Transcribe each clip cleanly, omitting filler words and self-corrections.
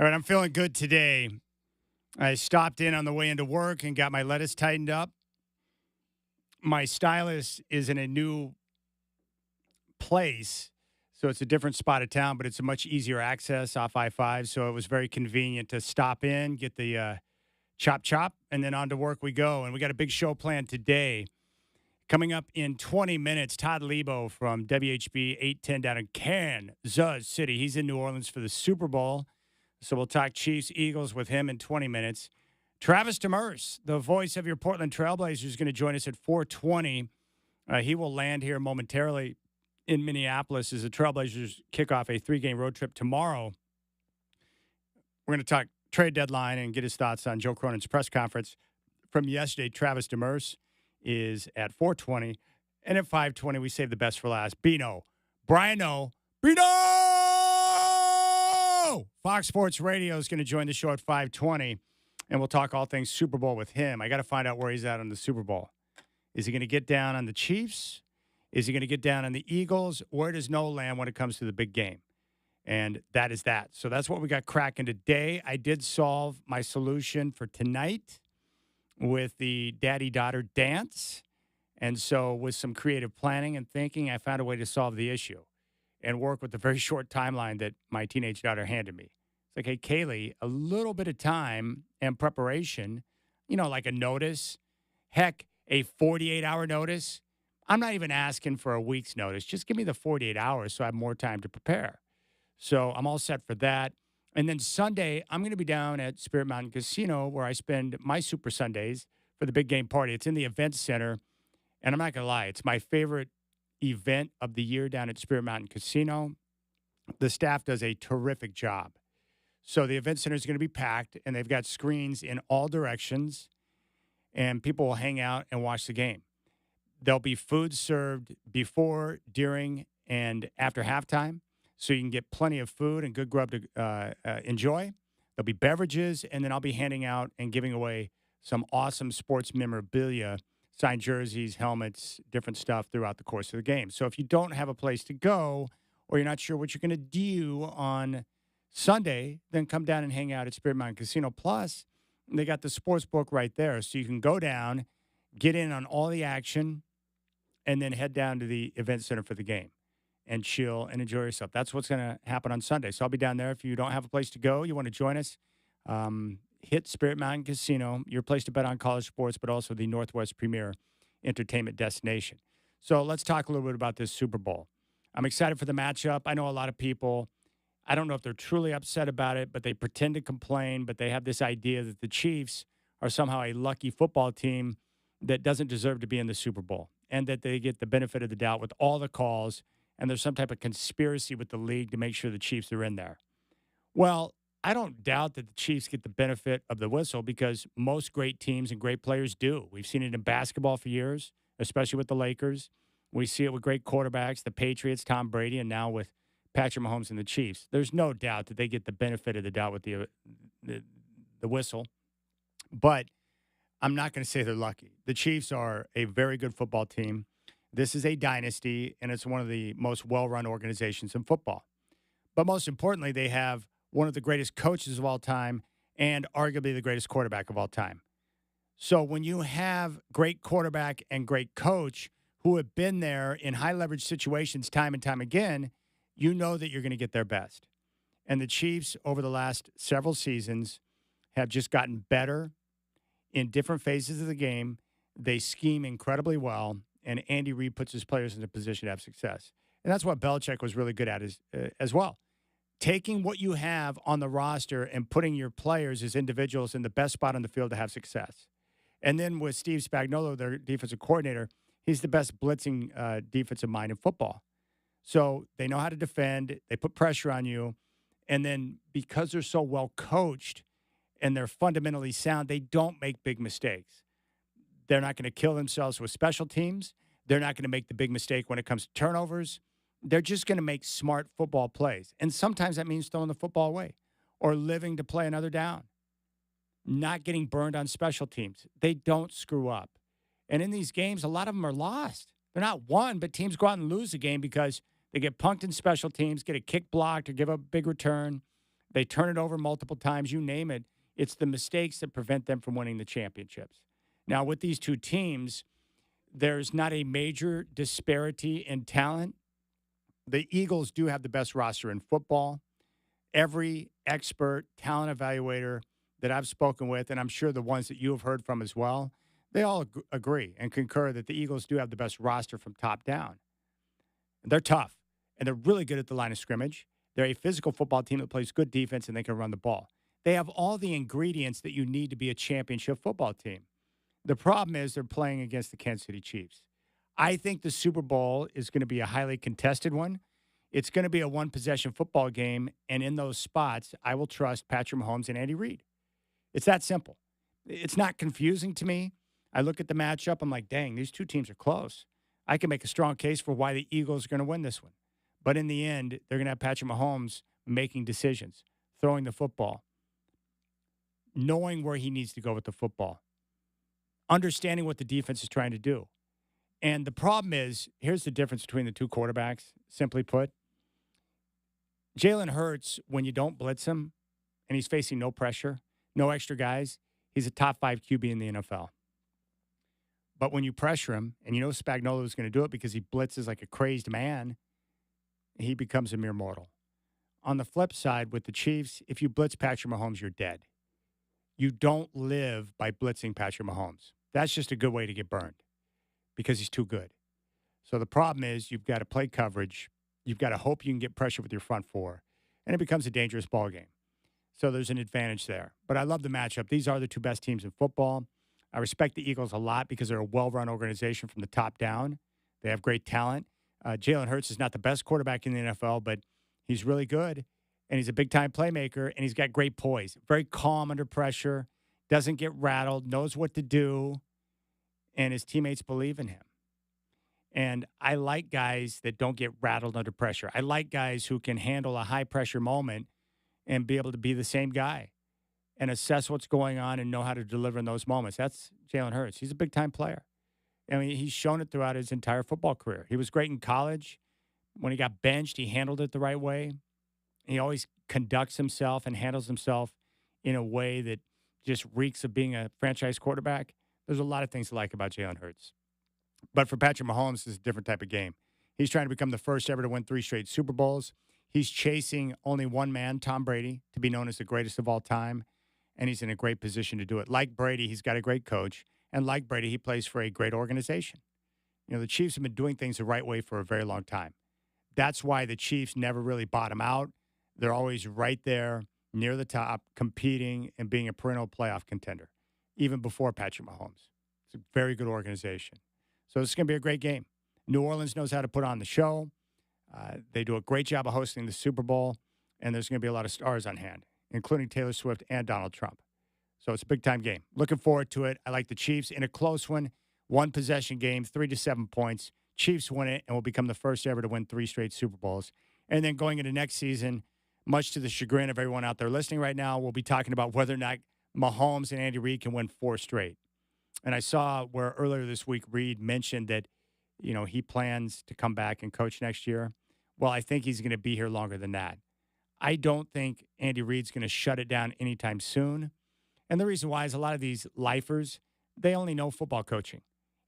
All right, I'm feeling good today. I stopped in on the way into work and got my lettuce tightened up. My stylist is in a new place, so it's a different spot of town, but it's a much easier access off I 5. So it was very convenient to stop in, get the chop chop, and then on to work we go. And we got a big show planned today. Coming up in 20 minutes, Todd Lebo from WHB 810 down in Kansas City. He's in New Orleans for the Super Bowl. So we'll talk Chiefs, Eagles with him in 20 minutes. Travis Demers, the voice of your Portland Trailblazers, is going to join us at 4:20. He will land here momentarily in Minneapolis as the Trailblazers kick off a 3-game road trip tomorrow. We're going to talk trade deadline and get his thoughts on Joe Cronin's press conference from yesterday. Travis Demers is at 4:20. And at 5:20, we save the best for last. Bino. Bino! Fox Sports Radio is going to join the show at 5:20, and we'll talk all things Super Bowl with him. I got to find out where he's at on the Super Bowl. Is he going to get down on the Chiefs? Is he going to get down on the Eagles? Where does Noah land when it comes to the big game? And that is that. So that's what we got cracking today. I did solve my solution for tonight with the daddy-daughter dance. And so with some creative planning and thinking, I found a way to solve the issue and work with the very short timeline that my teenage daughter handed me. It's like, hey, Kaylee, a little bit of time and preparation, like a notice, heck, a 48-hour notice. I'm not even asking for a week's notice. Just give me the 48 hours so I have more time to prepare. So I'm all set for that. And then Sunday, I'm going to be down at Spirit Mountain Casino where I spend my Super Sundays for the big game party. It's in the event center. And I'm not going to lie, it's my favorite event of the year down at Spirit Mountain Casino. The staff does a terrific job. So the event center is going to be packed, and they've got screens in all directions, and people will hang out and watch the game. There'll be food served before, during, and after halftime, so you can get plenty of food and good grub to enjoy. There'll be beverages, and then I'll be handing out and giving away some awesome sports memorabilia, signed jerseys, helmets, different stuff throughout the course of the game. So if you don't have a place to go or you're not sure what you're going to do on Sunday, then come down and hang out at Spirit Mountain Casino. Plus, they got the sports book right there. So you can go down, get in on all the action, and then head down to the event center for the game and chill and enjoy yourself. That's what's going to happen on Sunday. So I'll be down there. If you don't have a place to go, you want to join us, hit Spirit Mountain Casino, your place to bet on college sports, but also the Northwest premier entertainment destination. So let's talk a little bit about this Super Bowl. I'm excited for the matchup. I know a lot of people, I don't know if they're truly upset about it, but they pretend to complain, but they have this idea that the Chiefs are somehow a lucky football team that doesn't deserve to be in the Super Bowl and that they get the benefit of the doubt with all the calls, and there's some type of conspiracy with the league to make sure the Chiefs are in there. Well, I don't doubt that the Chiefs get the benefit of the whistle because most great teams and great players do. We've seen it in basketball for years, especially with the Lakers. We see it with great quarterbacks, the Patriots, Tom Brady, and now with Patrick Mahomes and the Chiefs. There's no doubt that they get the benefit of the doubt with the whistle. But I'm not going to say they're lucky. The Chiefs are a very good football team. This is a dynasty, and it's one of the most well-run organizations in football. But most importantly, they have one of the greatest coaches of all time and arguably the greatest quarterback of all time. So when you have great quarterback and great coach who have been there in high-leverage situations time and time again, you know that you're going to get their best. And the Chiefs, over the last several seasons, have just gotten better in different phases of the game. They scheme incredibly well, and Andy Reid puts his players in a position to have success. And that's what Belichick was really good at as well. Taking what you have on the roster and putting your players as individuals in the best spot on the field to have success. And then with Steve Spagnuolo, their defensive coordinator, he's the best blitzing defensive mind in football. So they know how to defend. They put pressure on you. And then because they're so well coached and they're fundamentally sound, they don't make big mistakes. They're not going to kill themselves with special teams. They're not going to make the big mistake when it comes to turnovers. They're just going to make smart football plays. And sometimes that means throwing the football away or living to play another down, not getting burned on special teams. They don't screw up. And in these games, a lot of them are lost. They're not won, but teams go out and lose the game because they get punked in special teams, get a kick blocked, or give up a big return. They turn it over multiple times. You name it. It's the mistakes that prevent them from winning the championships. Now, with these two teams, there's not a major disparity in talent. The Eagles do have the best roster in football. Every expert talent evaluator that I've spoken with, and I'm sure the ones that you have heard from as well, they all agree and concur that the Eagles do have the best roster from top down. They're tough, and they're really good at the line of scrimmage. They're a physical football team that plays good defense, and they can run the ball. They have all the ingredients that you need to be a championship football team. The problem is they're playing against the Kansas City Chiefs. I think the Super Bowl is going to be a highly contested one. It's going to be a one-possession football game, and in those spots, I will trust Patrick Mahomes and Andy Reid. It's that simple. It's not confusing to me. I look at the matchup, I'm like, dang, these two teams are close. I can make a strong case for why the Eagles are going to win this one. But in the end, they're going to have Patrick Mahomes making decisions, throwing the football, knowing where he needs to go with the football, understanding what the defense is trying to do. And the problem is, here's the difference between the two quarterbacks, simply put. Jalen Hurts, when you don't blitz him and he's facing no pressure, no extra guys, he's a top 5 QB in the NFL. But when you pressure him, and you know Spagnuolo is going to do it because he blitzes like a crazed man, he becomes a mere mortal. On the flip side, with the Chiefs, if you blitz Patrick Mahomes, you're dead. You don't live by blitzing Patrick Mahomes. That's just a good way to get burned because he's too good. So the problem is you've got to play coverage. You've got to hope you can get pressure with your front four, and it becomes a dangerous ball game. So there's an advantage there. But I love the matchup. These are the two best teams in football. I respect the Eagles a lot because they're a well-run organization from the top down. They have great talent. Jalen Hurts is not the best quarterback in the NFL, but he's really good, and he's a big-time playmaker, and he's got great poise. Very calm under pressure, doesn't get rattled, knows what to do, and his teammates believe in him. And I like guys that don't get rattled under pressure. I like guys who can handle a high-pressure moment and be able to be the same guy and assess what's going on and know how to deliver in those moments. That's Jalen Hurts. He's a big-time player. I mean, he's shown it throughout his entire football career. He was great in college. When he got benched, he handled it the right way. He always conducts himself and handles himself in a way that just reeks of being a franchise quarterback. There's a lot of things to like about Jalen Hurts. But for Patrick Mahomes, it's a different type of game. He's trying to become the first ever to win 3 straight Super Bowls. He's chasing only one man, Tom Brady, to be known as the greatest of all time, and he's in a great position to do it. Like Brady, he's got a great coach, and like Brady, he plays for a great organization. You know, the Chiefs have been doing things the right way for a very long time. That's why the Chiefs never really bottom out. They're always right there, near the top, competing and being a perennial playoff contender, even before Patrick Mahomes. It's a very good organization. So this is going to be a great game. New Orleans knows how to put on the show. They do a great job of hosting the Super Bowl, and there's going to be a lot of stars on hand, including Taylor Swift and Donald Trump. So it's a big-time game. Looking forward to it. I like the Chiefs in a close one possession game, 3 to 7 points. Chiefs win it and will become the first ever to win 3 straight Super Bowls. And then going into next season, much to the chagrin of everyone out there listening right now, we'll be talking about whether or not Mahomes and Andy Reid can win 4 straight. And I saw where earlier this week Reid mentioned that, you know, he plans to come back and coach next year. Well, I think he's going to be here longer than that. I don't think Andy Reid's going to shut it down anytime soon. And the reason why is a lot of these lifers, they only know football coaching.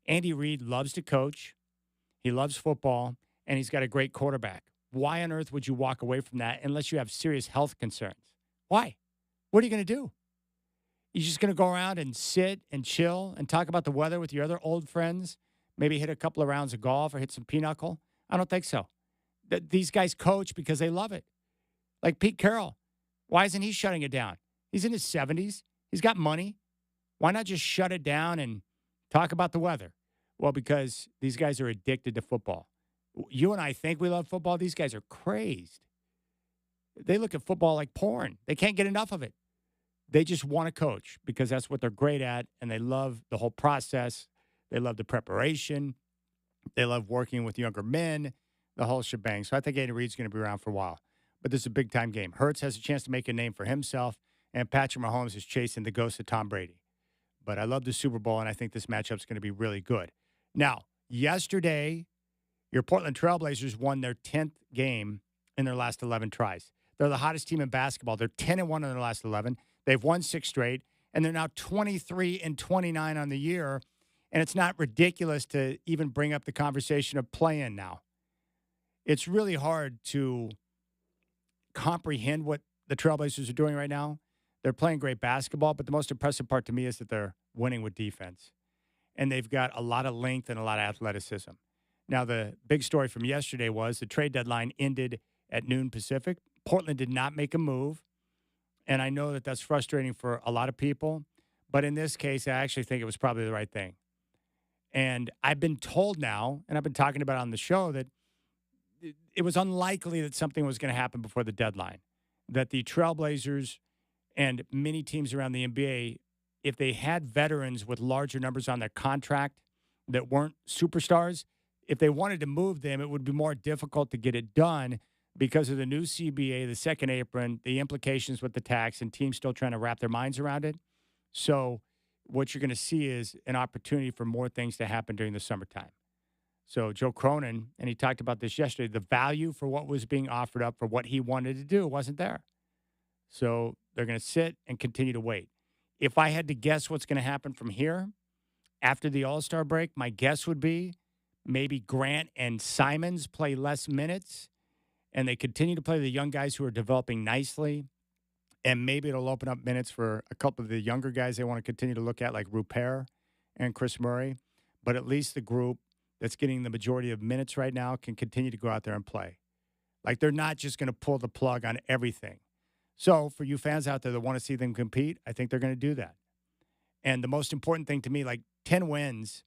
Andy Reid loves to coach. He loves football, and he's got a great quarterback. Why on earth would you walk away from that unless you have serious health concerns? Why? What are you going to do? You're just going to go around and sit and chill and talk about the weather with your other old friends? Maybe hit a couple of rounds of golf or hit some pinochle? I don't think so. These guys coach because they love it. Like Pete Carroll. Why isn't he shutting it down? He's in his 70s. He's got money. Why not just shut it down and talk about the weather? Well, because these guys are addicted to football. You and I think we love football. These guys are crazed. They look at football like porn. They can't get enough of it. They just want to coach because that's what they're great at, and they love the whole process. They love the preparation. They love working with younger men, the whole shebang. So I think Andy Reid's going to be around for a while. But this is a big-time game. Hurts has a chance to make a name for himself, and Patrick Mahomes is chasing the ghost of Tom Brady. But I love the Super Bowl, and I think this matchup's going to be really good. Now, yesterday, your Portland Trailblazers won their 10th game in their last 11 tries. They're the hottest team in basketball. They're 10-1 in their last 11. They've won 6 straight, and they're now 23-29 on the year. And it's not ridiculous to even bring up the conversation of play-in now. It's really hard to comprehend what the Trailblazers are doing right now. They're playing great basketball, but the most impressive part to me is that they're winning with defense. And they've got a lot of length and a lot of athleticism. Now, the big story from yesterday was the trade deadline ended at noon Pacific. Portland did not make a move. And I know that that's frustrating for a lot of people. But in this case, I actually think it was probably the right thing. And I've been told now, and I've been talking about it on the show, that it was unlikely that something was going to happen before the deadline, that the Trailblazers and many teams around the NBA, if they had veterans with larger numbers on their contract that weren't superstars, if they wanted to move them, it would be more difficult to get it done because of the new CBA, the second apron, the implications with the tax, and teams still trying to wrap their minds around it. So what you're going to see is an opportunity for more things to happen during the summertime. So Joe Cronin, and he talked about this yesterday, the value for what was being offered up for what he wanted to do wasn't there. So they're going to sit and continue to wait. If I had to guess what's going to happen from here after the All-Star break, my guess would be maybe Grant and Simons play less minutes, and they continue to play the young guys who are developing nicely. And maybe it'll open up minutes for a couple of the younger guys they want to continue to look at, like Rupert and Chris Murray. But at least the group that's getting the majority of minutes right now can continue to go out there and play. Like, they're not just going to pull the plug on everything. So for you fans out there that want to see them compete, I think they're going to do that. And the most important thing to me, like 10 wins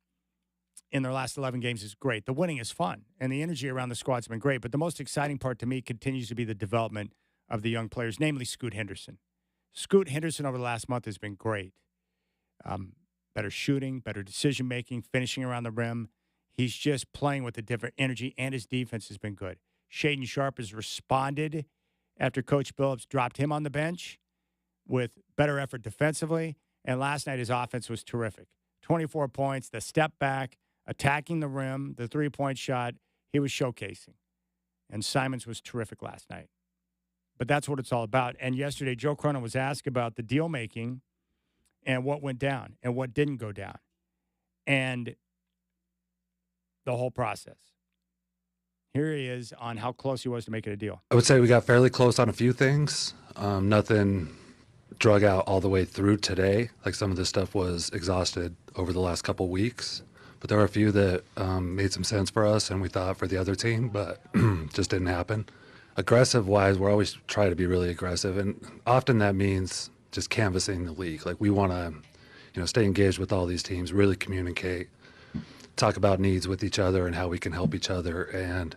in their last 11 games is great. The winning is fun, and the energy around the squad's been great. But the most exciting part to me continues to be the development of the young players, namely Scoot Henderson. Scoot Henderson over the last month has been great. Better shooting, better decision-making, finishing around the rim. He's just playing with a different energy, and his defense has been good. Shaden Sharp has responded after Coach Billups dropped him on the bench with better effort defensively. And last night, his offense was terrific. 24 points, the step back, attacking the rim, the three-point shot, he was showcasing. And Simons was terrific last night. But that's what it's all about. And yesterday, Joe Cronin was asked about the deal-making and what went down and what didn't go down and the whole process. Here he is on how close he was to making a deal. I would say we got fairly close on a few things. Nothing drug out all the way through today. Like, some of this stuff was exhausted over the last couple weeks. But there were a few that made some sense for us and we thought for the other team, but just didn't happen. Aggressive-wise, we're always trying to be really aggressive, and often that means just canvassing the league. Like, we want to, stay engaged with all these teams, really communicate, talk about needs with each other and how we can help each other. And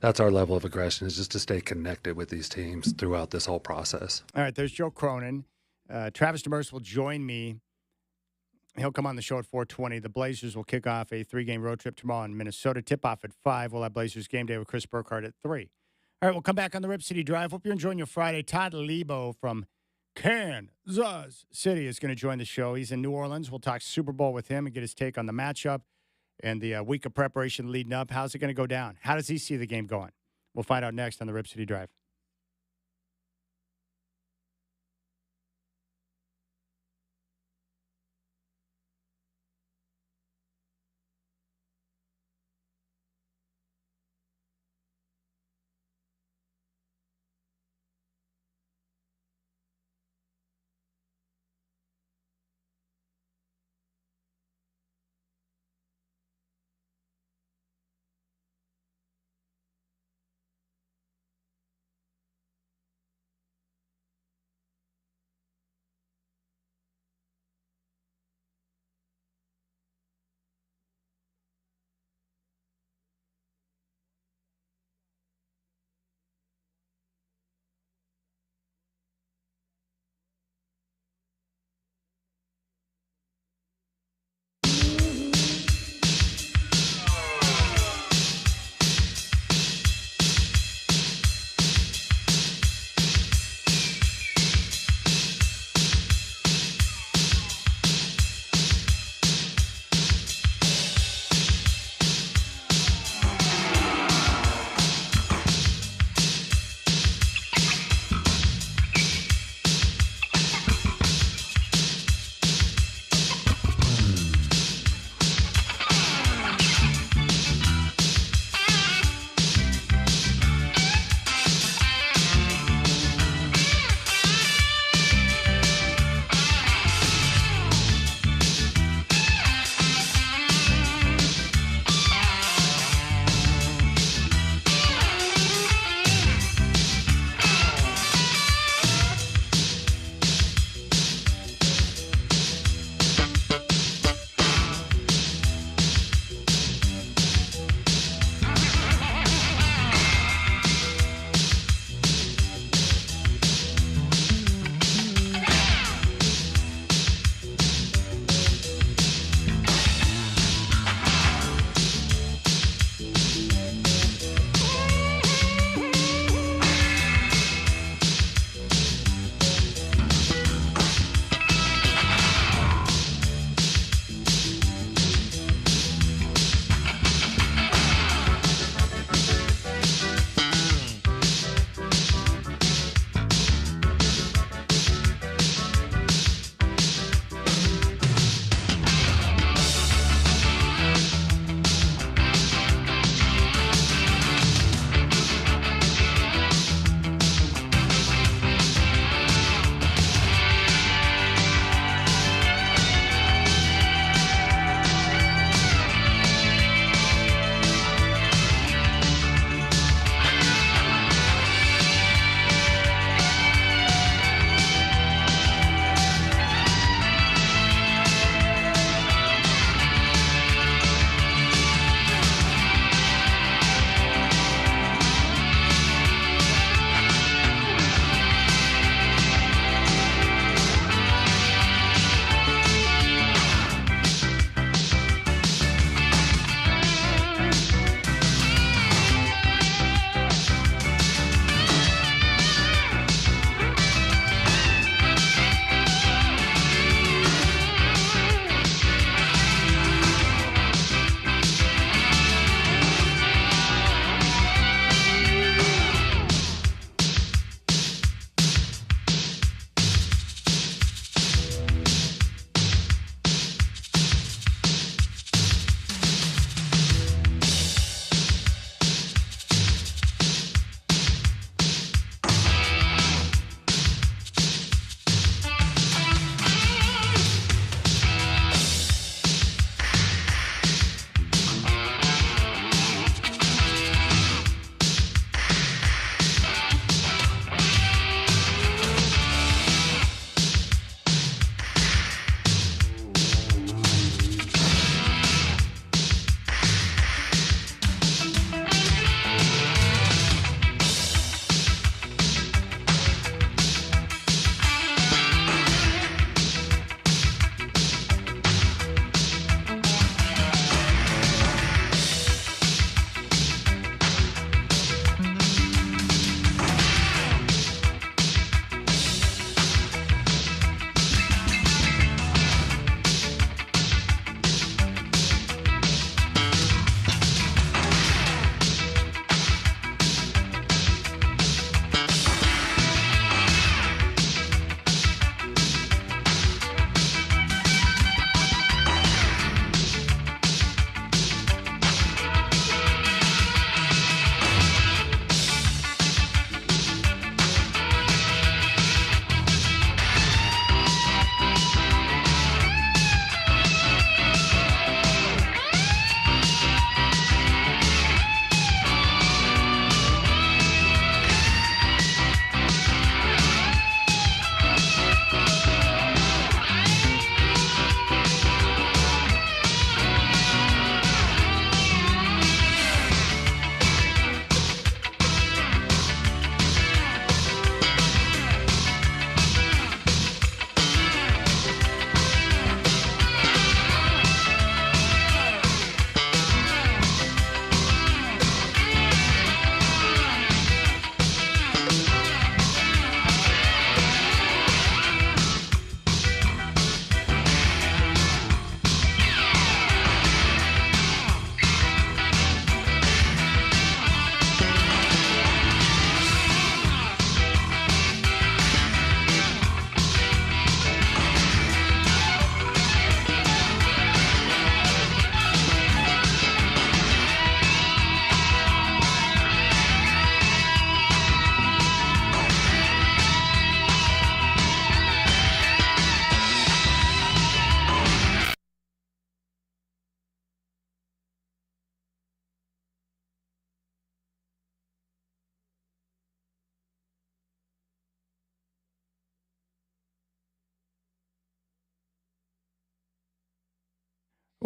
that's our level of aggression, is just to stay connected with these teams throughout this whole process. All right, there's Joe Cronin. Travis Demers will join me. He'll come on the show at 4:20. The Blazers will kick off a 3-game road trip tomorrow in Minnesota. Tip-off at 5. We'll have Blazers game day with Chris Burkhardt at 3. All right, we'll come back on the Rip City Drive. Hope you're enjoying your Friday. Todd Lebo from Kansas City is going to join the show. He's in New Orleans. We'll talk Super Bowl with him and get his take on the matchup and the week of preparation leading up. How's it going to go down? How does he see the game going? We'll find out next on the Rip City Drive.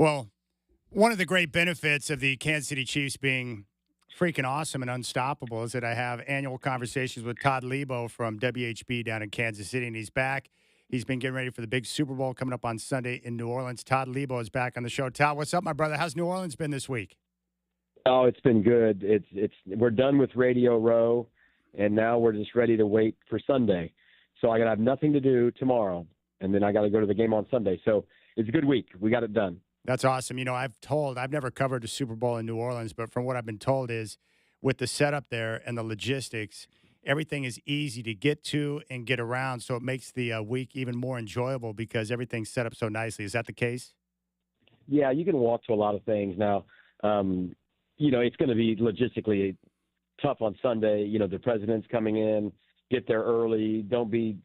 Well, one of the great benefits of the Kansas City Chiefs being freaking awesome and unstoppable is that I have annual conversations with Todd Lebo from WHB down in Kansas City, and he's back. He's been getting ready for the big Super Bowl coming up on Sunday in New Orleans. Todd Lebo is back on the show. Todd, what's up, my brother? How's New Orleans been this week? Oh, it's been good. It's we're done with Radio Row, and now we're just ready to wait for Sunday. So I gotta have nothing to do tomorrow, and then I gotta go to the game on Sunday. So it's a good week. We got it done. That's awesome. I've never covered the Super Bowl in New Orleans, but from what I've been told is with the setup there and the logistics, everything is easy to get to and get around. So it makes the week even more enjoyable because everything's set up so nicely. Is that the case? Yeah, you can walk to a lot of things now. It's going to be logistically tough on Sunday. The president's coming in, get there early. Don't be,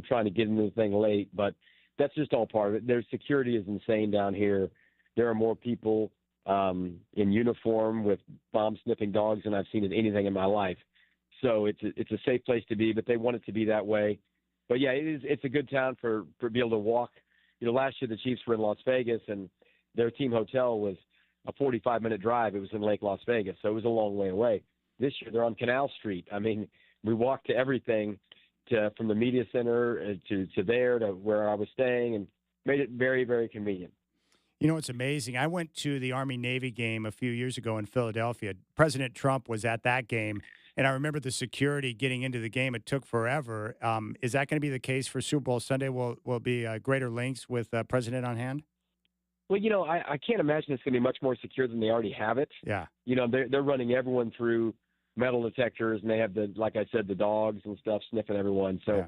trying to get into the thing late. But that's just all part of it. Their security is insane down here. There are more people in uniform with bomb-sniffing dogs than I've seen in anything in my life. So it's a safe place to be, but they want it to be that way. But, yeah, it's a good town for be able to walk. Last year the Chiefs were in Las Vegas, and their team hotel was a 45-minute drive. It was in Lake Las Vegas, so it was a long way away. This year they're on Canal Street. I mean, we walked to everything from the media center to there to where I was staying and made it very, very convenient. It's amazing. I went to the Army-Navy game a few years ago in Philadelphia. President Trump was at that game, and I remember the security getting into the game. It took forever. Is that going to be the case for Super Bowl Sunday? Will be greater links with President on hand? Well, I can't imagine it's going to be much more secure than they already have it. Yeah. They're running everyone through metal detectors, and they have like I said, the dogs and stuff sniffing everyone. So Yeah.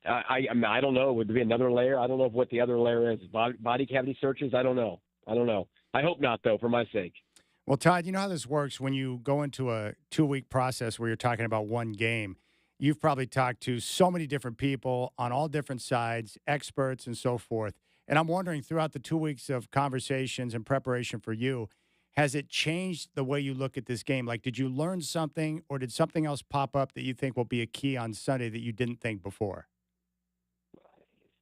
I don't know. Would there be another layer? I don't know what the other layer is. Body cavity searches? I don't know. I hope not, though, for my sake. Well, Todd, you know how this works when you go into a 2-week process where you're talking about one game. You've probably talked to so many different people on all different sides, experts and so forth. And I'm wondering, throughout the 2 weeks of conversations and preparation for you, has it changed the way you look at this game? Like, did you learn something or did something else pop up that you think will be a key on Sunday that you didn't think before?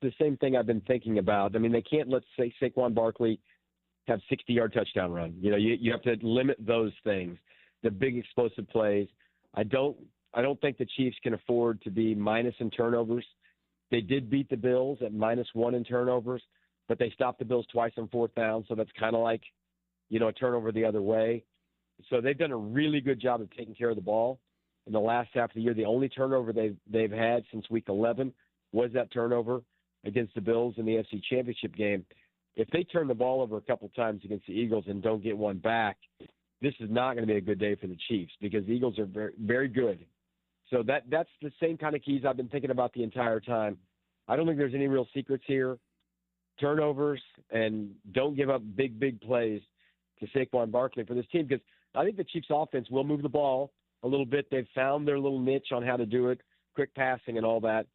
The same thing I've been thinking about. I mean, they can't let Saquon Barkley have 60-yard touchdown run. You have to limit those things, the big explosive plays. I don't think the Chiefs can afford to be minus in turnovers. They did beat the Bills at -1 in turnovers, but they stopped the Bills twice on fourth down, so that's kind of like, a turnover the other way. So they've done a really good job of taking care of the ball in the last half of the year. The only turnover they've had since week 11 was that turnover against the Bills in the NFC Championship game. If they turn the ball over a couple times against the Eagles and don't get one back, this is not going to be a good day for the Chiefs because the Eagles are very, very good. So that's the same kind of keys I've been thinking about the entire time. I don't think there's any real secrets here. Turnovers and don't give up big plays to Saquon Barkley for this team because I think the Chiefs offense will move the ball a little bit. They've found their little niche on how to do it, quick passing and all that.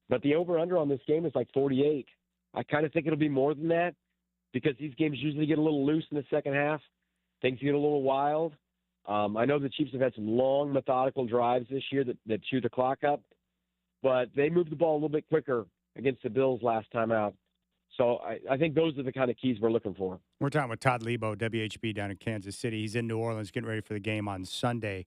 But the over-under on this game is like 48. I kind of think it'll be more than that because these games usually get a little loose in the second half. Things get a little wild. I know the Chiefs have had some long, methodical drives this year that chew the clock up, but they moved the ball a little bit quicker against the Bills last time out. So I think those are the kind of keys we're looking for. We're talking with Todd Lebo, WHB down in Kansas City. He's in New Orleans getting ready for the game on Sunday.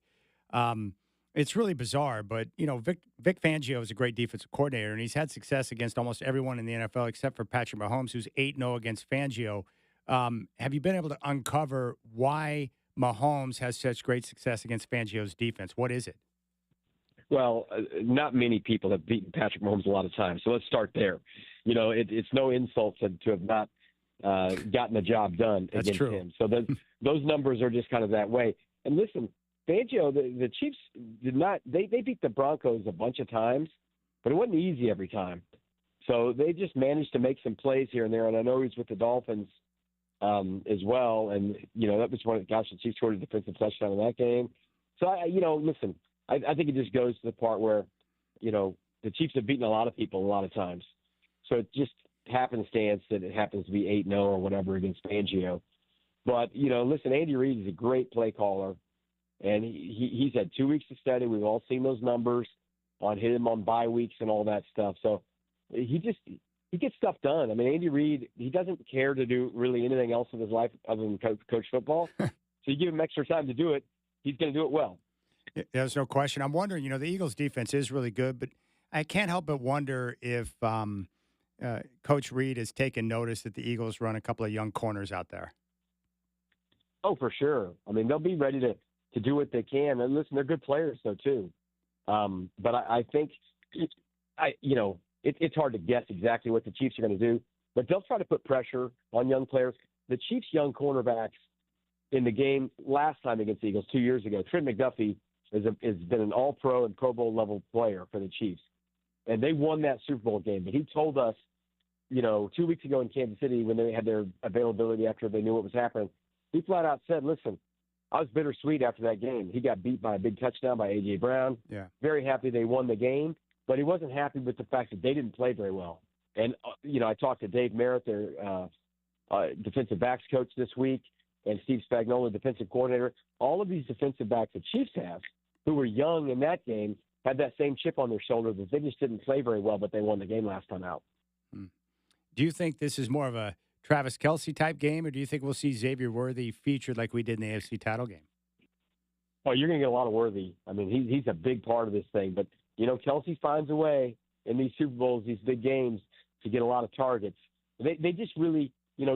It's really bizarre, but, Vic Fangio is a great defensive coordinator, and he's had success against almost everyone in the NFL except for Patrick Mahomes, who's 8-0 against Fangio. Have you been able to uncover why Mahomes has such great success against Fangio's defense? What is it? Well, not many people have beaten Patrick Mahomes a lot of times, so let's start there. It's no insult to have not gotten the job done That's against true. him. So those numbers are just kind of that way. And listen, Fangio, the Chiefs did not – they beat the Broncos a bunch of times, but it wasn't easy every time. So they just managed to make some plays here and there, and I know he's with the Dolphins as well. And, that was one – gosh, the Chiefs scored a defensive touchdown in that game. So, listen, I think it just goes to the part where, the Chiefs have beaten a lot of people a lot of times. So it just happenstance that it happens to be 8-0 or whatever against Fangio. But, listen, Andy Reid is a great play caller, and he's had 2 weeks to study. We've all seen those numbers on him on bye weeks and all that stuff. So he he gets stuff done. I mean, Andy Reid, he doesn't care to do really anything else in his life other than coach football. So you give him extra time to do it, he's going to do it well. There's no question. I'm wondering, the Eagles' defense is really good, but I can't help but wonder if Coach Reid has taken notice that the Eagles run a couple of young corners out there. Oh, for sure. I mean, they'll be ready to do what they can. And listen, they're good players, though, too. But I think, it's hard to guess exactly what the Chiefs are going to do. But they'll try to put pressure on young players. The Chiefs' young cornerbacks in the game last time against the Eagles 2 years ago, Trent McDuffie has been an All-Pro and Pro Bowl level player for the Chiefs. And they won that Super Bowl game. But he told us, 2 weeks ago in Kansas City when they had their availability after they knew what was happening, he flat out said, listen, I was bittersweet after that game. He got beat by a big touchdown by A.J. Brown. Yeah. Very happy they won the game, but he wasn't happy with the fact that they didn't play very well. And, I talked to Dave Merritt, their defensive backs coach this week, and Steve Spagnuolo, defensive coordinator. All of these defensive backs the Chiefs have, who were young in that game, had that same chip on their shoulder that they just didn't play very well, but they won the game last time out. Do you think this is more of a Travis Kelce type game, or do you think we'll see Xavier Worthy featured like we did in the AFC title game? Oh, you're going to get a lot of Worthy. I mean, he's a big part of this thing. But, Kelce finds a way in these Super Bowls, these big games, to get a lot of targets. They just really,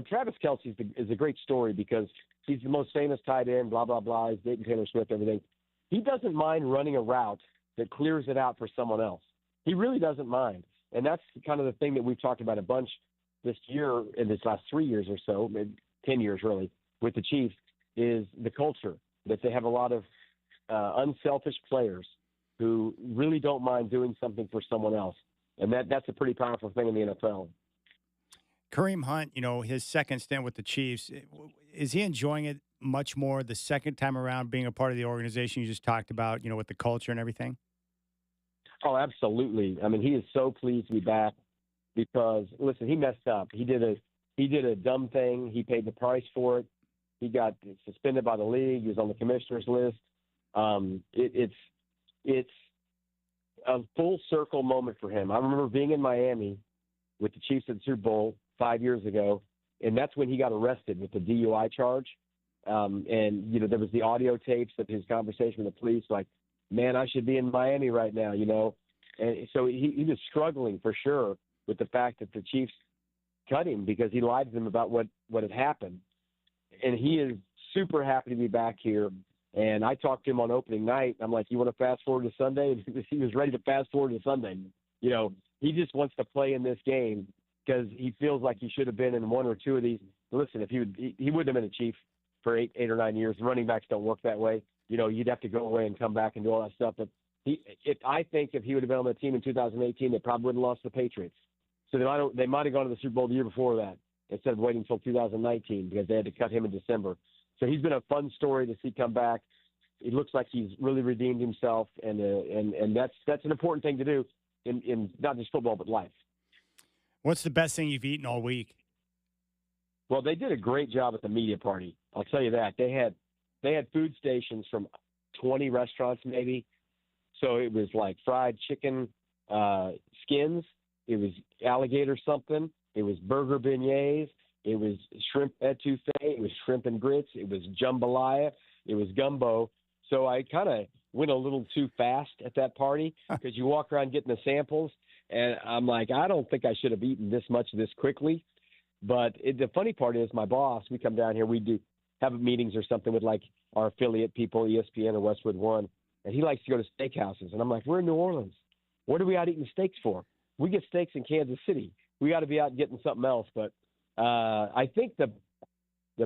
Travis Kelce is a great story because he's the most famous tight end, blah, blah, blah. He's dating Taylor Swift, everything. He doesn't mind running a route that clears it out for someone else. He really doesn't mind. And that's kind of the thing that we've talked about a bunch this year, in this last 3 years or so, maybe 10 years really, with the Chiefs, is the culture, that they have a lot of unselfish players who really don't mind doing something for someone else. And that's a pretty powerful thing in the NFL. Kareem Hunt, his second stint with the Chiefs, is he enjoying it much more the second time around, being a part of the organization you just talked about, with the culture and everything? Oh, absolutely. I mean, he is so pleased to be back because, listen, he messed up. He did a dumb thing. He paid the price for it. He got suspended by the league. He was on the commissioner's list. It's a full circle moment for him. I remember being in Miami with the Chiefs at the Super Bowl 5 years ago, and that's when he got arrested with the DUI charge. And there was the audio tapes of his conversation with the police, like, man, I should be in Miami right now, And so he was struggling for sure with the fact that the Chiefs cut him because he lied to them about what had happened. And he is super happy to be back here. And I talked to him on opening night. I'm like, you want to fast forward to Sunday? And he was ready to fast forward to Sunday. He just wants to play in this game because he feels like he should have been in one or two of these. Listen, if he wouldn't have been a Chief for eight or 9 years. Running backs don't work that way. You'd have to go away and come back and do all that stuff. But I think if he would have been on the team in 2018, they probably would have lost the Patriots. So they might have gone to the Super Bowl the year before that instead of waiting until 2019 because they had to cut him in December. So he's been a fun story to see come back. It looks like he's really redeemed himself, and that's an important thing to do in not just football but life. What's the best thing you've eaten all week? Well, they did a great job at the media party. I'll tell you that. They had food stations from 20 restaurants maybe. So it was like fried chicken skins. It was alligator something. It was burger beignets. It was shrimp etouffee. It was shrimp and grits. It was jambalaya. It was gumbo. So I kind of went a little too fast at that party because you walk around getting the samples, and I'm like, I don't think I should have eaten this much this quickly. But the funny part is my boss, we come down here, we do have meetings or something with like our affiliate people, ESPN or Westwood One, and he likes to go to steakhouses. And I'm like, we're in New Orleans. What are we out eating steaks for? We get steaks in Kansas City. We got to be out getting something else. But I think the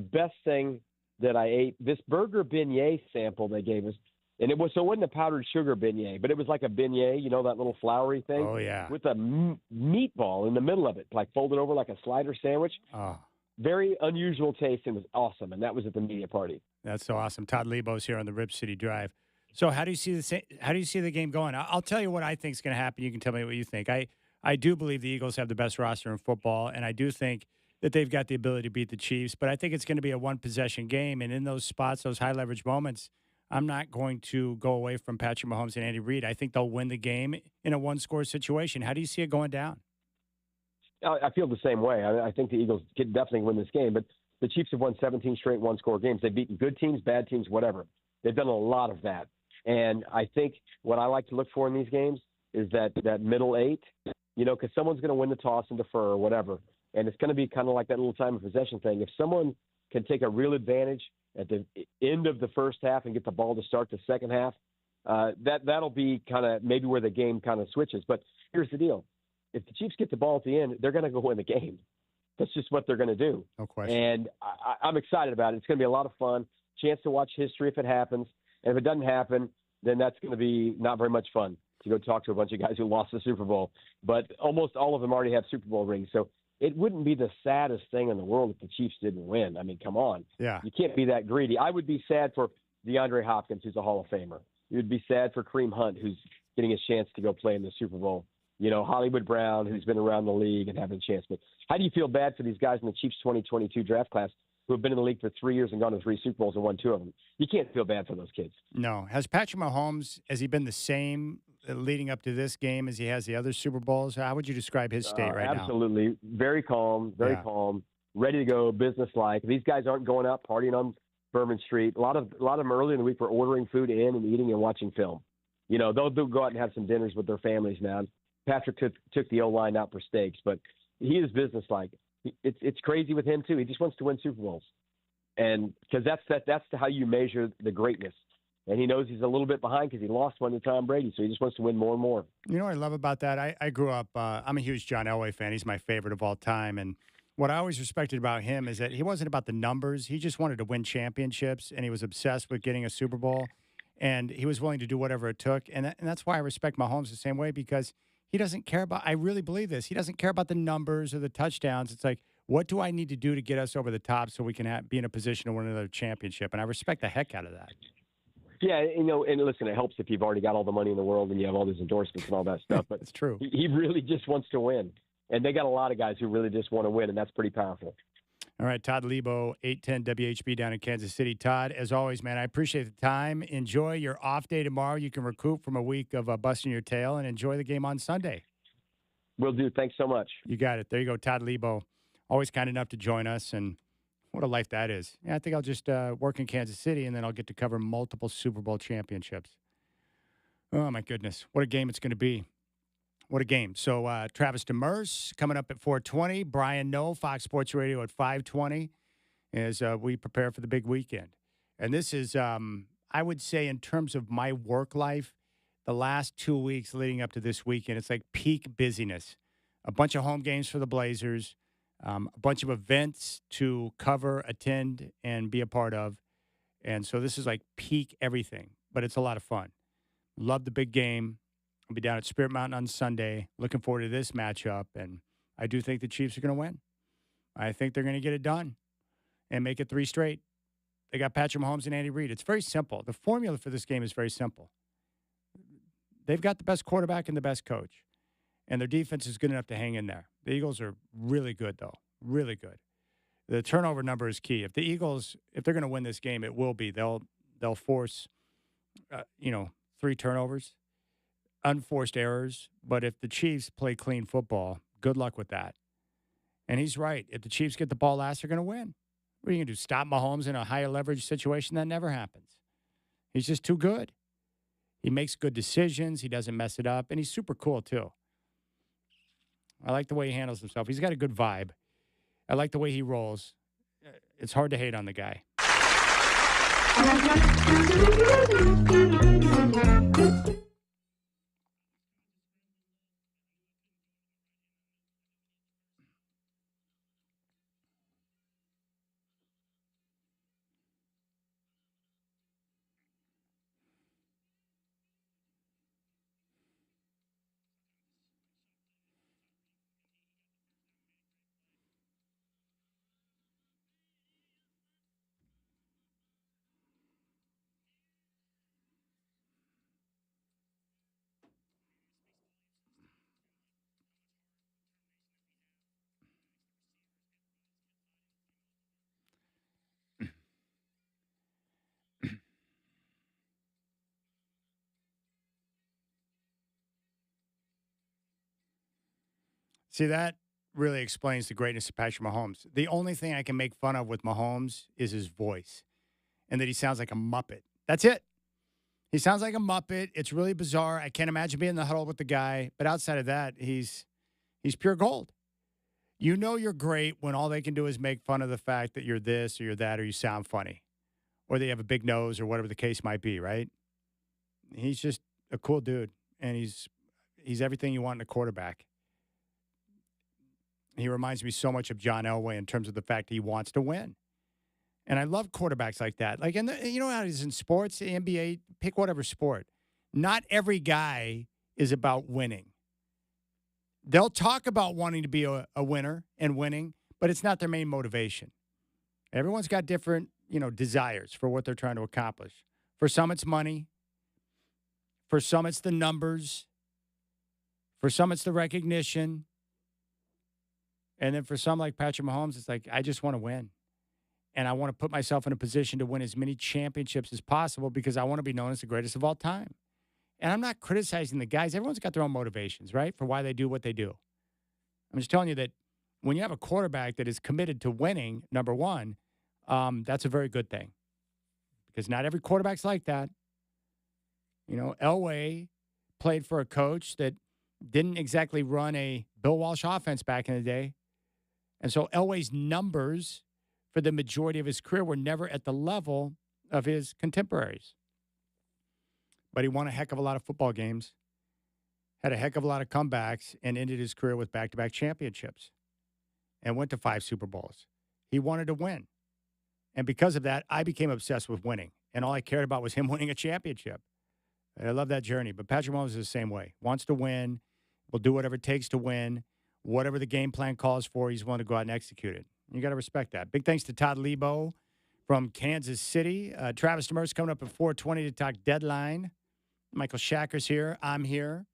best thing that I ate, this burger beignet sample they gave us, and it wasn't a powdered sugar beignet, but it was like a beignet, that little floury thing. Oh, yeah. With a meatball in the middle of it, like folded over like a slider sandwich. Oh. Very unusual taste and was awesome, and that was at the media party. That's so awesome. Todd Lebo's here on the Rip City Drive. So how do you see the game going? I'll tell you what I think is going to happen. You can tell me what you think. I do believe the Eagles have the best roster in football, and I do think that they've got the ability to beat the Chiefs, but I think it's going to be a one-possession game, and in those spots, those high-leverage moments, I'm not going to go away from Patrick Mahomes and Andy Reid. I think they'll win the game in a one-score situation. How do you see it going down? I feel the same way. I think the Eagles could definitely win this game, but the Chiefs have won 17 straight one-score games. They've beaten good teams, bad teams, whatever. They've done a lot of that. And I think what I like to look for in these games is that middle eight, because someone's going to win the toss and defer or whatever. And it's going to be kind of like that little time of possession thing. If someone can take a real advantage at the end of the first half and get the ball to start the second half, that'll be kind of maybe where the game kind of switches. But here's the deal. If the Chiefs get the ball at the end, they're going to go win the game. That's just what they're going to do. No question. And I'm excited about it. It's going to be a lot of fun. Chance to watch history if it happens. And if it doesn't happen, then that's going to be not very much fun to go talk to a bunch of guys who lost the Super Bowl. But almost all of them already have Super Bowl rings. So it wouldn't be the saddest thing in the world if the Chiefs didn't win. I mean, come on. Yeah. You can't be that greedy. I would be sad for DeAndre Hopkins, who's a Hall of Famer. You would be sad for Kareem Hunt, who's getting a chance to go play in the Super Bowl. Hollywood Brown, who's been around the league and having a chance. But how do you feel bad for these guys in the Chiefs 2022 draft class who have been in the league for 3 years and gone to 3 Super Bowls and won 2 of them? You can't feel bad for those kids. No. Has Patrick Mahomes, has he been the same leading up to this game as he has the other Super Bowls? How would you describe his state right now? Absolutely. Very calm, calm, ready to go, business-like. These guys aren't going out partying on Bourbon Street. A lot of them early in the week were ordering food in and eating and watching film. They'll go out and have some dinners with their families now. Patrick took the O-line out for steaks, but he is businesslike. It's crazy with him too. He just wants to win Super Bowls, and because that's how you measure the greatness. And he knows he's a little bit behind because he lost one to Tom Brady, so he just wants to win more and more. You know what I love about that? I grew up. I'm a huge John Elway fan. He's my favorite of all time, and what I always respected about him is that he wasn't about the numbers. He just wanted to win championships, and he was obsessed with getting a Super Bowl, and he was willing to do whatever it took. And that's why I respect Mahomes the same way, because he doesn't care about, I really believe this, he doesn't care about the numbers or the touchdowns. It's like, what do I need to do to get us over the top so we can be in a position to win another championship? And I respect the heck out of that. Yeah, and listen, it helps if you've already got all the money in the world and you have all these endorsements and all that stuff. But it's true. He really just wants to win. And they got a lot of guys who really just want to win, and that's pretty powerful. All right, Todd Lebo, 810 WHB down in Kansas City. Todd, as always, man, I appreciate the time. Enjoy your off day tomorrow. You can recoup from a week of busting your tail and enjoy the game on Sunday. Will do. Thanks so much. You got it. There you go, Todd Lebo. Always kind enough to join us, and what a life that is. Yeah, I think I'll just work in Kansas City, and then I'll get to cover multiple Super Bowl championships. Oh, my goodness. What a game it's going to be. What a game. So Travis Demers coming up at 4:20. Brian Noe, Fox Sports Radio at 5:20 as we prepare for the big weekend. And this is, I would say, in terms of my work life, the last 2 weeks leading up to this weekend, it's like peak busyness. A bunch of home games for the Blazers, a bunch of events to cover, attend, and be a part of. And so this is like peak everything, but it's a lot of fun. Love the big game. I'll be down at Spirit Mountain on Sunday. Looking forward to this matchup, and I do think the Chiefs are going to win. I think they're going to get it done and make it 3 straight. They got Patrick Mahomes and Andy Reid. It's very simple. The formula for this game is very simple. They've got the best quarterback and the best coach, and their defense is good enough to hang in there. The Eagles are really good, though, really good. The turnover number is key. If the Eagles, if they're going to win this game, it will be. They'll force, 3 turnovers. Unforced errors, but if the Chiefs play clean football, good luck with that. And he's right. If the Chiefs get the ball last, they're going to win. What are you going to do, stop Mahomes in a higher leverage situation? That never happens. He's just too good. He makes good decisions. He doesn't mess it up, and he's super cool, too. I like the way he handles himself. He's got a good vibe. I like the way he rolls. It's hard to hate on the guy. See that? really explains the greatness of Patrick Mahomes. The only thing I can make fun of with Mahomes is his voice and that he sounds like a Muppet. That's it. He sounds like a Muppet. It's really bizarre. I can't imagine being in the huddle with the guy. But outside of that, he's pure gold. You know you're great when all they can do is make fun of the fact that you're this or you're that or you sound funny or they have a big nose or whatever the case might be, right? He's just a cool dude, and he's everything you want in a quarterback. He reminds me so much of John Elway in terms of the fact he wants to win. And I love quarterbacks like that. Like, and you know how it is in sports, the NBA, pick whatever sport. Not every guy is about winning. They'll talk about wanting to be a winner and winning, but it's not their main motivation. Everyone's got different, desires for what they're trying to accomplish. For some, it's money. For some, it's the numbers. For some, it's the recognition. And then for some, like Patrick Mahomes, it's like, I just want to win. And I want to put myself in a position to win as many championships as possible because I want to be known as the greatest of all time. And I'm not criticizing the guys. Everyone's got their own motivations, right, for why they do what they do. I'm just telling you that when you have a quarterback that is committed to winning, number one, that's a very good thing because not every quarterback's like that. Elway played for a coach that didn't exactly run a Bill Walsh offense back in the day. And so Elway's numbers for the majority of his career were never at the level of his contemporaries. But he won a heck of a lot of football games, had a heck of a lot of comebacks, and ended his career with back-to-back championships and went to 5 Super Bowls. He wanted to win. And because of that, I became obsessed with winning. And all I cared about was him winning a championship. And I love that journey. But Patrick Mahomes is the same way. Wants to win, will do whatever it takes to win. Whatever the game plan calls for, he's willing to go out and execute it. You got to respect that. Big thanks to Todd Lebo from Kansas City. Travis Demers coming up at 4:20 to talk deadline. Michael Shacker's here. I'm here.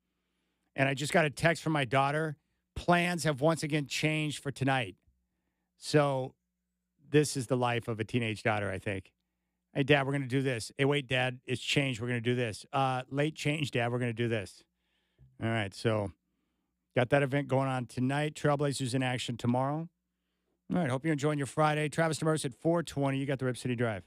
And I just got a text from my daughter. Plans have once again changed for tonight. So this is the life of a teenage daughter, I think. Hey, Dad, we're going to do this. Hey, wait, Dad, it's changed. We're going to do this. Late change, Dad. We're going to do this. All right, so got that event going on tonight. Trailblazers in action tomorrow. All right, hope you're enjoying your Friday. Travis Demers at 4:20. You got the Rip City Drive.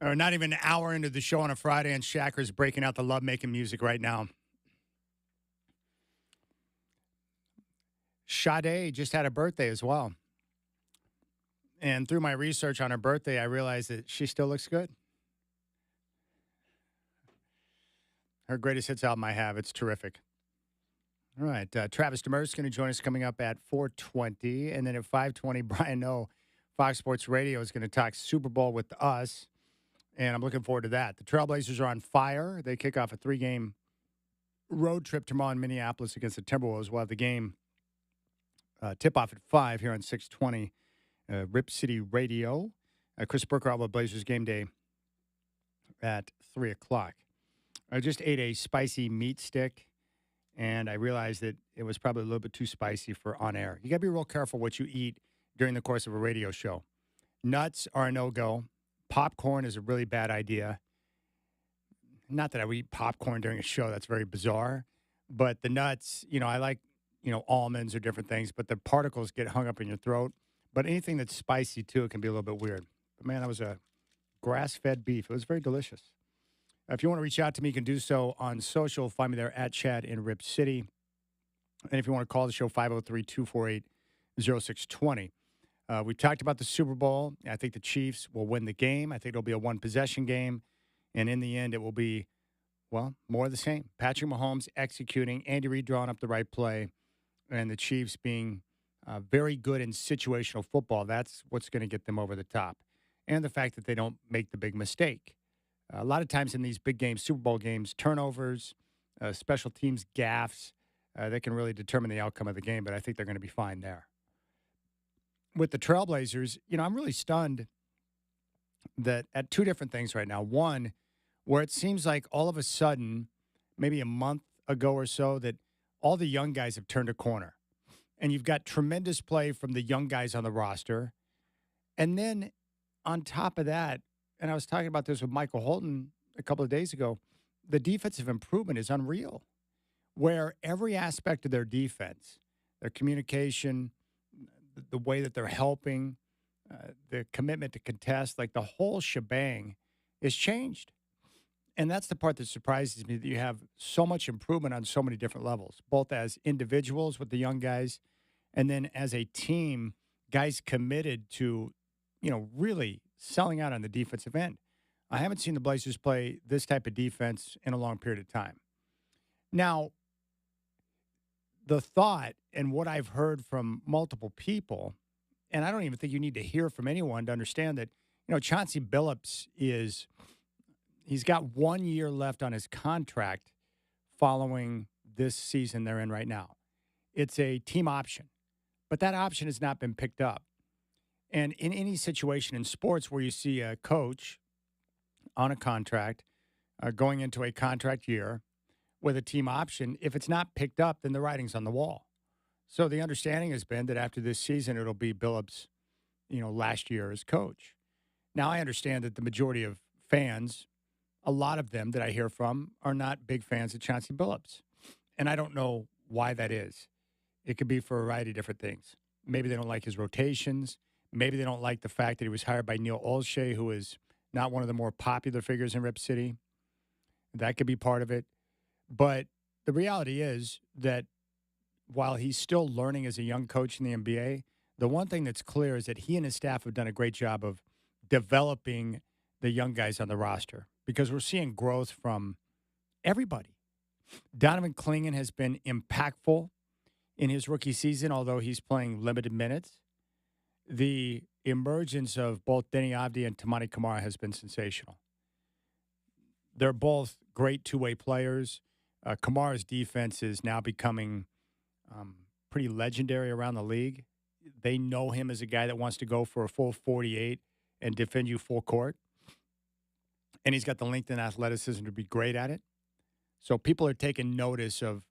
Or not even an hour into the show on a Friday, and Shacker's breaking out the love-making music right now. Sade just had a birthday as well. And through my research on her birthday, I realized that she still looks good. Her greatest hits album I have. It's terrific. All right. Travis Demers is going to join us coming up at 4:20. And then at 5:20, Brian Noe, Fox Sports Radio, is going to talk Super Bowl with us. And I'm looking forward to that. The Trailblazers are on fire. They kick off a 3-game road trip tomorrow in Minneapolis against the Timberwolves. We'll have the game tip-off at 5 here on 620 Rip City Radio. Chris Burkhardt with Blazers Game Day at 3 o'clock. I just ate a spicy meat stick, and I realized that it was probably a little bit too spicy for on air. You got to be real careful what you eat during the course of a radio show. Nuts are a no-go. Popcorn is a really bad idea. Not that I would eat popcorn during a show. That's very bizarre. But the nuts, I like, almonds or different things, but the particles get hung up in your throat. But anything that's spicy, too, it can be a little bit weird. But, man, that was a grass-fed beef. It was very delicious. If you want to reach out to me, you can do so on social. Find me there at Chad in Rip City. And if you want to call the show, 503-248-0620. We talked about the Super Bowl. I think the Chiefs will win the game. I think it'll be a one-possession game. And in the end, it will be, well, more of the same. Patrick Mahomes executing, Andy Reid drawing up the right play, and the Chiefs being very good in situational football. That's what's going to get them over the top. And the fact that they don't make the big mistake. A lot of times in these big games, Super Bowl games, turnovers, special teams gaffes, they can really determine the outcome of the game, but I think they're going to be fine there. With the Trailblazers, I'm really stunned that at two different things right now. One, where it seems like all of a sudden, maybe a month ago or so, that all the young guys have turned a corner. And you've got tremendous play from the young guys on the roster. And then on top of that, and I was talking about this with Michael Holton a couple of days ago, the defensive improvement is unreal, where every aspect of their defense, their communication, the way that they're helping, the commitment to contest, like the whole shebang is changed. And that's the part that surprises me, that you have so much improvement on so many different levels, both as individuals with the young guys and then as a team, guys committed to, really selling out on the defensive end. I haven't seen the Blazers play this type of defense in a long period of time. Now, the thought and what I've heard from multiple people, and I don't even think you need to hear from anyone to understand that, Chauncey Billups he's got 1 year left on his contract following this season they're in right now. It's a team option, but that option has not been picked up. And in any situation in sports where you see a coach on a contract going into a contract year with a team option, if it's not picked up, then the writing's on the wall. So the understanding has been that after this season, it'll be Billups, last year as coach. Now, I understand that the majority of fans, a lot of them that I hear from, are not big fans of Chauncey Billups. And I don't know why that is. It could be for a variety of different things. Maybe they don't like his rotations. Maybe they don't like the fact that he was hired by Neil Olshey, who is not one of the more popular figures in Rip City. That could be part of it. But the reality is that while he's still learning as a young coach in the NBA, the one thing that's clear is that he and his staff have done a great job of developing the young guys on the roster, because we're seeing growth from everybody. Donovan Clingan has been impactful in his rookie season, although he's playing limited minutes. The emergence of both Denny Avdia and Tamani Kamara has been sensational. They're both great two-way players. Kamara's defense is now becoming pretty legendary around the league. They know him as a guy that wants to go for a full 48 and defend you full court. And he's got the length and athleticism to be great at it. So people are taking notice of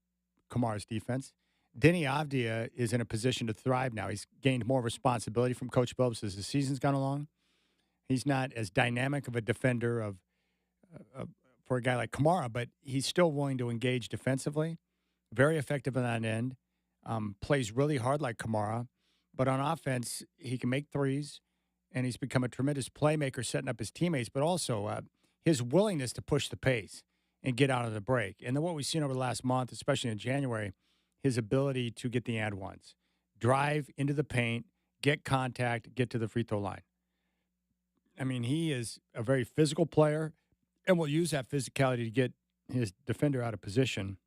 Kamara's defense. Denny Avdia is in a position to thrive now. He's gained more responsibility from Coach Billups as the season's gone along. He's not as dynamic of a defender for a guy like Kamara, but he's still willing to engage defensively. Very effective on that end. Plays really hard like Kamara. But on offense, he can make threes. and he's become a tremendous playmaker setting up his teammates, but also his willingness to push the pace and get out of the break. And then what we've seen over the last month, especially in January, his ability to get the and ones, drive into the paint, get contact, get to the free throw line. I mean, he is a very physical player and will use that physicality to get his defender out of position.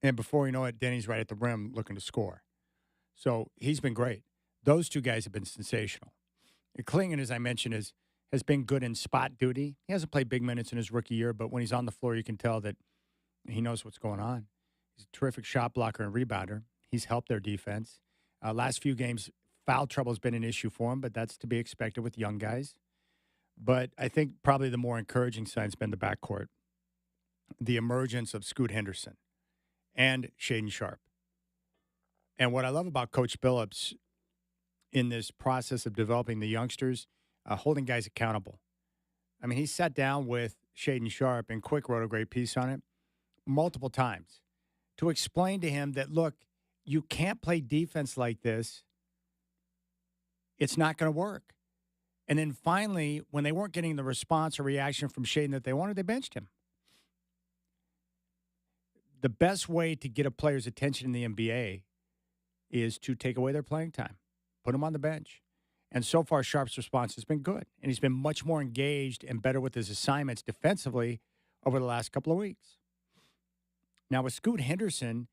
And before you know it, Denny's right at the rim looking to score. So he's been great. Those two guys have been sensational. And Klingon, as I mentioned, has been good in spot duty. He hasn't played big minutes in his rookie year, but when he's on the floor, you can tell that he knows what's going on. He's a terrific shot blocker and rebounder. He's helped their defense. Last few games, foul trouble has been an issue for him, but that's to be expected with young guys. But I think probably the more encouraging sign's been the backcourt, the emergence of Scoot Henderson and Shaden Sharp. And what I love about Coach Billups in this process of developing the youngsters, holding guys accountable. I mean, he sat down with Shaden Sharp, and Quick wrote a great piece on it multiple times to explain to him that, look, you can't play defense like this. It's not going to work. And then finally, when they weren't getting the response or reaction from Shaden that they wanted, they benched him. The best way to get a player's attention in the NBA is to take away their playing time, put them on the bench. And so far, Sharp's response has been good. And he's been much more engaged and better with his assignments defensively over the last couple of weeks. Now, with Scoot Henderson,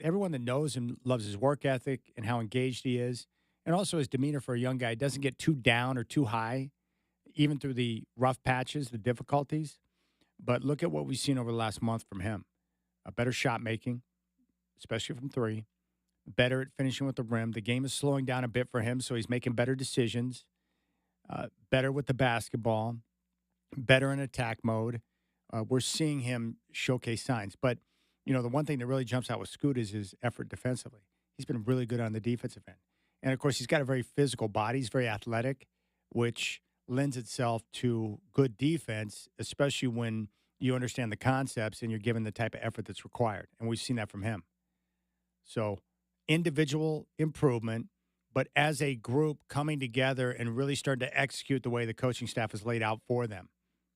everyone that knows him loves his work ethic and how engaged he is. And also his demeanor for a young guy doesn't get too down or too high, even through the rough patches, the difficulties. But look at what we've seen over the last month from him. A better shot making, especially from three. Better at finishing with the rim. The game is slowing down a bit for him, so he's making better decisions. Better with the basketball. Better in attack mode. We're seeing him showcase signs. But, you know, the one thing that really jumps out with Scoot is his effort defensively. He's been really good on the defensive end. And, of course, he's got a very physical body. He's very athletic, which lends itself to good defense, especially when you understand the concepts and you're given the type of effort that's required. And we've seen that from him. So individual improvement, but as a group coming together and really starting to execute the way the coaching staff has laid out for them.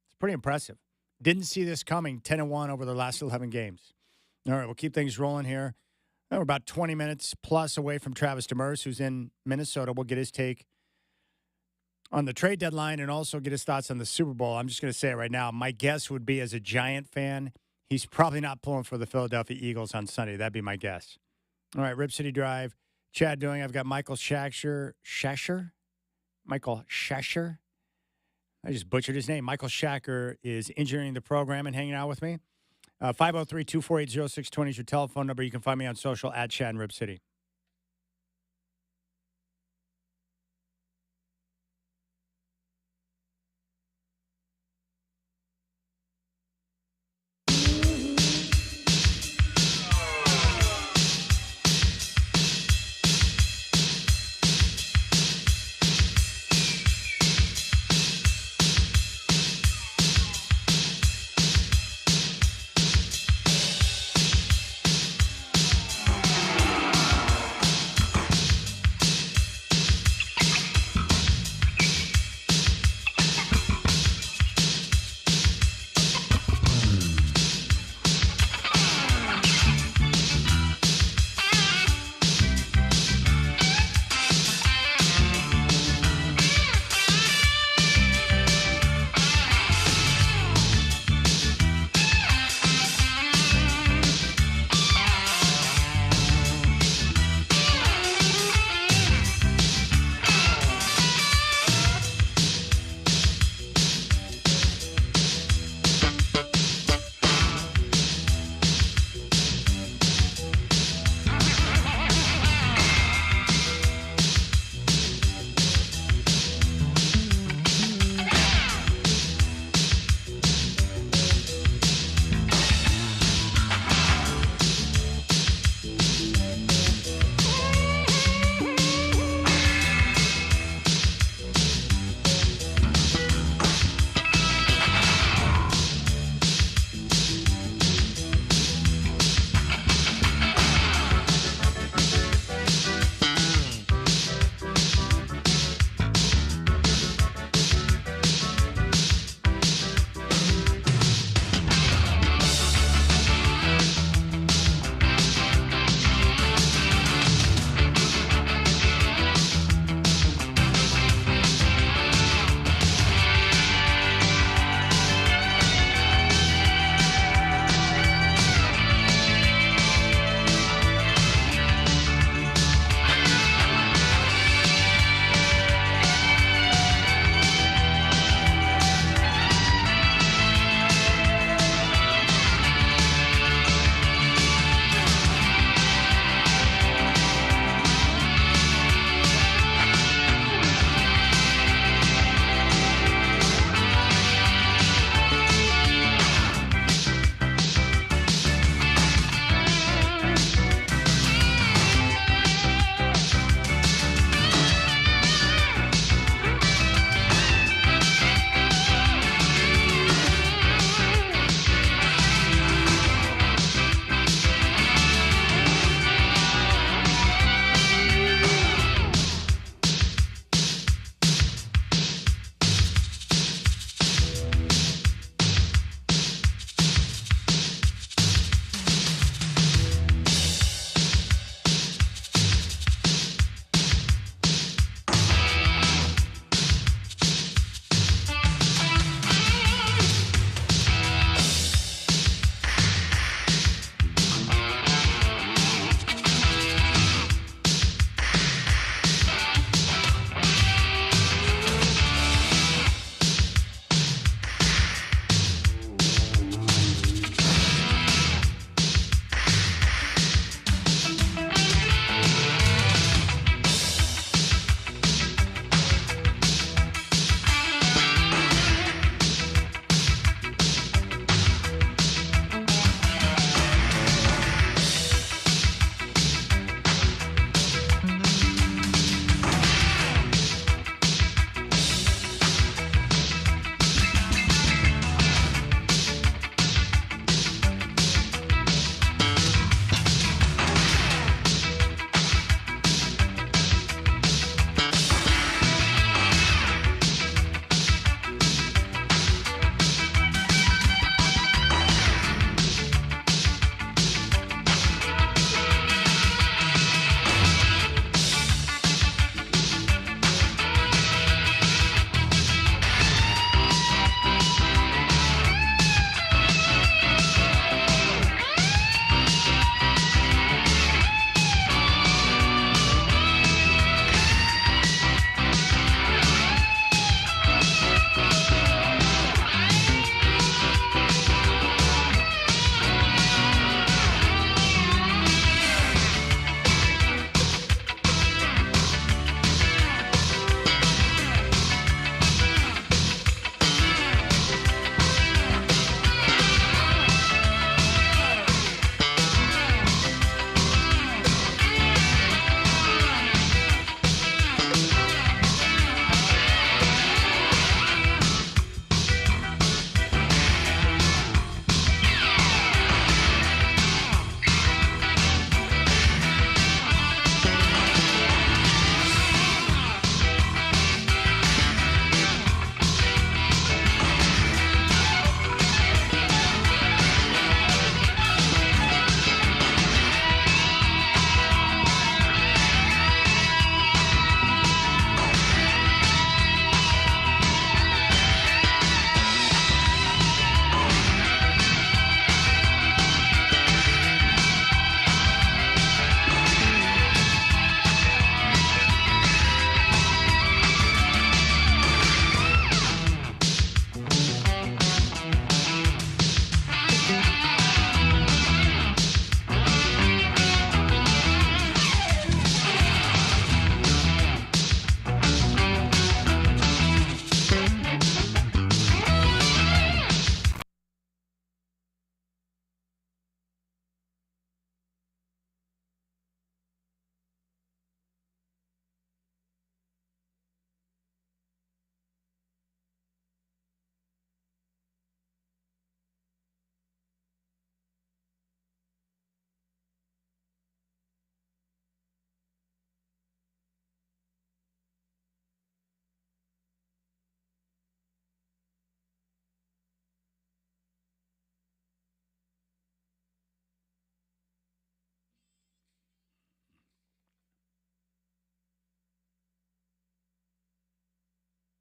It's pretty impressive. Didn't see this coming, 10-1 over the last 11 games. All right, we'll keep things rolling here. We're about 20 minutes plus away from Travis Demers, who's in Minnesota. We'll get his take on the trade deadline and also get his thoughts on the Super Bowl. I'm just going to say it right now. My guess would be, as a Giant fan, he's probably not pulling for the Philadelphia Eagles on Sunday. That'd be my guess. All right, Rip City Drive. Chad doing. I've got Michael Shasher. Michael Shasher. I just butchered his name. Michael Shacker is engineering the program and hanging out with me. 503-248-0620 is your telephone number. You can find me on social at Chad and Rip City.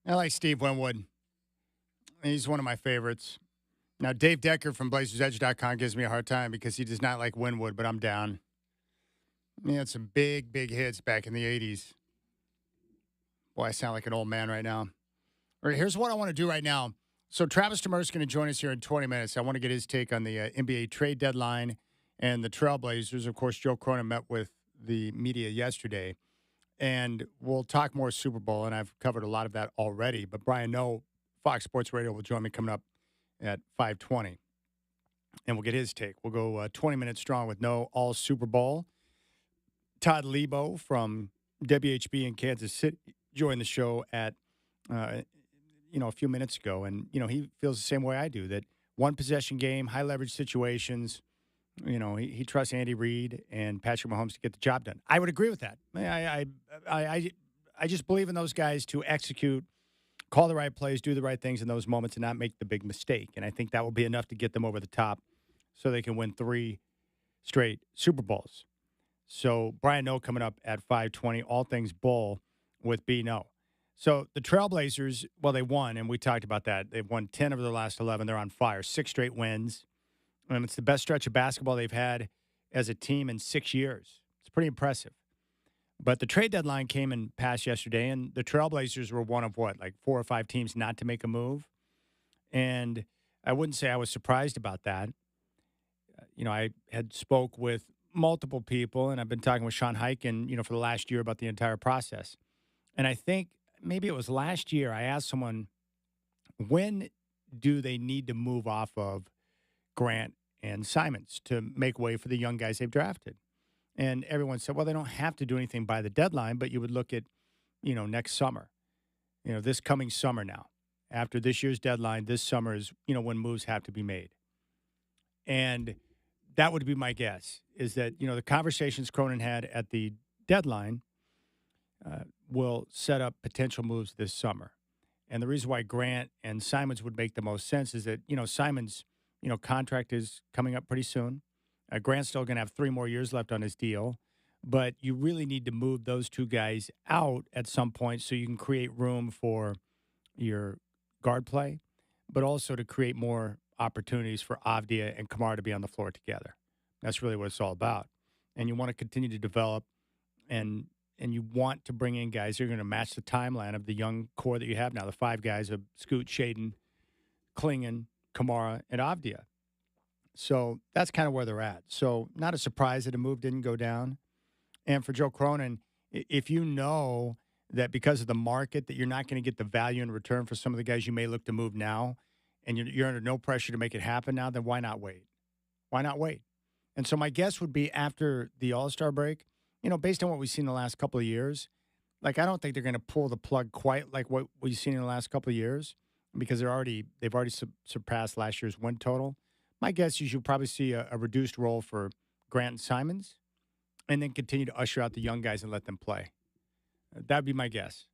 I like Steve Winwood. He's one of my favorites. Now, Dave Decker from BlazersEdge.com gives me a hard time because he does not like Winwood, but I'm down. He had some big, big hits back in the 80s. Boy, I sound like an old man right now. All right, here's what I want to do right now. So Travis Demers is going to join us here in 20 minutes. I want to get his take on the NBA trade deadline and the Trailblazers. Of course, Joe Cronin met with the media yesterday, and we'll talk more Super Bowl, and I've covered a lot of that already. But Brian Noe, Fox Sports Radio, will join me coming up at 5:20, and we'll get his take. We'll go 20 minutes strong with Noe all Super Bowl. Todd Lebo from WHB in Kansas City joined the show at a few minutes ago, and he feels the same way I do, that one possession game, high leverage situations. He trusts Andy Reid and Patrick Mahomes to get the job done. I would agree with that. I just believe in those guys to execute, call the right plays, do the right things in those moments, and not make the big mistake. And I think that will be enough to get them over the top, so they can win 3 straight Super Bowls. So Brian Noe coming up at 5:20, all things Bull with B. Noe. So the Trailblazers, well, they won, and we talked about that. They've won 10 of their last 11. They're on fire, 6 straight wins. And it's the best stretch of basketball they've had as a team in 6 years. It's pretty impressive. But the trade deadline came and passed yesterday, and the Trailblazers were one of, 4 or 5 teams not to make a move. And I wouldn't say I was surprised about that. I had spoke with multiple people, and I've been talking with Sean Hyken, for the last year about the entire process. And I think maybe it was last year I asked someone, when do they need to move off of Grant and Simons to make way for the young guys they've drafted? And everyone said, well, they don't have to do anything by the deadline, but you would look at, next summer, this coming summer now. After this year's deadline, this summer is, when moves have to be made. And that would be my guess, is that, the conversations Cronin had at the deadline will set up potential moves this summer. And the reason why Grant and Simons would make the most sense is that, Simons' contract is coming up pretty soon. Grant's still going to have 3 more years left on his deal. But you really need to move those 2 guys out at some point so you can create room for your guard play, but also to create more opportunities for Avdia and Kamara to be on the floor together. That's really what it's all about. And you want to continue to develop, and you want to bring in guys who are going to match the timeline of the young core that you have now, the 5 guys of Scoot, Shaden, Klingon, Kamara, and Avdia. So that's kind of where they're at. So not a surprise that a move didn't go down. And for Joe Cronin, if you know that because of the market that you're not going to get the value in return for some of the guys you may look to move now, and you're under no pressure to make it happen now, then why not wait? Why not wait? And so my guess would be after the All-Star break, based on what we've seen the last couple of years, I don't think they're going to pull the plug quite like what we've seen in the last couple of years, because they've already surpassed last year's win total. My guess is you'll probably see a reduced role for Grant and Simons, and then continue to usher out the young guys and let them play. That'd be my guess.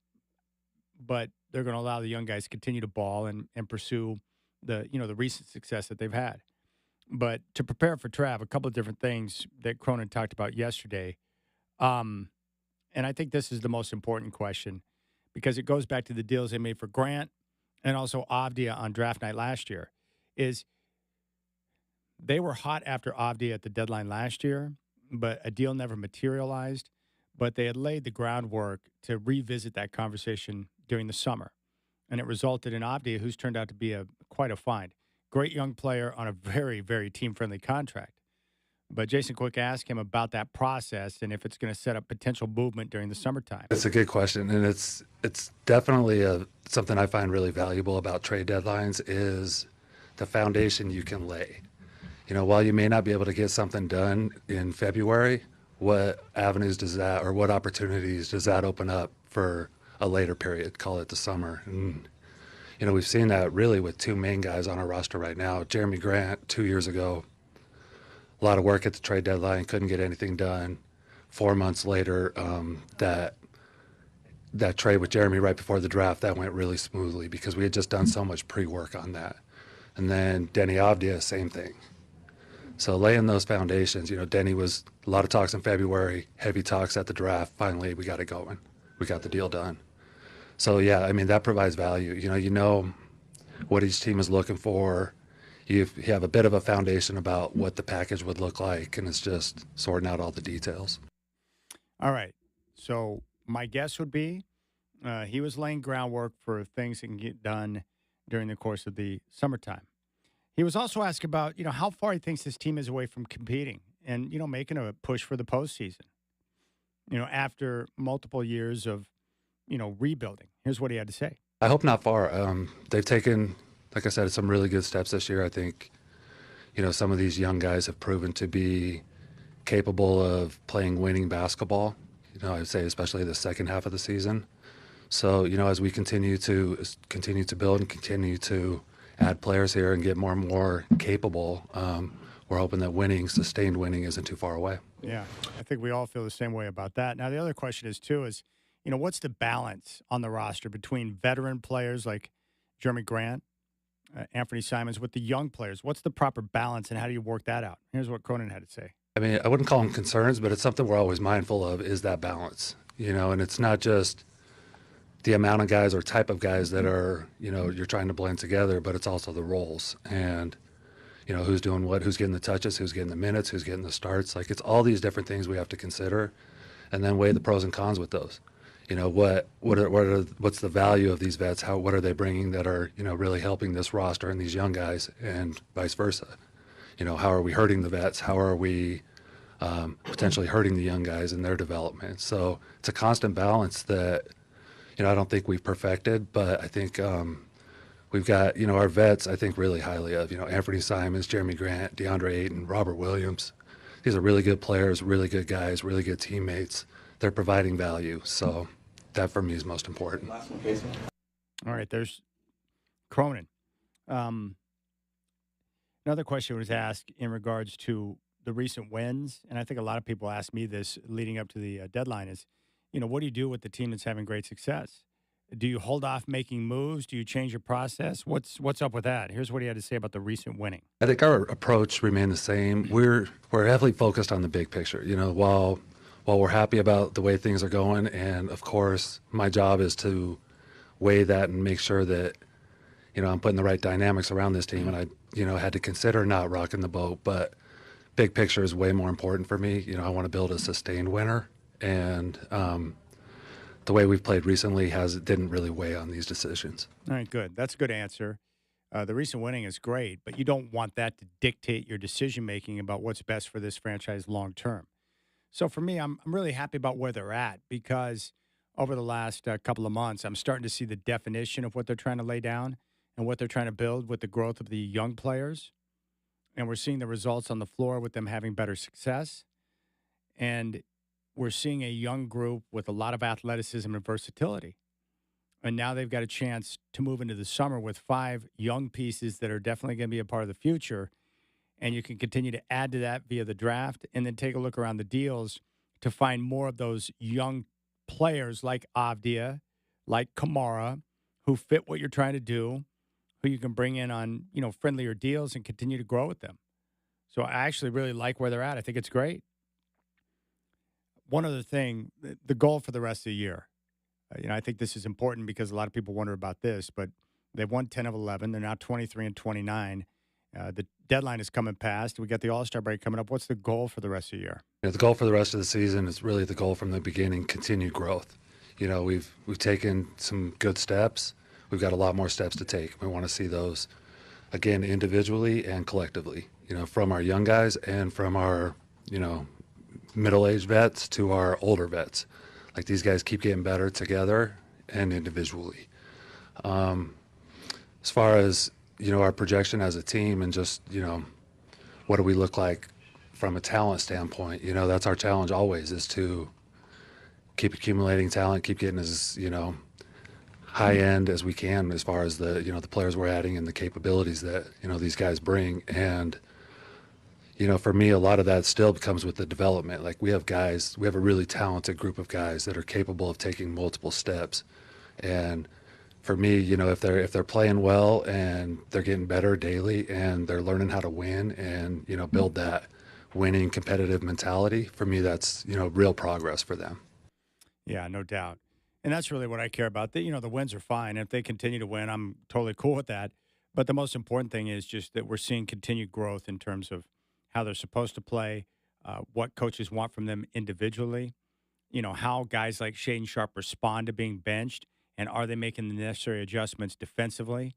But they're going to allow the young guys to continue to ball and pursue the recent success that they've had. But to prepare for Trav, a couple of different things that Cronin talked about yesterday. And I think this is the most important question, because it goes back to the deals they made for Grant and also Avdia on draft night last year, is they were hot after Avdia at the deadline last year, but a deal never materialized. But they had laid the groundwork to revisit that conversation during the summer. And it resulted in Avdia, who's turned out to be quite a find. Great young player on a very, very team-friendly contract. But Jason Quick asked him about that process and if it's going to set up potential movement during the summertime. It's a good question, and it's definitely something I find really valuable about trade deadlines is the foundation you can lay. While you may not be able to get something done in February, what avenues does that, or what opportunities does that open up for a later period, call it the summer? And, we've seen that really with 2 main guys on our roster right now. Jeremy Grant, 2 years ago, a lot of work at the trade deadline, couldn't get anything done. 4 months later, that trade with Jeremy right before the draft, that went really smoothly because we had just done so much pre-work on that. And then Denny Avdia, same thing. So laying those foundations, Denny was a lot of talks in February, heavy talks at the draft. Finally, we got it going. We got the deal done. So yeah, I mean that provides value. You know what each team is looking for. You have a bit of a foundation about what the package would look like, and it's just sorting out all the details. All right. So my guess would be he was laying groundwork for things that can get done during the course of the summertime. He was also asked about, how far he thinks his team is away from competing and, making a push for the postseason, after multiple years of, rebuilding. Here's what he had to say. I hope not far. They've taken, like I said, some really good steps this year. I think, some of these young guys have proven to be capable of playing winning basketball. I'd say especially the second half of the season. So, as we continue to build and continue to add players here and get more and more capable, we're hoping that sustained winning, isn't too far away. Yeah, I think we all feel the same way about that. Now, the other question is, too, is, what's the balance on the roster between veteran players like Jeremy Grant, Anthony Simons, with the young players? What's the proper balance, and how do you work that out? Here's what Cronin had to say. I mean, I wouldn't call them concerns, but it's something we're always mindful of, is that balance, and it's not just the amount of guys or type of guys that are, you're trying to blend together, but it's also the roles and, who's doing what, who's getting the touches, who's getting the minutes, who's getting the starts. Like, it's all these different things we have to consider and then weigh the pros and cons with those. What's the value of these vets? What are they bringing that are, really helping this roster and these young guys, and vice versa? How are we hurting the vets? How are we potentially hurting the young guys in their development? So it's a constant balance that, I don't think we've perfected, but I think we've got, our vets, I think really highly of, Anthony Simons, Jeremy Grant, DeAndre Ayton, Robert Williams. These are really good players, really good guys, really good teammates. They're providing value. So that for me is most important. All right, there's Cronin. Another question was asked in regards to the recent wins, and I think a lot of people ask me this leading up to the deadline is, what do you do with the team that's having great success? Do you hold off making moves? Do you change your process? What's up with that? Here's what he had to say about the recent winning. I think our approach remained the same. We're heavily focused on the big picture. While we're happy about the way things are going, and of course my job is to weigh that and make sure that I'm putting the right dynamics around this team, and I had to consider not rocking the boat, but big picture is way more important for me. I want to build a sustained winner, and the way we've played recently didn't really weigh on these decisions. All right, good. That's a good answer. The recent winning is great, but you don't want that to dictate your decision-making about what's best for this franchise long-term. So for me, I'm really happy about where they're at, because over the last couple of months, I'm starting to see the definition of what they're trying to lay down and what they're trying to build with the growth of the young players. And we're seeing the results on the floor with them having better success. And we're seeing a young group with a lot of athleticism and versatility. And now they've got a chance to move into the summer with 5 young pieces that are definitely going to be a part of the future. And you can continue to add to that via the draft, and then take a look around the deals to find more of those young players like Avdia, like Kamara, who fit what you're trying to do, who you can bring in on, friendlier deals and continue to grow with them. So I actually really like where they're at. I think it's great. One other thing, the goal for the rest of the year. I think this is important because a lot of people wonder about this, but they've won 10 of 11. They're now 23 and 29. The deadline is coming past. We got the All-Star break coming up. What's the goal for the rest of the year? The goal for the rest of the season is really the goal from the beginning: continued growth. We've taken some good steps. We've got a lot more steps to take. We want to see those, again, individually and collectively. From our young guys and from our, middle-aged vets to our older vets. Like, these guys keep getting better together and individually. As far as our projection as a team and just, what do we look like from a talent standpoint? That's our challenge always, is to keep accumulating talent, keep getting as, high end as we can as far as the, the players we're adding and the capabilities that, these guys bring. And, for me, a lot of that still comes with the development. Like, we have a really talented group of guys that are capable of taking multiple steps. And for me, if they're playing well and they're getting better daily and they're learning how to win and, build that winning competitive mentality, for me, that's, real progress for them. Yeah, no doubt. And that's really what I care about. The wins are fine. If they continue to win, I'm totally cool with that. But the most important thing is just that we're seeing continued growth in terms of how they're supposed to play, what coaches want from them individually, how guys like Shaden Sharp respond to being benched, and are they making the necessary adjustments defensively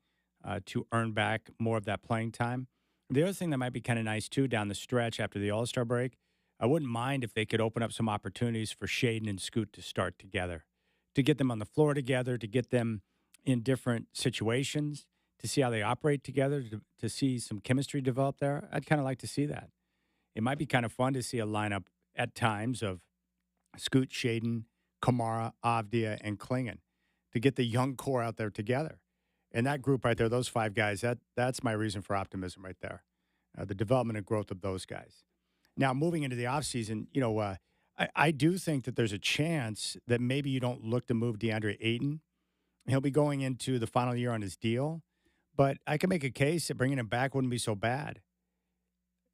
to earn back more of that playing time? The other thing that might be kind of nice too down the stretch after the All Star break, I wouldn't mind if they could open up some opportunities for Shaden and Scoot to start together, to get them on the floor together, to get them in different situations, to see how they operate together, to see some chemistry develop there. I'd kind of like to see that. It might be kind of fun to see a lineup at times of Scoot, Shaden, Kamara, Avdia, and Klingon to get the young core out there together. And that group right there, those five guys, that's my reason for optimism right there. The development and growth of those guys. Now, moving into the offseason, I do think that there's a chance that maybe you don't look to move DeAndre Ayton. He'll be going into the final year on his deal, but I can make a case that bringing him back wouldn't be so bad.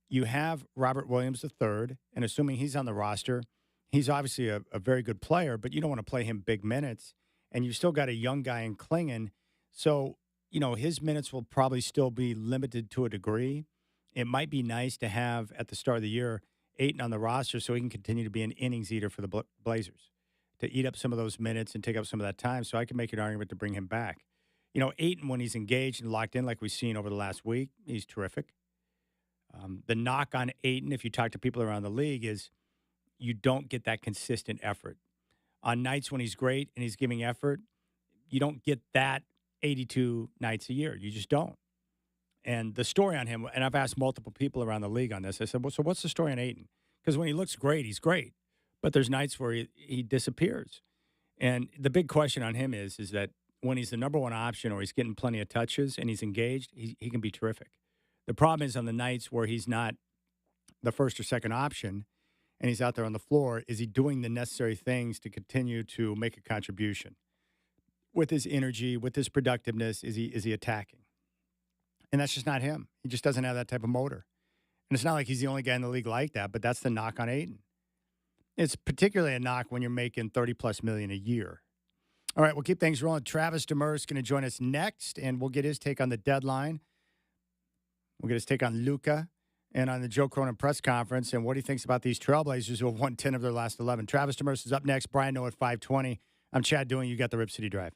You have Robert Williams III, and assuming he's on the roster, he's obviously a very good player, but you don't want to play him big minutes. And you still got a young guy in Klingon. So, his minutes will probably still be limited to a degree. It might be nice to have at the start of the year Aiton on the roster so he can continue to be an innings eater for the Blazers, to eat up some of those minutes and take up some of that time. So I can make an argument to bring him back. Aiton, when he's engaged and locked in like we've seen over the last week, he's terrific. The knock on Aiton, if you talk to people around the league, is you don't get that consistent effort. On nights when he's great and he's giving effort, you don't get that 82 nights a year. You just don't. And the story on him, and I've asked multiple people around the league on this, I said, well, so what's the story on Aiton? Because when he looks great, he's great. But there's nights where he disappears. And the big question on him is that when he's the number one option or he's getting plenty of touches and he's engaged, he can be terrific. The problem is on the nights where he's not the first or second option and he's out there on the floor, is he doing the necessary things to continue to make a contribution? With his energy, with his productiveness, is he attacking? And that's just not him. He just doesn't have that type of motor. And it's not like he's the only guy in the league like that, but that's the knock on Aiton. It's particularly a knock when you're making $30+ million a year. All right, we'll keep things rolling. Travis Demers is going to join us next, and we'll get his take on the deadline. We'll get his take on Luka and on the Joe Cronin press conference and what he thinks about these Trailblazers who have won 10 of their last 11. Travis Demers is up next. Brian Noe at 520. I'm Chad Doing. You got the Rip City Drive.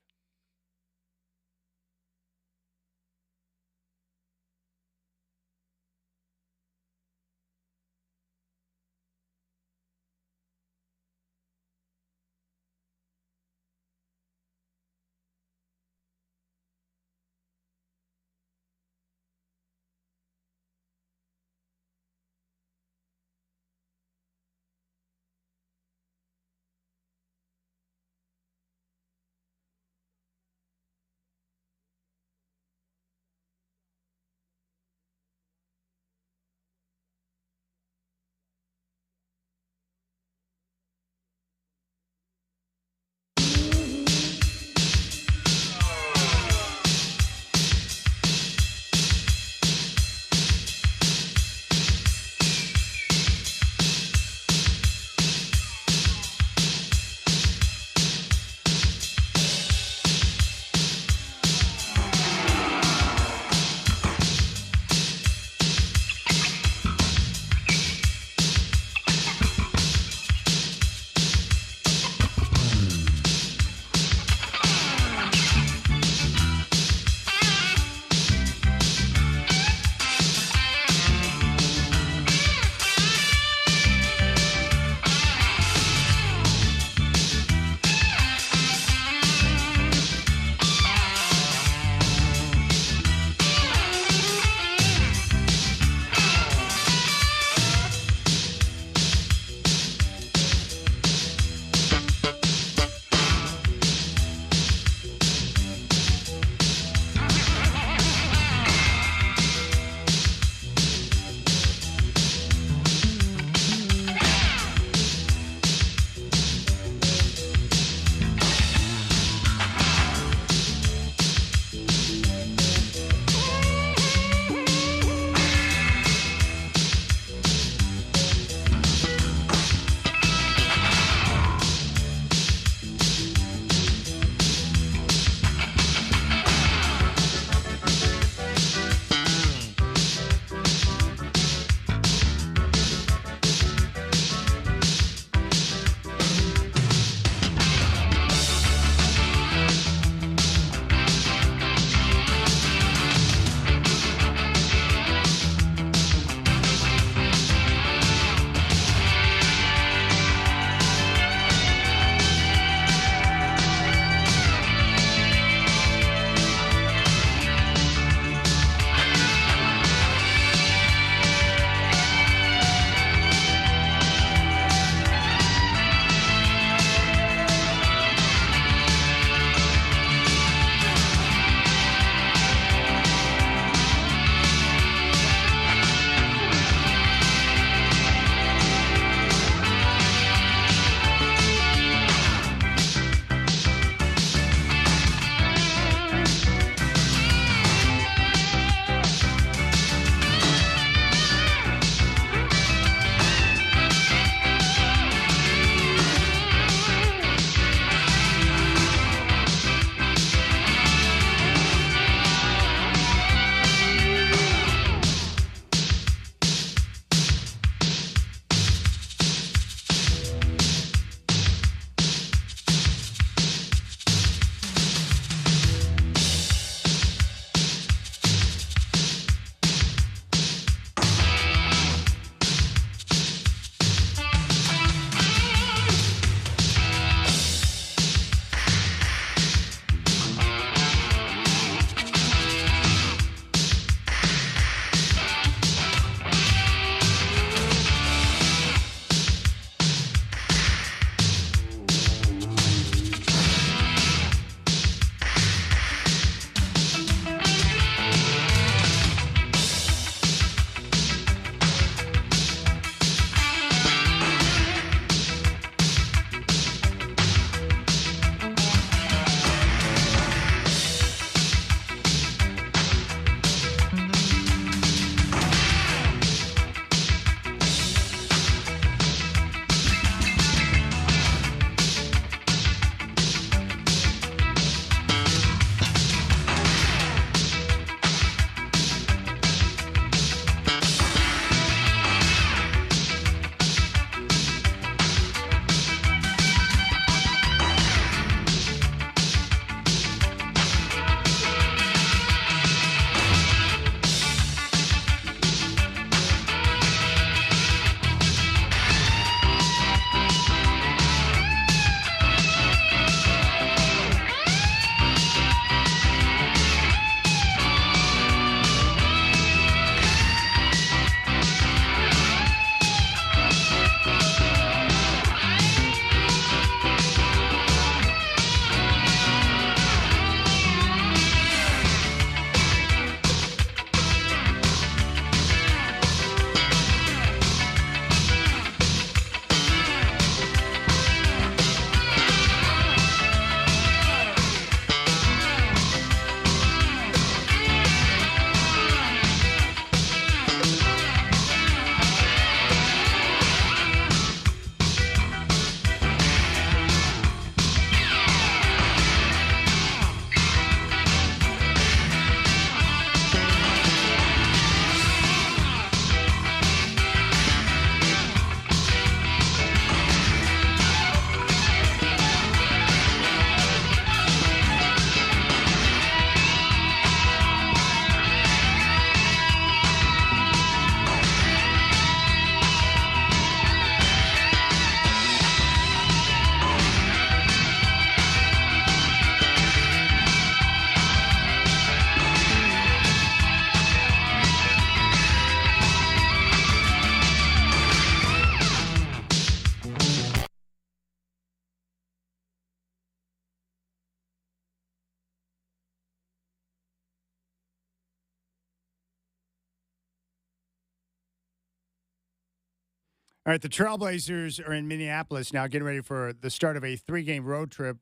All right, the Trailblazers are in Minneapolis now, getting ready for the start of a 3-game road trip,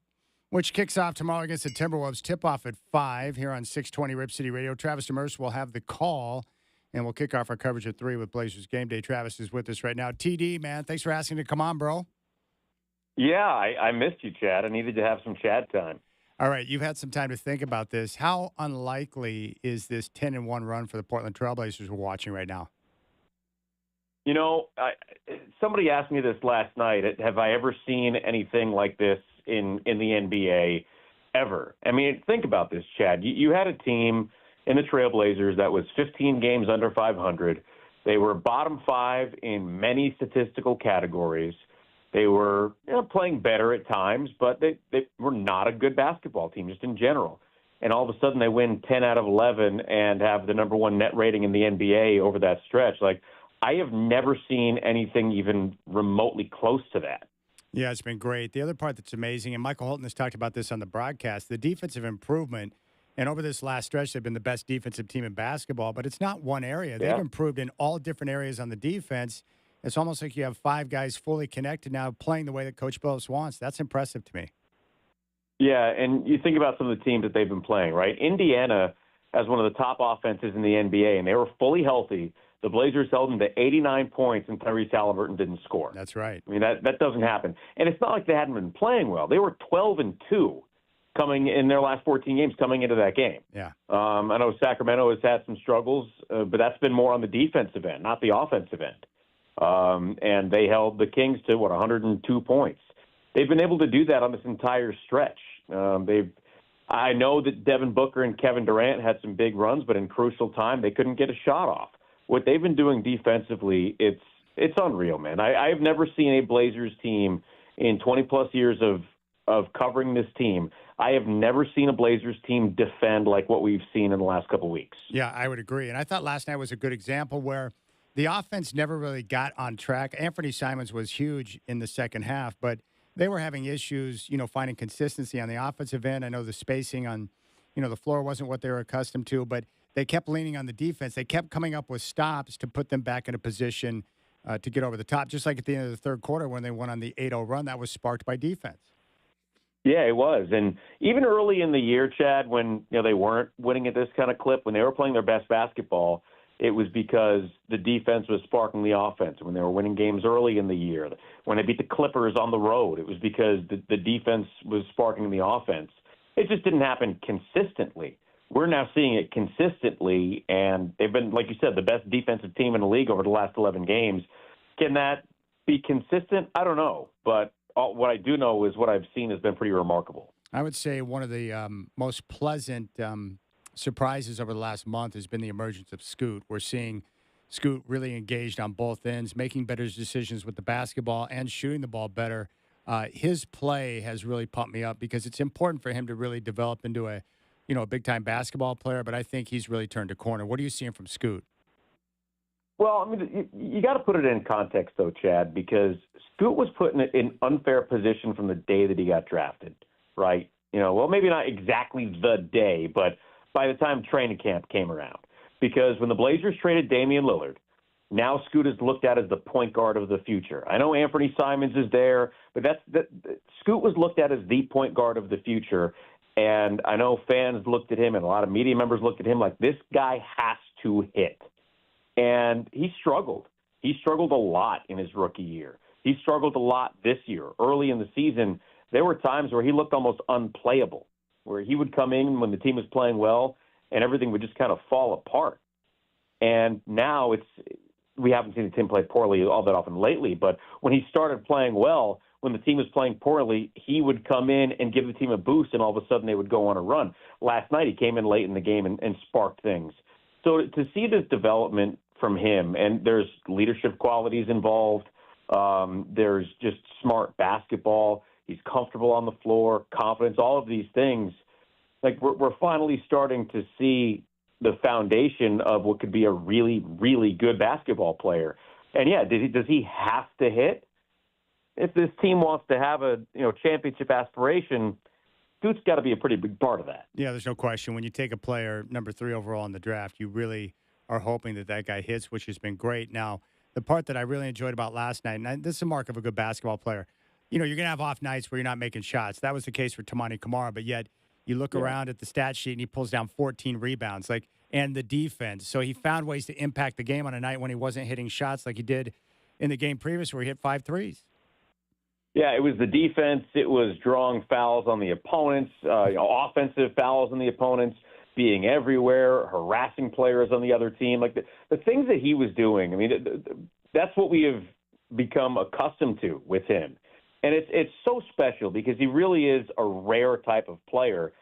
which kicks off tomorrow against the Timberwolves. Tip-off at 5 here on 620 Rip City Radio. Travis Demers will have the call, and we'll kick off our coverage at 3 with Blazers Game Day. Travis is with us right now. TD, man, thanks for asking to come on, bro. Yeah, I missed you, Chad. I needed to have some Chad time. All right, you've had some time to think about this. How unlikely is this 10-1 run for the Portland Trailblazers we're watching right now? You know, somebody asked me this last night. Have I ever seen anything like this in the NBA ever? I mean, think about this, Chad. You had a team in the Trailblazers that was 15 games under 500. They were bottom 5 in many statistical categories. They were playing better at times, but they were not a good basketball team just in general. And all of a sudden they win 10 out of 11 and have the number 1 net rating in the NBA over that stretch. Like, I have never seen anything even remotely close to that. Yeah, it's been great. The other part that's amazing, and Michael Holton has talked about this on the broadcast, the defensive improvement. And over this last stretch, they've been the best defensive team in basketball, but it's not one area. They've improved in all different areas on the defense. It's almost like you have 5 guys fully connected now playing the way that Coach Billups wants. That's impressive to me. Yeah, and you think about some of the teams that they've been playing, right? Indiana has one of the top offenses in the NBA, and they were fully healthy. The Blazers held them to 89 points, and Tyrese Halliburton didn't score. That's right. I mean, that doesn't happen. And it's not like they hadn't been playing well. They were 12-2 coming in their last 14 games coming into that game. Yeah. I know Sacramento has had some struggles, but that's been more on the defensive end, not the offensive end. And they held the Kings to, 102 points. They've been able to do that on this entire stretch. I know that Devin Booker and Kevin Durant had some big runs, but in crucial time, they couldn't get a shot off. What they've been doing defensively, it's unreal, man. I've never seen a Blazers team in 20-plus years of covering this team. I have never seen a Blazers team defend like what we've seen in the last couple of weeks. Yeah, I would agree. And I thought last night was a good example where the offense never really got on track. Anthony Simons was huge in the second half, but they were having issues, finding consistency on the offensive end. I know the spacing on, the floor wasn't what they were accustomed to, but they kept leaning on the defense. They kept coming up with stops to put them back in a position to get over the top, just like at the end of the third quarter when they went on the 8-0 run. That was sparked by defense. Yeah, it was. And even early in the year, Chad, when they weren't winning at this kind of clip, when they were playing their best basketball, it was because the defense was sparking the offense. When they were winning games early in the year, when they beat the Clippers on the road, it was because the defense was sparking the offense. It just didn't happen consistently. We're now seeing it consistently, and they've been, like you said, the best defensive team in the league over the last 11 games. Can that be consistent? I don't know. But what I do know is what I've seen has been pretty remarkable. I would say one of the most pleasant surprises over the last month has been the emergence of Scoot. We're seeing Scoot really engaged on both ends, making better decisions with the basketball and shooting the ball better. His play has really pumped me up because it's important for him to really develop into a big-time basketball player, but I think he's really turned a corner. What are you seeing from Scoot? Well, I mean, you got to put it in context, though, Chad, because Scoot was put in an unfair position from the day that he got drafted, right? Well, maybe not exactly the day, but by the time training camp came around. Because when the Blazers traded Damian Lillard, now Scoot is looked at as the point guard of the future. I know Anthony Simons is there, but Scoot was looked at as the point guard of the future. And I know fans looked at him and a lot of media members looked at him like, this guy has to hit. And he struggled. He struggled a lot in his rookie year. He struggled a lot this year. Early in the season, there were times where he looked almost unplayable, where he would come in when the team was playing well and everything would just kind of fall apart. And now we haven't seen the team play poorly all that often lately, but when he started playing well, when the team was playing poorly, he would come in and give the team a boost, and all of a sudden they would go on a run. Last night he came in late in the game and sparked things. So to see this development from him, and there's leadership qualities involved, there's just smart basketball, he's comfortable on the floor, confidence, all of these things. Like we're finally starting to see the foundation of what could be a really, really good basketball player. And yeah, does he have to hit? If this team wants to have a championship aspiration, Scoot's got to be a pretty big part of that. Yeah, there's no question. When you take a player number 3 overall in the draft, you really are hoping that guy hits, which has been great. Now, the part that I really enjoyed about last night, and this is a mark of a good basketball player. You're going to have off nights where you're not making shots. That was the case for Tamani Kamara, but yet you look around at the stat sheet and he pulls down 14 rebounds, and the defense. So he found ways to impact the game on a night when he wasn't hitting shots like he did in the game previous where he hit 5 threes. Yeah, it was the defense. It was drawing fouls on the opponents, offensive fouls on the opponents, being everywhere, harassing players on the other team. Like the things that he was doing, I mean, that's what we have become accustomed to with him. And it's so special because he really is a rare type of player.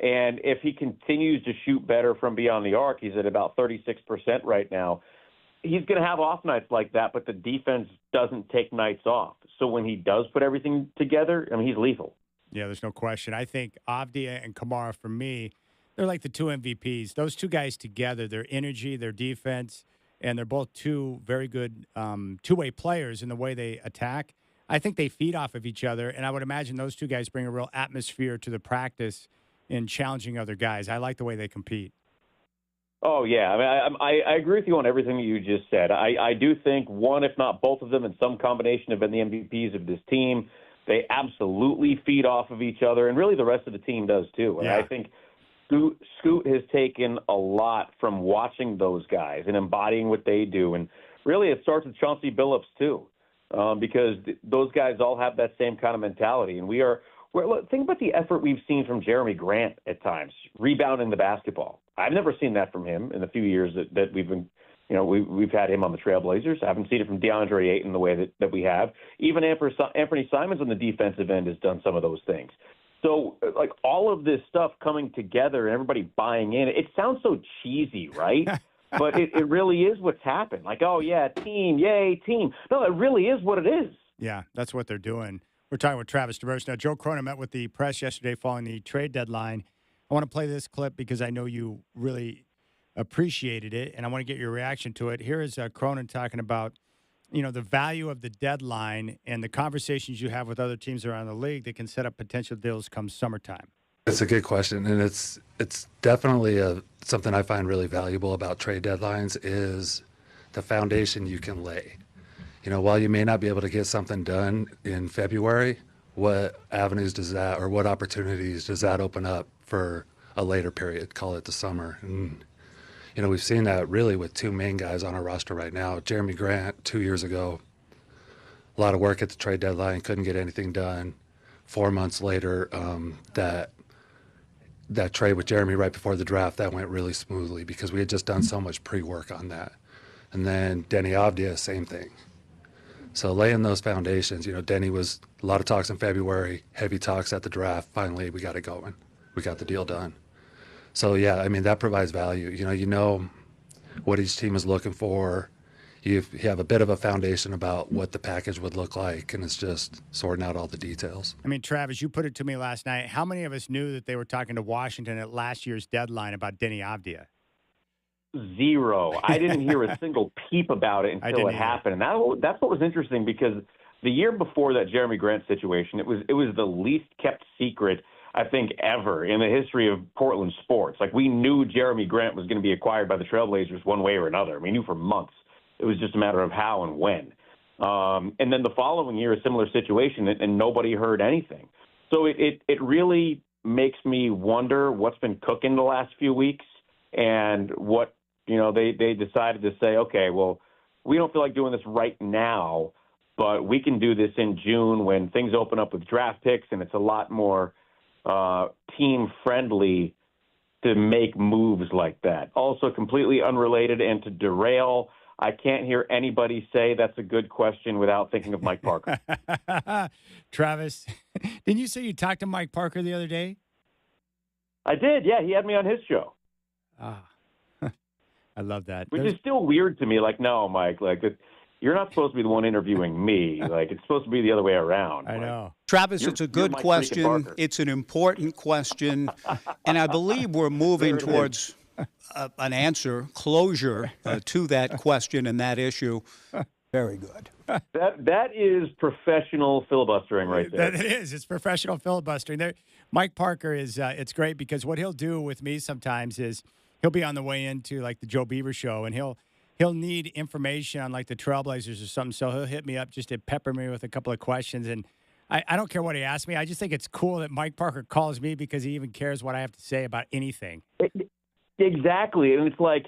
And if he continues to shoot better from beyond the arc, he's at about 36% right now. He's going to have off nights like that, but the defense doesn't take nights off. So when he does put everything together, I mean, he's lethal. Yeah, there's no question. I think Avdia and Kamara, for me, they're like the two MVPs. Those two guys together, their energy, their defense, and they're both two very good two-way players in the way they attack. I think they feed off of each other, and I would imagine those two guys bring a real atmosphere to the practice in challenging other guys. I like the way they compete. Oh, yeah. I mean, I agree with you on everything that you just said. I do think one, if not both of them, in some combination have been the MVPs of this team. They absolutely feed off of each other, and really the rest of the team does too. And I think Scoot has taken a lot from watching those guys and embodying what they do. And really it starts with Chauncey Billups too, because those guys all have that same kind of mentality. And think about the effort we've seen from Jeremy Grant at times, rebounding the basketball. I've never seen that from him in the few years that we've been, we've had him on the Trailblazers. I haven't seen it from DeAndre Ayton the way that we have. Even Anthony Simons on the defensive end has done some of those things. So, like, all of this stuff coming together and everybody buying in, it sounds so cheesy, right? But it really is what's happened. Like, oh, yeah, team, yay, team. No, it really is what it is. Yeah, that's what they're doing. We're talking with Travis Devers. Now, Joe Cronin met with the press yesterday following the trade deadline. I want to play this clip because I know you really appreciated it, and I want to get your reaction to it. Here is Cronin talking about, the value of the deadline and the conversations you have with other teams around the league that can set up potential deals come summertime. It's a good question, and it's definitely something I find really valuable about trade deadlines is the foundation you can lay. While you may not be able to get something done in February, what avenues does that or what opportunities does that open up for a later period, call it the summer? And, we've seen that really with two main guys on our roster right now. Jeremy Grant, 2 years ago, a lot of work at the trade deadline, couldn't get anything done. 4 months later, that trade with Jeremy right before the draft, that went really smoothly because we had just done so much pre-work on that. And then Denny Avdia, same thing. So laying those foundations, Denny was a lot of talks in February, heavy talks at the draft. Finally, we got it going. We got the deal done. So, yeah, I mean, that provides value. You know what each team is looking for. You have a bit of a foundation about what the package would look like, and it's just sorting out all the details. I mean, Travis, you put it to me last night. How many of us knew that they were talking to Washington at last year's deadline about Denny Avdia? Zero. I didn't hear a single peep about it until it happened. And that's what was interesting because the year before that Jeremy Grant situation, it was the least kept secret, I think, ever in the history of Portland sports. Like, we knew Jeremy Grant was going to be acquired by the Trailblazers one way or another. We knew for months. It was just a matter of how and when. And then the following year, a similar situation, and nobody heard anything. So it really makes me wonder what's been cooking the last few weeks and what, they decided to say, okay, well, we don't feel like doing this right now, but we can do this in June when things open up with draft picks and it's a lot more team-friendly to make moves like that. Also, completely unrelated and to derail, I can't hear anybody say that's a good question without thinking of Mike Parker. Travis, didn't you say you talked to Mike Parker the other day? I did, yeah. He had me on his show. I love that. Which is still weird to me. Like, no, Mike, you're not supposed to be the one interviewing me. Like, it's supposed to be the other way around. I know. Travis, it's a good question. It's an important question. And I believe we're moving towards an answer, closure to that question and that issue. Very good. That is professional filibustering right there. That it is. It's professional filibustering. Mike Parker is, it's great because what he'll do with me sometimes is he'll be on the way into like the Joe Beaver show and he'll he'll need information on like the Trailblazers or something. So he'll hit me up just to pepper me with a couple of questions. And I don't care what he asks me. I just think it's cool that Mike Parker calls me because he even cares what I have to say about anything. Exactly. And it's like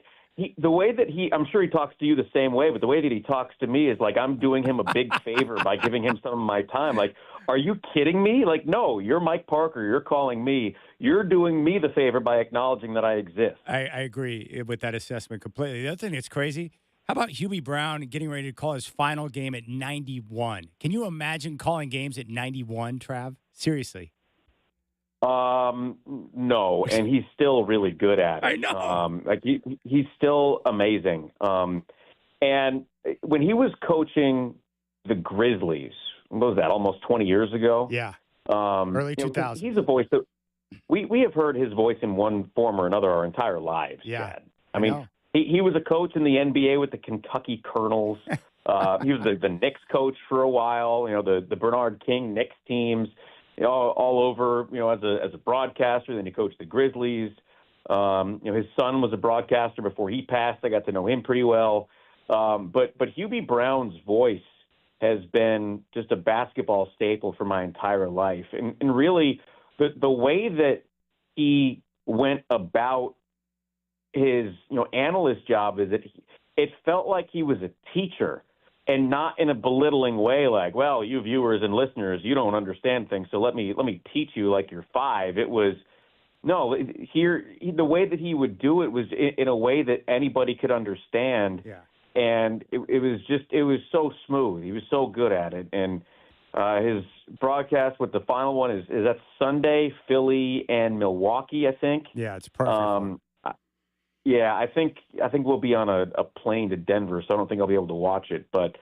the way that I'm sure he talks to you the same way, but the way that he talks to me is like I'm doing him a big favor by giving him some of my time. Like, are you kidding me? Like, no, you're Mike Parker. You're calling me. You're doing me the favor by acknowledging that I exist. I agree with that assessment completely. The other thing that's crazy, how about Hubie Brown getting ready to call his final game at 91? Can you imagine calling games at 91, Trav? Seriously. No, and he's still really good at it. I know. Like he's still amazing. And when he was coaching the Grizzlies, what was that, almost 20 years ago? Yeah. Early 2000s. He's a voice that we have heard his voice in one form or another our entire lives, Yeah. Chad. I mean, he was a coach in the NBA with the Kentucky Colonels. He was the Knicks coach for a while, the Bernard King Knicks teams. All over, as a broadcaster. Then he coached the Grizzlies. His son was a broadcaster before he passed. I got to know him pretty well. But Hubie Brown's voice has been just a basketball staple for my entire life. And really, the way that he went about his analyst job is that it felt like he was a teacher. And not in a belittling way, like, well, you viewers and listeners, you don't understand things, so let me teach you like you're 5. It was the way that he would do it was in a way that anybody could understand. Yeah. And it was so smooth. He was so good at it. And his broadcast with the final one is that Sunday, Philly and Milwaukee, I think. Yeah, it's perfect. Yeah, I think we'll be on a plane to Denver, so I don't think I'll be able to watch it. But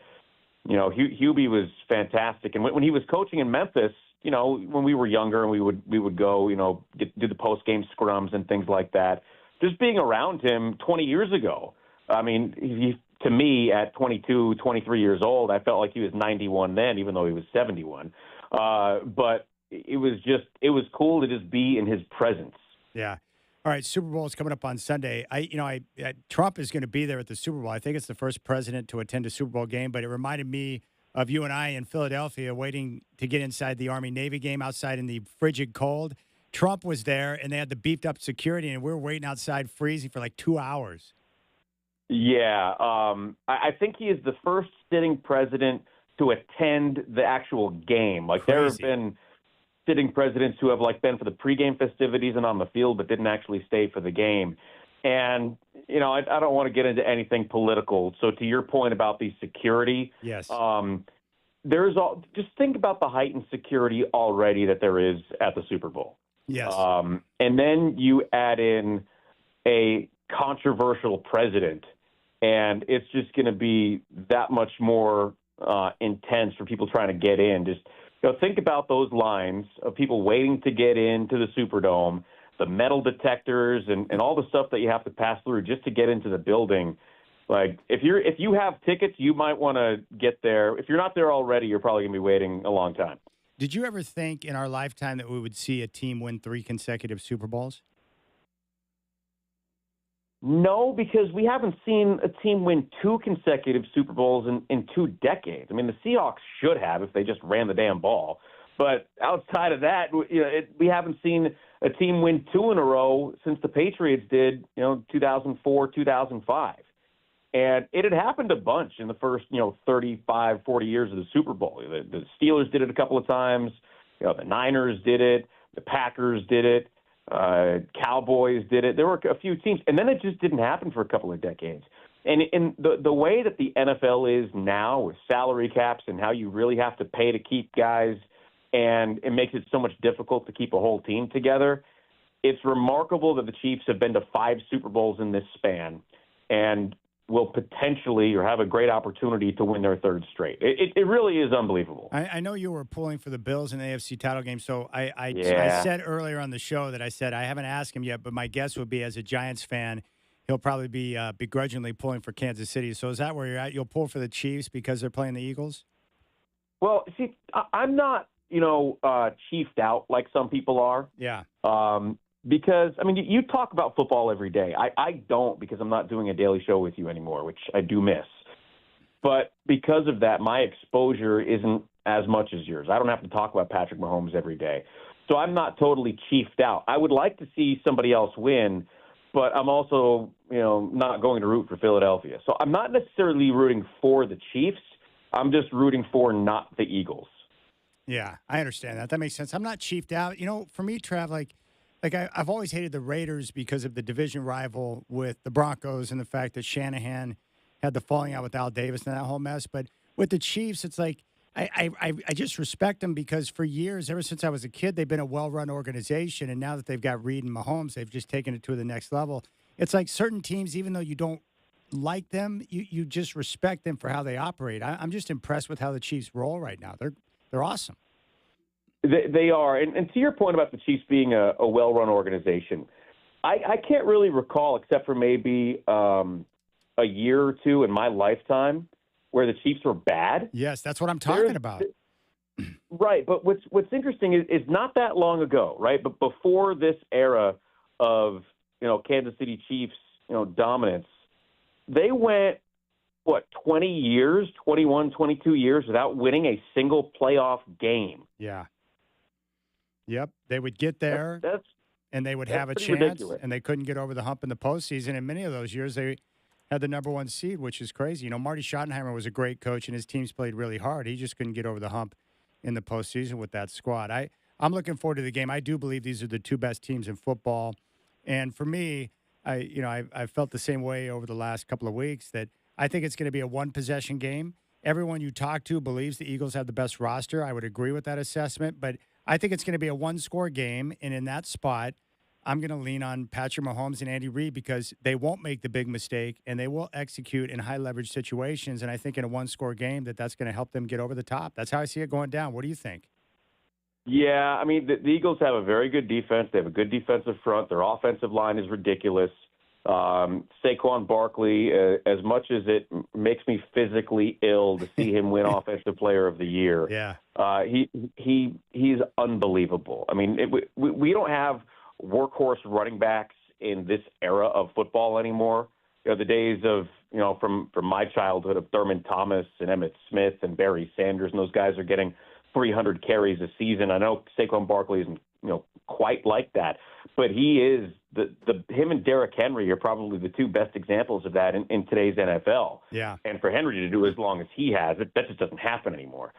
Hubie was fantastic, and when he was coaching in Memphis, when we were younger and we would go, do the post game scrums and things like that. Just being around him 20 years ago, I mean, to me at 22, 23 years old, I felt like he was 91 then, even though he was 71. But it was cool to just be in his presence. Yeah. All right, Super Bowl is coming up on Sunday. Trump is going to be there at the Super Bowl. I think it's the first president to attend a Super Bowl game, but it reminded me of you and I in Philadelphia waiting to get inside the Army-Navy game outside in the frigid cold. Trump was there, and they had the beefed-up security, and we were waiting outside freezing for like 2 hours. Yeah, I think he is the first sitting president to attend the actual game. Like, there have been sitting presidents who have been for the pregame festivities and on the field, but didn't actually stay for the game. And, I don't want to get into anything political. So to your point about the security, yes, just think about the heightened security already that there is at the Super Bowl. Yes. And then you add in a controversial president, and it's just going to be that much more intense for people trying to get in. Just think about those lines of people waiting to get into the Superdome, the metal detectors, and all the stuff that you have to pass through just to get into the building. Like, if you have tickets, you might want to get there. If you're not there already, you're probably going to be waiting a long time. Did you ever think in our lifetime that we would see a team win 3 consecutive Super Bowls? No, because we haven't seen a team win 2 consecutive Super Bowls in 2 decades. I mean, the Seahawks should have if they just ran the damn ball. But outside of that, we haven't seen a team win 2 in a row since the Patriots did, 2004, 2005. And it had happened a bunch in the first, 35, 40 years of the Super Bowl. The Steelers did it a couple of times. The Niners did it. The Packers did it. Cowboys did it. There were a few teams, and then it just didn't happen for a couple of decades. And in the way that the NFL is now with salary caps and how you really have to pay to keep guys, and it makes it so much difficult to keep a whole team together, it's remarkable that the Chiefs have been to 5 Super Bowls in this span and will potentially or have a great opportunity to win their 3rd straight. It really is unbelievable. I know you were pulling for the Bills in the AFC title game, so I said earlier on the show that I haven't asked him yet, but my guess would be as a Giants fan, he'll probably be begrudgingly pulling for Kansas City. So is that where you're at? You'll pull for the Chiefs because they're playing the Eagles? Well, see, I'm not, chiefed out like some people are. Yeah. because, I mean, you talk about football every day. I don't, because I'm not doing a daily show with you anymore, which I do miss. But because of that, my exposure isn't as much as yours. I don't have to talk about Patrick Mahomes every day. So I'm not totally chiefed out. I would like to see somebody else win, but I'm also, not going to root for Philadelphia. So I'm not necessarily rooting for the Chiefs. I'm just rooting for not the Eagles. Yeah, I understand that. That makes sense. I'm not chiefed out. For me, Trav, I've always hated the Raiders because of the division rival with the Broncos and the fact that Shanahan had the falling out with Al Davis and that whole mess. But with the Chiefs, it's like I just respect them because for years, ever since I was a kid, they've been a well-run organization. And now that they've got Reed and Mahomes, they've just taken it to the next level. It's like certain teams, even though you don't like them, you just respect them for how they operate. I'm just impressed with how the Chiefs roll right now. They're awesome. They are. And to your point about the Chiefs being a well-run organization, I can't really recall, except for maybe a year or two in my lifetime, where the Chiefs were bad. Yes, that's what I'm talking about. Right. But what's interesting is not that long ago, right? But before this era of, Kansas City Chiefs, dominance, they went, 20 years, 21, 22 years without winning a single playoff game. Yeah. Yep. They would get there and they would have a chance, ridiculous. And they couldn't get over the hump in the postseason. And many of those years, they had the number one seed, which is crazy. Marty Schottenheimer was a great coach, and his teams played really hard. He just couldn't get over the hump in the postseason with that squad. I'm looking forward to the game. I do believe these are the two best teams in football. And for me, I felt the same way over the last couple of weeks that I think it's going to be a one-possession game. Everyone you talk to believes the Eagles have the best roster. I would agree with that assessment, but I think it's going to be a one-score game, and in that spot, I'm going to lean on Patrick Mahomes and Andy Reid because they won't make the big mistake, and they will execute in high-leverage situations, and I think in a one-score game that's going to help them get over the top. That's how I see it going down. What do you think? Yeah, I mean, the Eagles have a very good defense. They have a good defensive front. Their offensive line is ridiculous. Saquon Barkley, as much as it makes me physically ill to see him win Offensive Player of the Year, he's unbelievable. I mean, we don't have workhorse running backs in this era of football anymore. The days of, from my childhood of Thurman Thomas and Emmitt Smith and Barry Sanders, and those guys are getting 300 carries a season. I know Saquon Barkley isn't, quite like that, but he is him and Derrick Henry are probably the two best examples of that in today's NFL. Yeah. And for Henry to do as long as he has, that just doesn't happen anymore.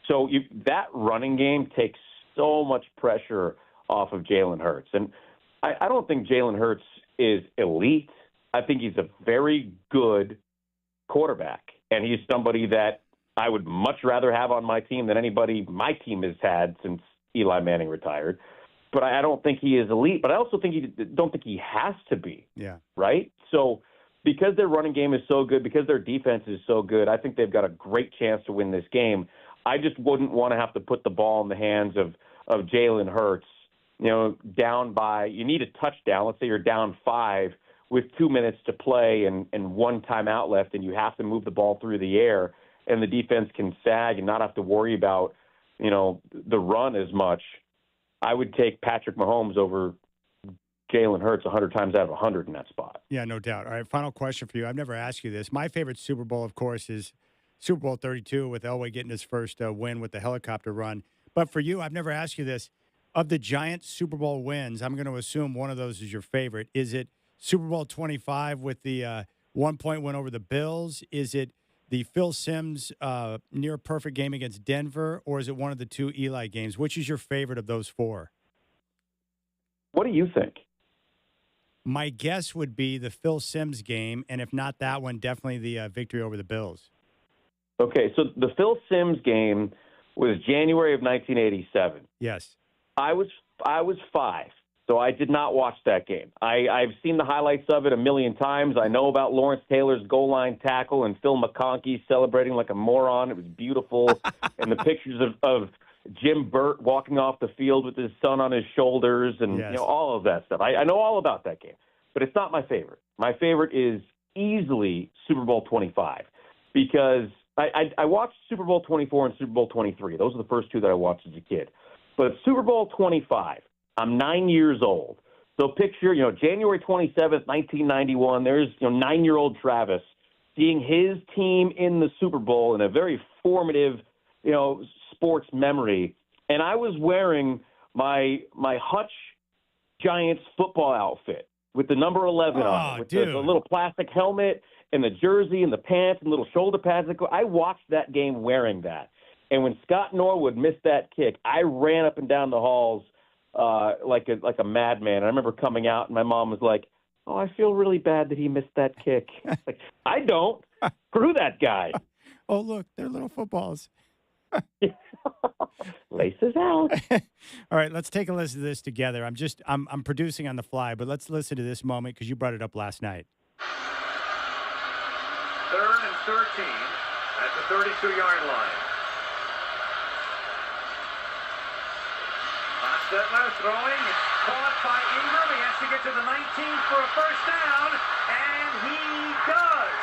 So that running game takes so much pressure off of Jalen Hurts. And I don't think Jalen Hurts is elite. I think he's a very good quarterback, and he's somebody that I would much rather have on my team than anybody my team has had since Eli Manning retired. But I don't think he is elite, but I also don't think he has to be. Yeah. Right? So because their running game is so good, because their defense is so good, I think they've got a great chance to win this game. I just wouldn't want to have to put the ball in the hands of Jalen Hurts, down by – you need a touchdown. Let's say you're down 5 with 2 minutes to play and one timeout left, and you have to move the ball through the air, and the defense can sag and not have to worry about, the run as much. I would take Patrick Mahomes over Jalen Hurts 100 times out of 100 in that spot. Yeah, no doubt. All right, final question for you. I've never asked you this. My favorite Super Bowl, of course, is Super Bowl 32 with Elway getting his first win with the helicopter run. But for you, I've never asked you this. Of the Giants Super Bowl wins, I'm going to assume one of those is your favorite. Is it Super Bowl 25 with the 1-point win over the Bills? Is it the Phil Simms near perfect game against Denver, or is it one of the two Eli games? Which is your favorite of those four? What do you think? My guess would be the Phil Simms game, and if not that one, definitely the victory over the Bills. Okay, so the Phil Simms game was January of 1987. Yes. I was 5, so I did not watch that game. I've seen the highlights of it a million times. I know about Lawrence Taylor's goal line tackle and Phil McConkey celebrating like a moron. It was beautiful. And the pictures of Jim Burt walking off the field with his son on his shoulders and all of that stuff. I know all about that game, but it's not my favorite. My favorite is easily Super Bowl 25 because I watched Super Bowl 24 and Super Bowl 23. Those are the first two that I watched as a kid. But Super Bowl 25, I'm 9 years old. So picture, January 27th, 1991, there's, 9-year-old Travis seeing his team in the Super Bowl in a very formative, sports memory. And I was wearing my Hutch Giants football outfit with the number 11 on it, with the little plastic helmet and the jersey and the pants and little shoulder pads. I watched that game wearing that. And when Scott Norwood missed that kick, I ran up and down the halls like a madman. I remember coming out, and my mom was like, "Oh, I feel really bad that he missed that kick." Like, I don't. Screw that guy. Oh, look, they're little footballs. Laces out. All right, let's take a listen to this together. I'm producing on the fly, but let's listen to this moment because you brought it up last night. 3rd and 13 at the 32-yard line. Hostetler throwing, caught by Ingram. He has to get to the 19 for a first down, and he does.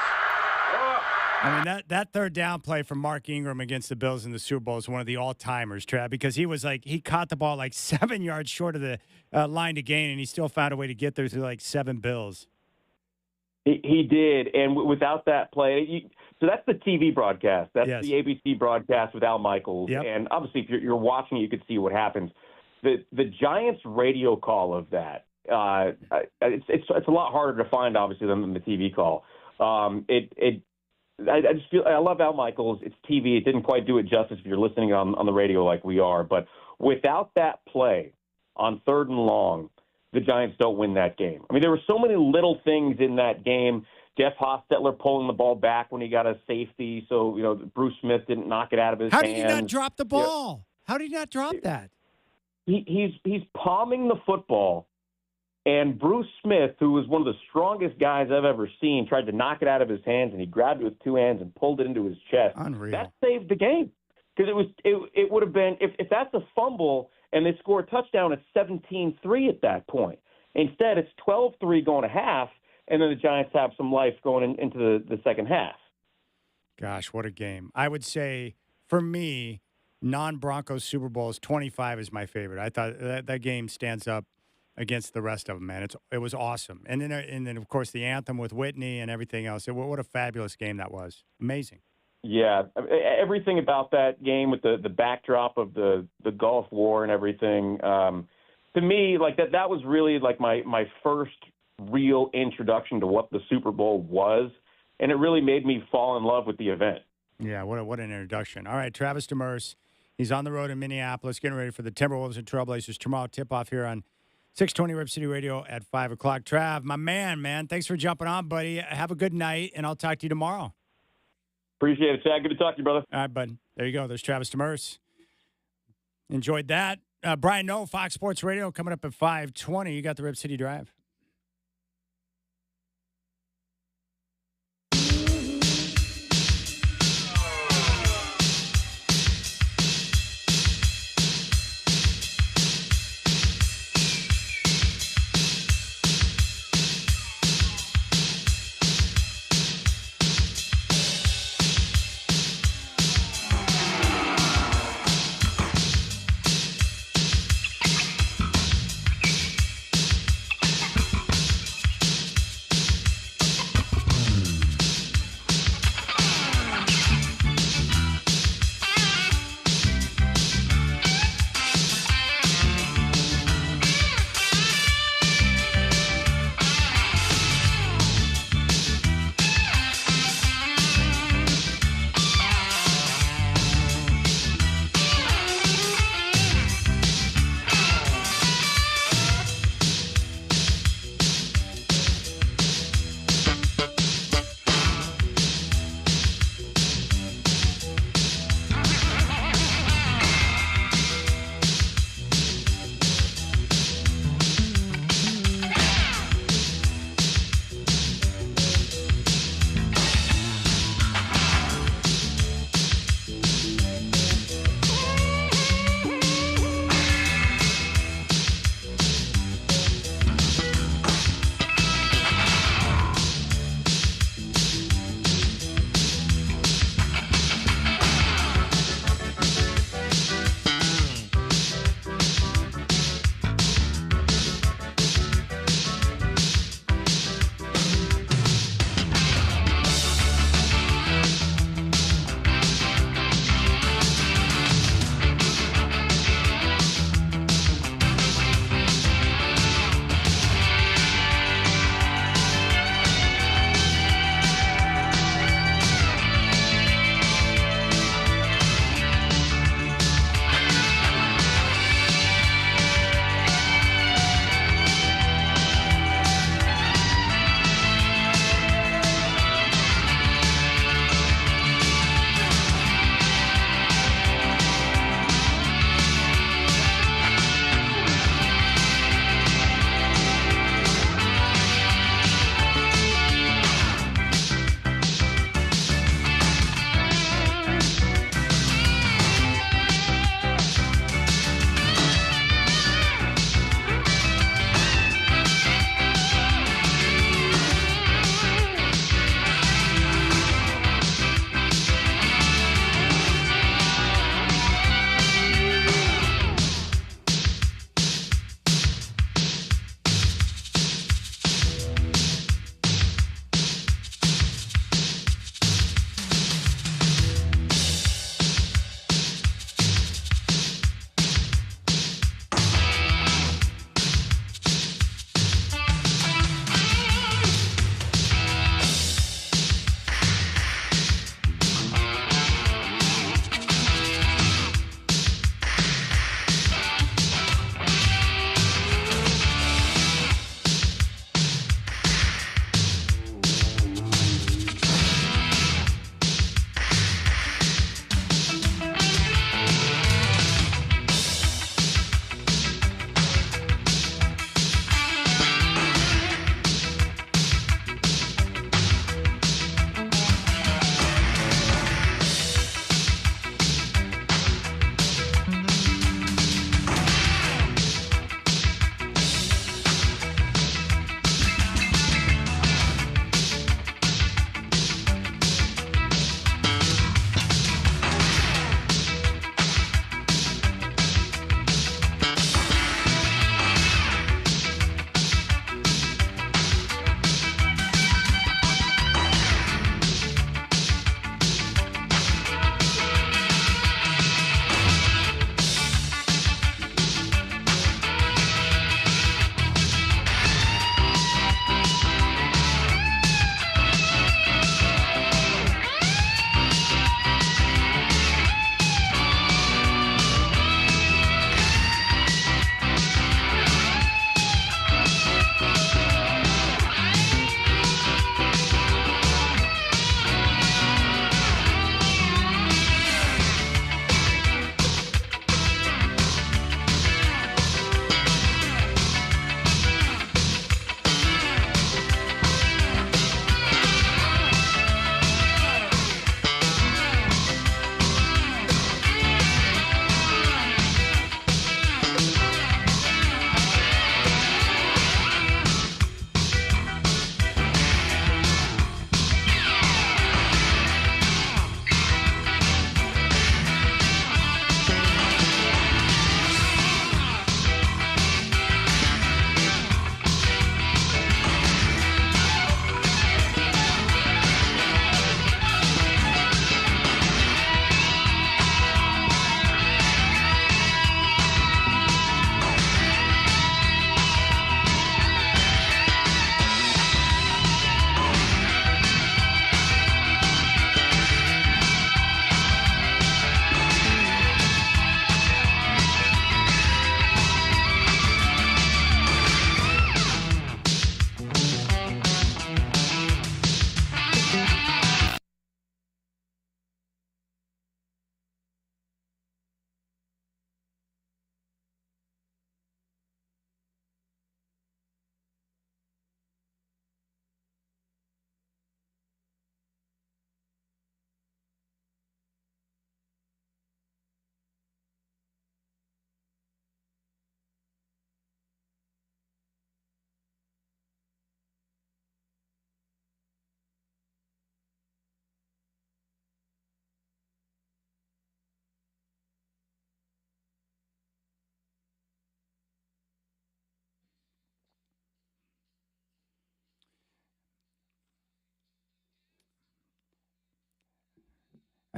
Oh. I mean, that third down play from Mark Ingram against the Bills in the Super Bowl is one of the all-timers, Trav, because he caught the ball like 7 yards short of the line to gain, and he still found a way to get there through like 7 Bills. He did, and without that play, so that's the TV broadcast. That's the ABC broadcast with Al Michaels, and obviously if you're watching it, you could see what happens. The Giants radio call of that, it's a lot harder to find, obviously, than the TV call. I just feel I love Al Michaels. It's TV. It didn't quite do it justice if you're listening on the radio like we are. But without that play on 3rd and long, the Giants don't win that game. I mean, there were so many little things in that game. Jeff Hostetler pulling the ball back when he got a safety, so Bruce Smith didn't knock it out of his hands. How did he not drop the ball? How did he not drop that? He's palming the football. And Bruce Smith, who was one of the strongest guys I've ever seen, tried to knock it out of his hands, and he grabbed it with 2 hands and pulled it into his chest. Unreal. That saved the game because it would have been if that's a fumble and they score a touchdown, it's 17-3 at that point. Instead, it's 12-3 going to half, and then the Giants have some life going into the second half. Gosh, what a game! I would say for me, non-Broncos Super Bowls 25 is my favorite. I thought that game stands up against the rest of them, man. It was awesome. And then of course the anthem with Whitney and everything else. What a fabulous game that was. Amazing. Yeah, everything about that game with the backdrop of the Gulf War and everything. To me, like that was really like my first real introduction to what the Super Bowl was, and it really made me fall in love with the event. Yeah, what an introduction. All right, Travis Demers, he's on the road in Minneapolis, getting ready for the Timberwolves and Trailblazers tomorrow. Tip-off here on 620 Rip City Radio at 5 o'clock. Trav, my man, thanks for jumping on, buddy. Have a good night, and I'll talk to you tomorrow. Appreciate it, Chad. Good to talk to you, brother. All right, bud. There you go. There's Travis Demers. Enjoyed that. Brian Noe, Fox Sports Radio, coming up at 5:20. You got the Rip City Drive.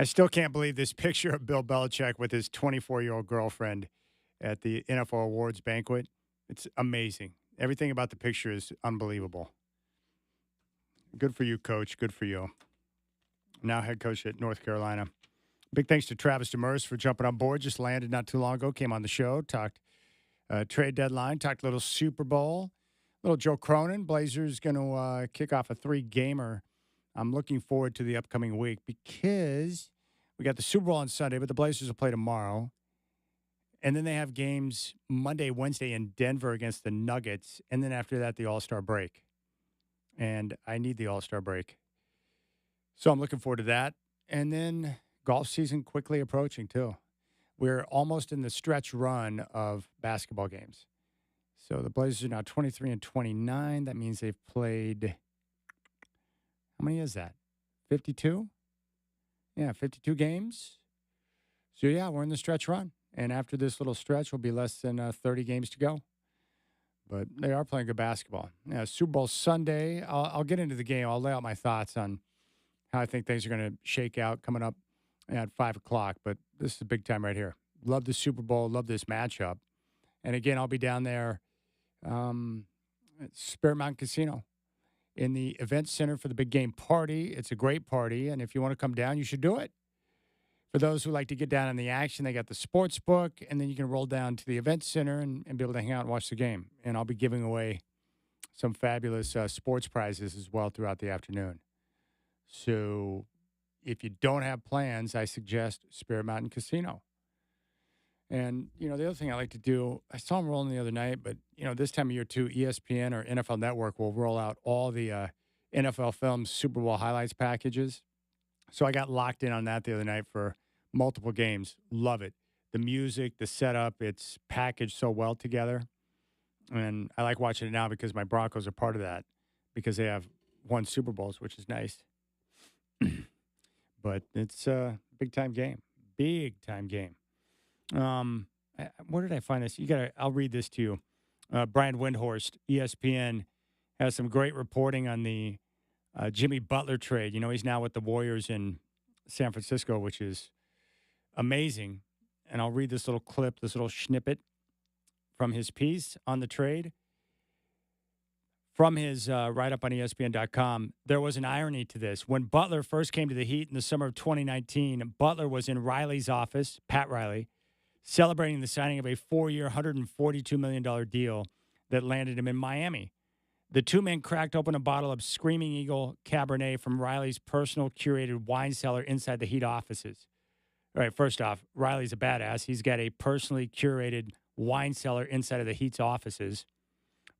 I still can't believe this picture of Bill Belichick with his 24-year-old girlfriend at the NFL Awards banquet. It's amazing. Everything about the picture is unbelievable. Good for you, Coach. Good for you. Now head coach at North Carolina. Big thanks to Travis Demers for jumping on board. Just landed not too long ago. Came on the show. Talked trade deadline. Talked a little Super Bowl. Little Joe Cronin. Blazers going to kick off a 3-gamer. I'm looking forward to the upcoming week because we got the Super Bowl on Sunday, but the Blazers will play tomorrow. And then they have games Monday, Wednesday in Denver against the Nuggets. And then after that, the All-Star break. And I need the All-Star break. So I'm looking forward to that. And then golf season quickly approaching, too. We're almost in the stretch run of basketball games. So the Blazers are now 23-29. That means they've played, how many is that? 52? Yeah, 52 games. So, yeah, we're in the stretch run. And after this little stretch, will be less than 30 games to go. But they are playing good basketball. Yeah, Super Bowl Sunday. I'll get into the game. I'll lay out my thoughts on how I think things are going to shake out coming up at 5 o'clock. But this is a big time right here. Love the Super Bowl. Love this matchup. And, again, I'll be down there at Spirit Mountain Casino in the event center for the big game party. It's a great party. And if you want to come down, you should do it. For those who like to get down on the action, they got the sports book, and then you can roll down to the event center and be able to hang out and watch the game. And I'll be giving away some fabulous sports prizes as well throughout the afternoon. So if you don't have plans, I suggest Spirit Mountain Casino. And, the other thing I like to do, I saw them rolling the other night, but, this time of year too, ESPN or NFL Network will roll out all the NFL Films Super Bowl highlights packages. So I got locked in on that the other night for multiple games. Love it. The music, the setup, it's packaged so well together. And I like watching it now because my Broncos are part of that because they have won Super Bowls, which is nice. But it's a big-time game. Big-time game. Where did I find this? I'll read this to you. Brian Windhorst, ESPN, has some great reporting on the Jimmy Butler trade. He's now with the Warriors in San Francisco, which is amazing. And I'll read this little clip, this little snippet from his piece on the trade. From his write-up on ESPN.com, there was an irony to this. When Butler first came to the Heat in the summer of 2019, Butler was in Riley's office, Pat Riley, celebrating the signing of a 4-year, $142 million deal that landed him in Miami. The two men cracked open a bottle of Screaming Eagle Cabernet from Riley's personal curated wine cellar inside the Heat offices. All right, first off, Riley's a badass. He's got a personally curated wine cellar inside of the Heat's offices.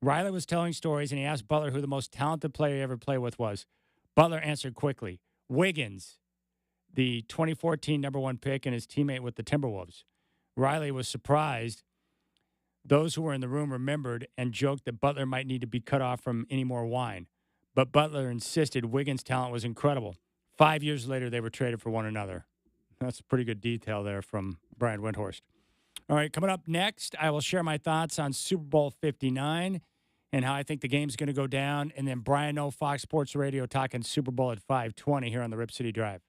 Riley was telling stories, and he asked Butler who the most talented player he ever played with was. Butler answered quickly, Wiggins, the 2014 number 1 pick and his teammate with the Timberwolves. Riley was surprised. Those who were in the room remembered and joked that Butler might need to be cut off from any more wine. But Butler insisted Wiggins' talent was incredible. 5 years later, they were traded for one another. That's a pretty good detail there from Brian Windhorst. All right, coming up next, I will share my thoughts on Super Bowl 59 and how I think the game's going to go down. And then Brian O, Fox Sports Radio, talking Super Bowl at 5:20 here on the Rip City Drive.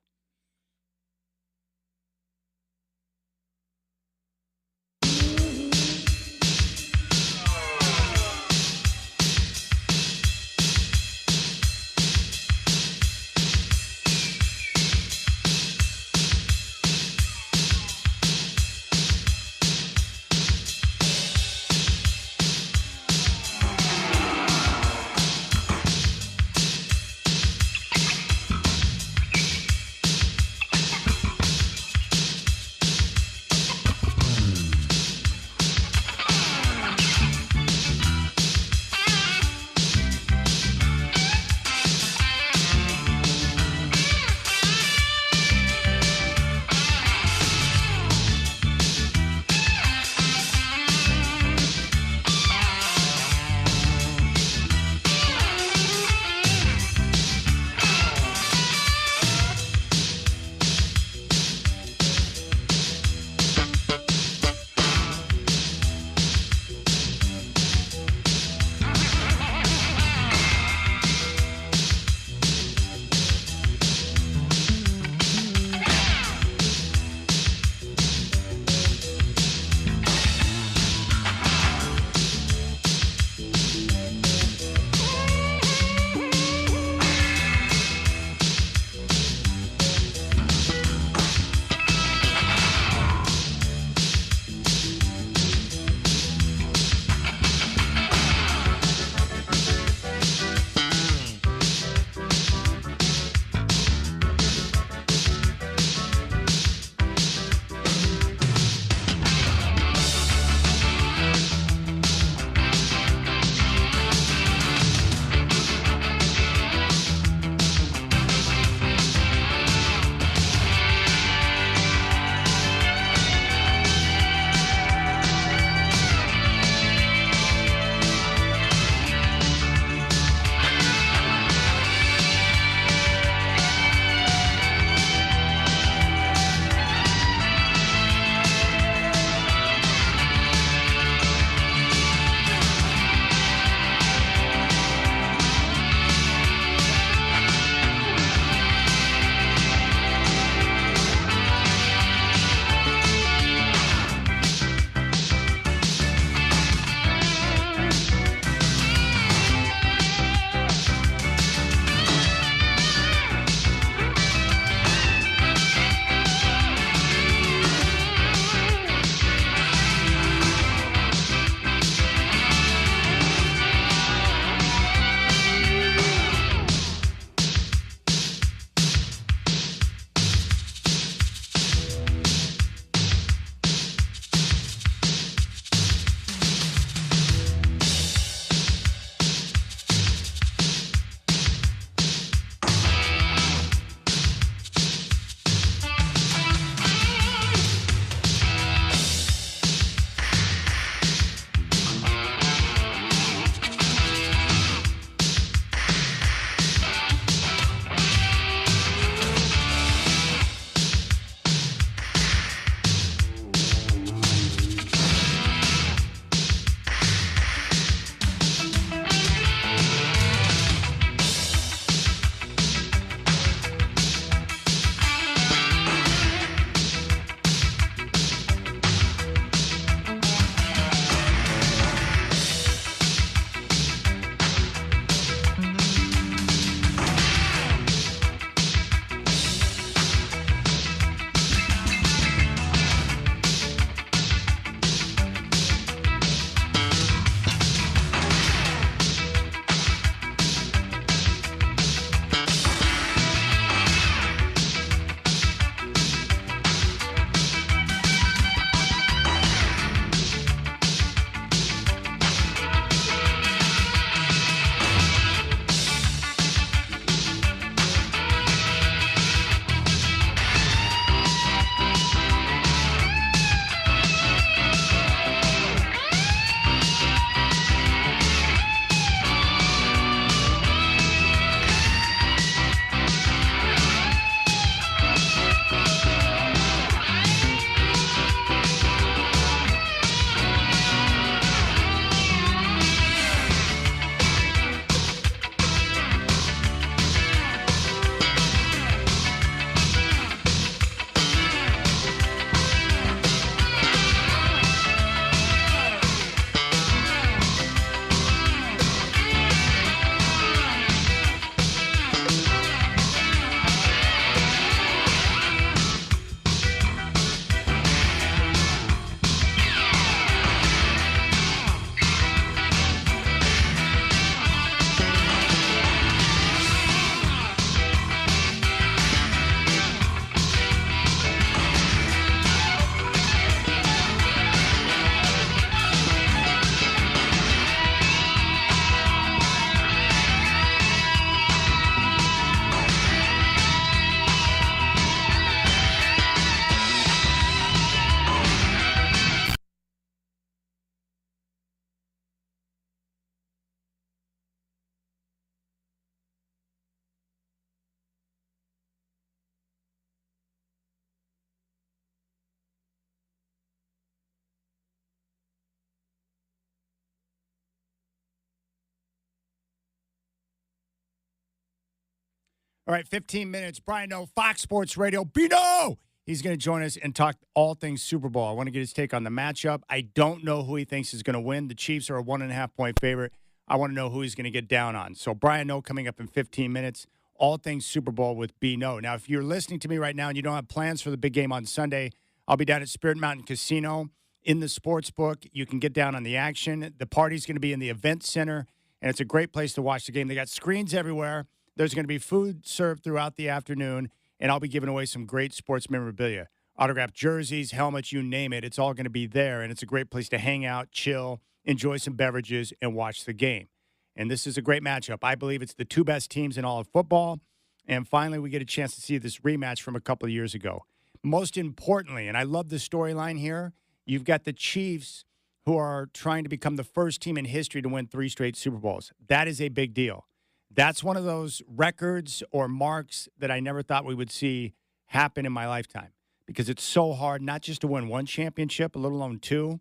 All right, 15 minutes. Brian Noe, Fox Sports Radio. Bino! He's going to join us and talk all things Super Bowl. I want to get his take on the matchup. I don't know who he thinks is going to win. The Chiefs are a 1.5-point favorite. I want to know who he's going to get down on. So Brian Noe coming up in 15 minutes. All things Super Bowl with Bino. Now, if you're listening to me right now and you don't have plans for the big game on Sunday, I'll be down at Spirit Mountain Casino in the sports book. You can get down on the action. The party's going to be in the event center, and it's a great place to watch the game. They got screens everywhere. There's going to be food served throughout the afternoon, and I'll be giving away some great sports memorabilia. Autographed jerseys, helmets, you name it. It's all going to be there, and it's a great place to hang out, chill, enjoy some beverages, and watch the game. And this is a great matchup. I believe it's the two best teams in all of football. And finally, we get a chance to see this rematch from a couple of years ago. Most importantly, and I love the storyline here, you've got the Chiefs who are trying to become the first team in history to win 3 straight Super Bowls. That is a big deal. That's one of those records or marks that I never thought we would see happen in my lifetime, because it's so hard not just to win one championship, let alone 2,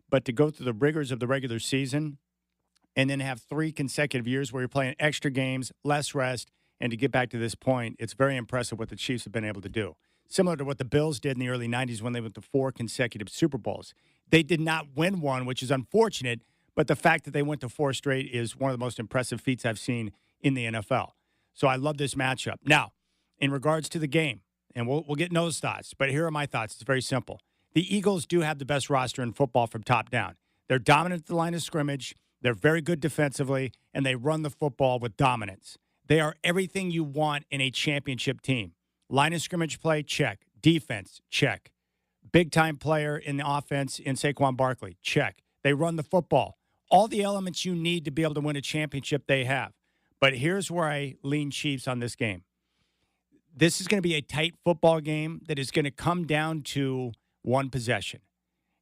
but to go through the rigors of the regular season and then have 3 consecutive years where you're playing extra games, less rest, and to get back to this point, it's very impressive what the Chiefs have been able to do. Similar to what the Bills did in the early 90s when they went to 4 consecutive Super Bowls. They did not win one, which is unfortunate, but the fact that they went to 4 straight is one of the most impressive feats I've seen in the NFL. So I love this matchup. Now, in regards to the game, and we'll get Noah's thoughts, but here are my thoughts. It's very simple. The Eagles do have the best roster in football from top down. They're dominant at the line of scrimmage. They're very good defensively, and they run the football with dominance. They are everything you want in a championship team. Line of scrimmage play, check. Defense, check. Big-time player in the offense in Saquon Barkley, check. They run the football. All the elements you need to be able to win a championship, they have. But here's where I lean Chiefs on this game. This is going to be a tight football game that is going to come down to one possession.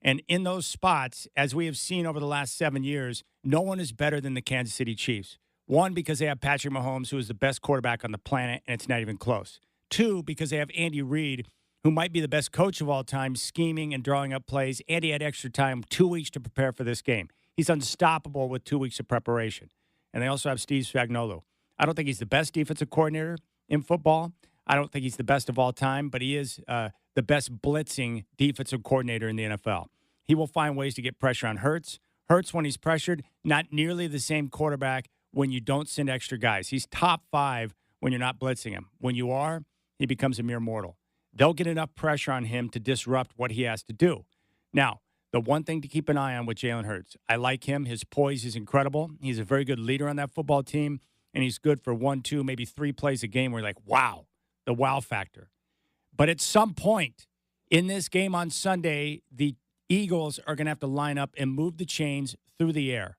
And in those spots, as we have seen over the last 7 years, no one is better than the Kansas City Chiefs. 1, because they have Patrick Mahomes, who is the best quarterback on the planet, and it's not even close. 2, because they have Andy Reid, who might be the best coach of all time, scheming and drawing up plays. Andy had extra time, 2 weeks to prepare for this game. He's unstoppable with 2 weeks of preparation. And they also have Steve Spagnuolo. I don't think he's the best defensive coordinator in football. I don't think he's the best of all time, but he is the best blitzing defensive coordinator in the NFL. He will find ways to get pressure on Hurts. Hurts, when he's pressured, not nearly the same quarterback when you don't send extra guys. He's top 5 when you're not blitzing him. When you are, he becomes a mere mortal. They'll get enough pressure on him to disrupt what he has to do. Now, the one thing to keep an eye on with Jalen Hurts, I like him. His poise is incredible. He's a very good leader on that football team, and he's good for 1, 2, maybe 3 plays a game where you're like, wow, the wow factor. But at some point in this game on Sunday, the Eagles are going to have to line up and move the chains through the air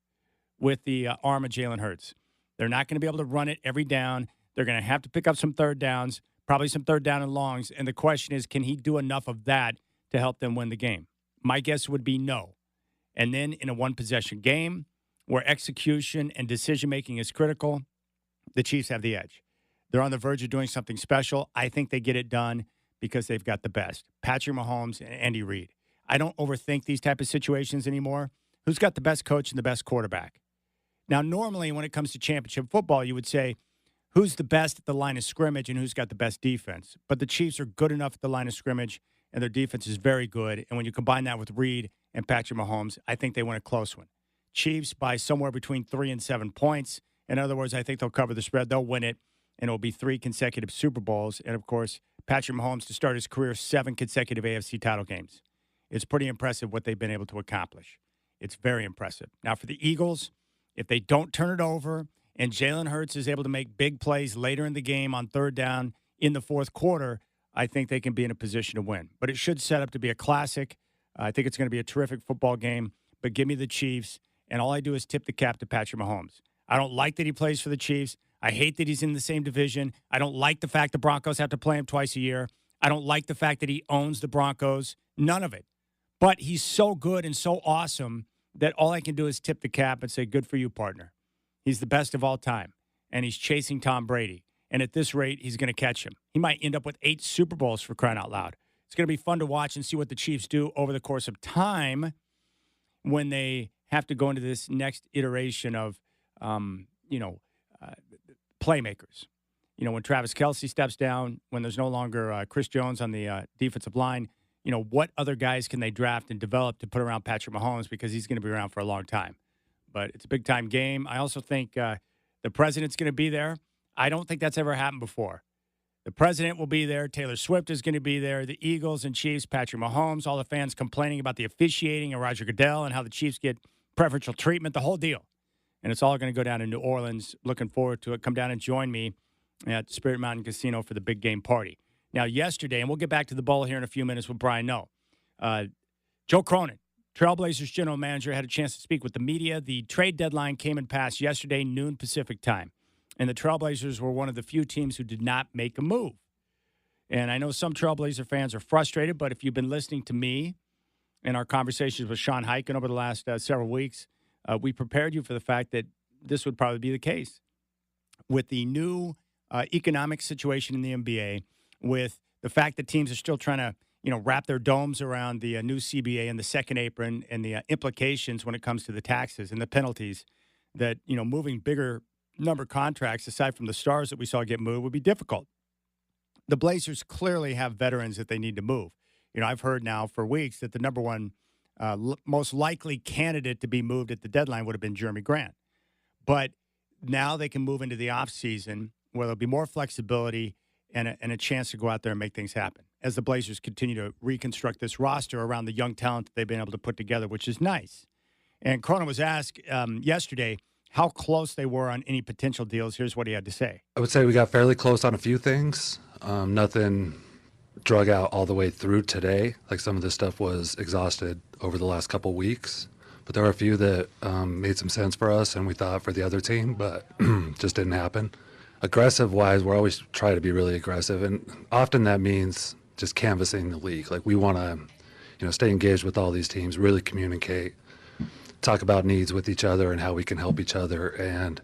with the arm of Jalen Hurts. They're not going to be able to run it every down. They're going to have to pick up some third downs, probably some third down and longs. And the question is, can he do enough of that to help them win the game? My guess would be no. And then in a one-possession game where execution and decision-making is critical, the Chiefs have the edge. They're on the verge of doing something special. I think they get it done because they've got the best. Patrick Mahomes and Andy Reid. I don't overthink these type of situations anymore. Who's got the best coach and the best quarterback? Now, normally when it comes to championship football, you would say, who's the best at the line of scrimmage and who's got the best defense? But the Chiefs are good enough at the line of scrimmage, and their defense is very good. And when you combine that with Reid and Patrick Mahomes, I think they win a close one. Chiefs by somewhere between 3 and 7 points. In other words, I think they'll cover the spread. They'll win it, and it'll be 3 consecutive Super Bowls. And, of course, Patrick Mahomes to start his career 7 consecutive AFC title games. It's pretty impressive what they've been able to accomplish. It's very impressive. Now, for the Eagles, if they don't turn it over and Jalen Hurts is able to make big plays later in the game on third down in the fourth quarter, I think they can be in a position to win. But it should set up to be a classic. I think it's going to be a terrific football game. But give me the Chiefs, and all I do is tip the cap to Patrick Mahomes. I don't like that he plays for the Chiefs. I hate that he's in the same division. I don't like the fact the Broncos have to play him twice a year. I don't like the fact that he owns the Broncos. None of it. But he's so good and so awesome that all I can do is tip the cap and say, good for you, partner. He's the best of all time, and he's chasing Tom Brady. And at this rate, he's going to catch him. He might end up with 8 Super Bowls, for crying out loud. It's going to be fun to watch and see what the Chiefs do over the course of time when they have to go into this next iteration of, playmakers. when Travis Kelce steps down, when there's no longer Chris Jones on the defensive line, what other guys can they draft and develop to put around Patrick Mahomes because he's going to be around for a long time. But it's a big-time game. I also think the president's going to be there. I don't think that's ever happened before. The president will be there. Taylor Swift is going to be there. The Eagles and Chiefs, Patrick Mahomes, all the fans complaining about the officiating and Roger Goodell and how the Chiefs get preferential treatment, the whole deal. And it's all going to go down in New Orleans. Looking forward to it. Come down and join me at Spirit Mountain Casino for the big game party. Now, yesterday, and we'll get back to the bowl here in a few minutes with Brian Noe. Joe Cronin, Trailblazers general manager, had a chance to speak with the media. The trade deadline came and passed yesterday, noon Pacific time. And the Trailblazers were one of the few teams who did not make a move. And I know some Trailblazer fans are frustrated, but if you've been listening to me and our conversations with Sean Highkin over the last several weeks, we prepared you for the fact that this would probably be the case. With the new economic situation in the NBA, with the fact that teams are still trying to, wrap their domes around the new CBA and the second apron and the implications when it comes to the taxes and the penalties, that, moving bigger number contracts, aside from the stars that we saw get moved, would be difficult. The Blazers clearly have veterans that they need to move. I've heard now for weeks that the number one most likely candidate to be moved at the deadline would have been Jeremy Grant. But now they can move into the offseason where there'll be more flexibility and a chance to go out there and make things happen as the Blazers continue to reconstruct this roster around the young talent that they've been able to put together, which is nice. And Cronin was asked yesterday how close they were on any potential deals. Here's what he had to say. I would say we got fairly close on a few things. Nothing drug out all the way through today. Like some of this stuff was exhausted over the last couple weeks. But there were a few that made some sense for us and we thought for the other team, but just didn't happen. Aggressive-wise, we're always trying to be really aggressive, and often that means just canvassing the league. Like we want to, stay engaged with all these teams, really communicate, talk about needs with each other and how we can help each other, and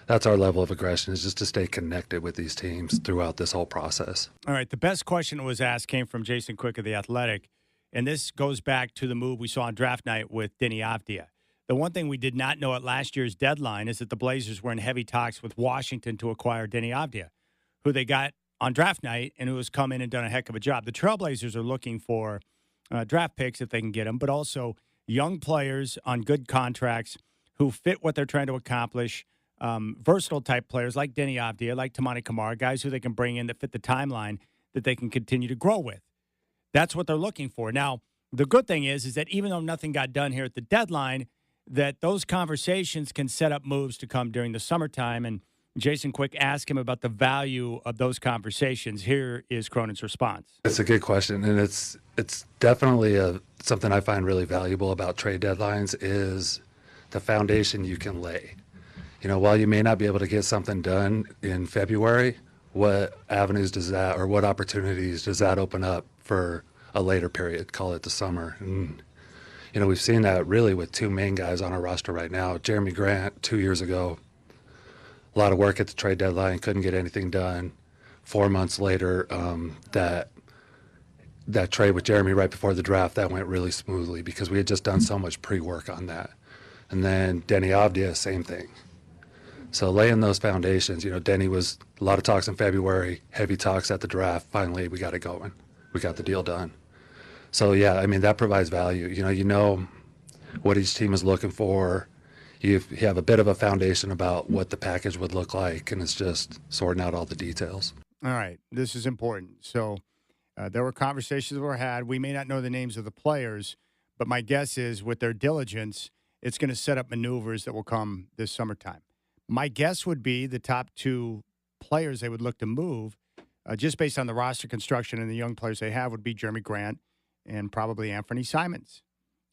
that's our level of aggression, is just to stay connected with these teams throughout this whole process. All right, the best question that was asked came from Jason Quick of The Athletic, and this goes back to the move we saw on draft night with Denny Avdia. The one thing we did not know at last year's deadline is that the Blazers were in heavy talks with Washington to acquire Denny Avdia, who they got on draft night and who has come in and done a heck of a job. The Trailblazers are looking for draft picks if they can get them, but also young players on good contracts who fit what they're trying to accomplish, versatile type players like Denny Avdia, like Tamani Kamara, guys who they can bring in that fit the timeline that they can continue to grow with. That's what they're looking for. Now, the good thing is that even though nothing got done here at the deadline, that those conversations can set up moves to come during the summertime. And Jason Quick asked him about the value of those conversations. Here is Cronin's response. It's a good question, and it's definitely something I find really valuable about trade deadlines is the foundation you can lay. While you may not be able to get something done in February, what avenues does that, or what opportunities does that open up for a later period, call it the summer? And we've seen that really with two main guys on our roster right now. Jeremy Grant, 2 years ago, a lot of work at the trade deadline, couldn't get anything done. 4 months later, that trade with Jeremy right before the draft, that went really smoothly because we had just done so much pre-work on that. And then Denny Avdia, same thing. So laying those foundations, Denny was a lot of talks in February, heavy talks at the draft. Finally, we got it going. We got the deal done. So, yeah, that provides value. You know what each team is looking for. You have a bit of a foundation about what the package would look like, and it's just sorting out all the details. All right. This is important. So there were conversations that were had. We may not know the names of the players, but my guess is with their diligence, it's going to set up maneuvers that will come this summertime. My guess would be the top two players they would look to move, just based on the roster construction and the young players they have, would be Jeremy Grant and probably Anthony Simons.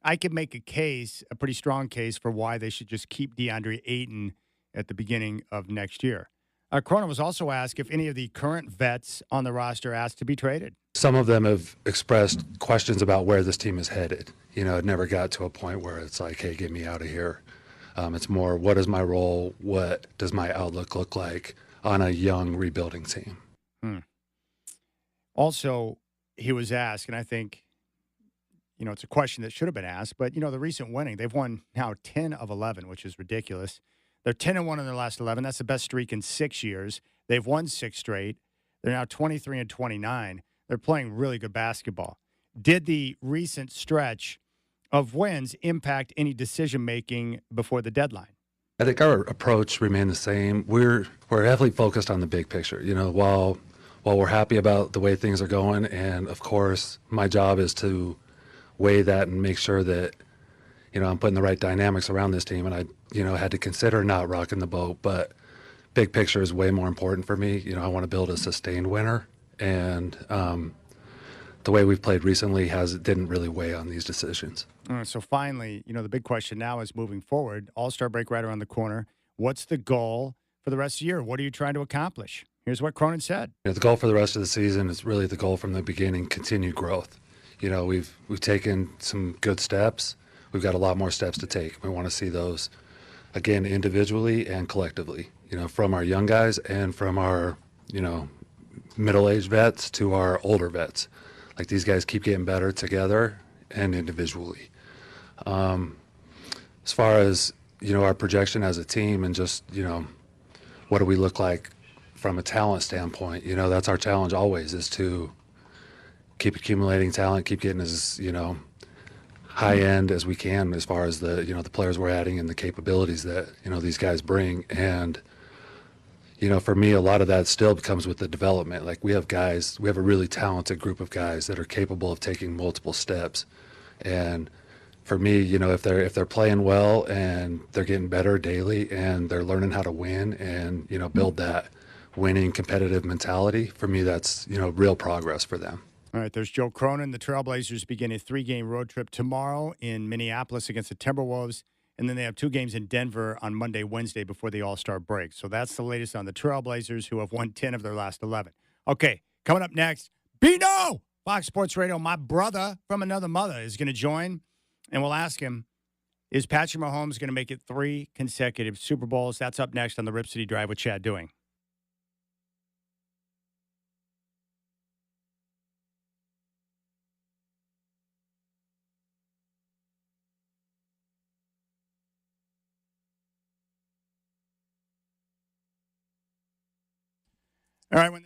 I could make a pretty strong case for why they should just keep DeAndre Ayton at the beginning of next year. Cronin was also asked if any of the current vets on the roster asked to be traded. Some of them have expressed questions about where this team is headed. It never got to a point where it's like, hey, get me out of here. It's more, what is my role? What does my outlook look like on a young rebuilding team? Also, he was asked, and I think, it's a question that should have been asked, but, the recent winning, they've won now 10 of 11, which is ridiculous. They're 10-1 in their last 11. That's the best streak in 6 years. They've won 6 straight. They're now 23 and 29. They're playing really good basketball. Did the recent stretch of wins impact any decision making before the deadline? I think our approach remained the same. We're heavily focused on the big picture. While we're happy about the way things are going, and of course, my job is to weigh that and make sure that I'm putting the right dynamics around this team, and I had to consider not rocking the boat, but big picture is way more important for me. I want to build a sustained winner, and the way we've played recently didn't really weigh on these decisions. All right, so finally, the big question now is moving forward. All-Star break right around the corner. What's the goal for the rest of the year? What are you trying to accomplish? Here's what Cronin said. The goal for the rest of the season is really the goal from the beginning: continued growth. We've taken some good steps. We've got a lot more steps to take. We want to see those again individually and collectively. From our young guys and from our middle-aged vets to our older vets. Like, these guys keep getting better together and individually. As far as, our projection as a team and just, what do we look like from a talent standpoint, that's our challenge always, is to keep accumulating talent, keep getting as, high end as we can as far as the, the players we're adding and the capabilities that, these guys bring. And, for me, a lot of that still comes with the development. Like, we have a really talented group of guys that are capable of taking multiple steps. And for me, if they're playing well and they're getting better daily and they're learning how to win and, build that winning competitive mentality, for me, that's, real progress for them. All right, there's Joe Cronin. The Trailblazers begin a 3-game road trip tomorrow in Minneapolis against the Timberwolves. And then they have 2 games in Denver on Monday, Wednesday before the All-Star break. So that's the latest on the Trailblazers, who have won 10 of their last 11. Okay, coming up next, Bino! Fox Sports Radio, my brother from another mother, is going to join. And we'll ask him, is Patrick Mahomes going to make it 3 consecutive Super Bowls? That's up next on the Rip City Drive with Chad Doing. All right,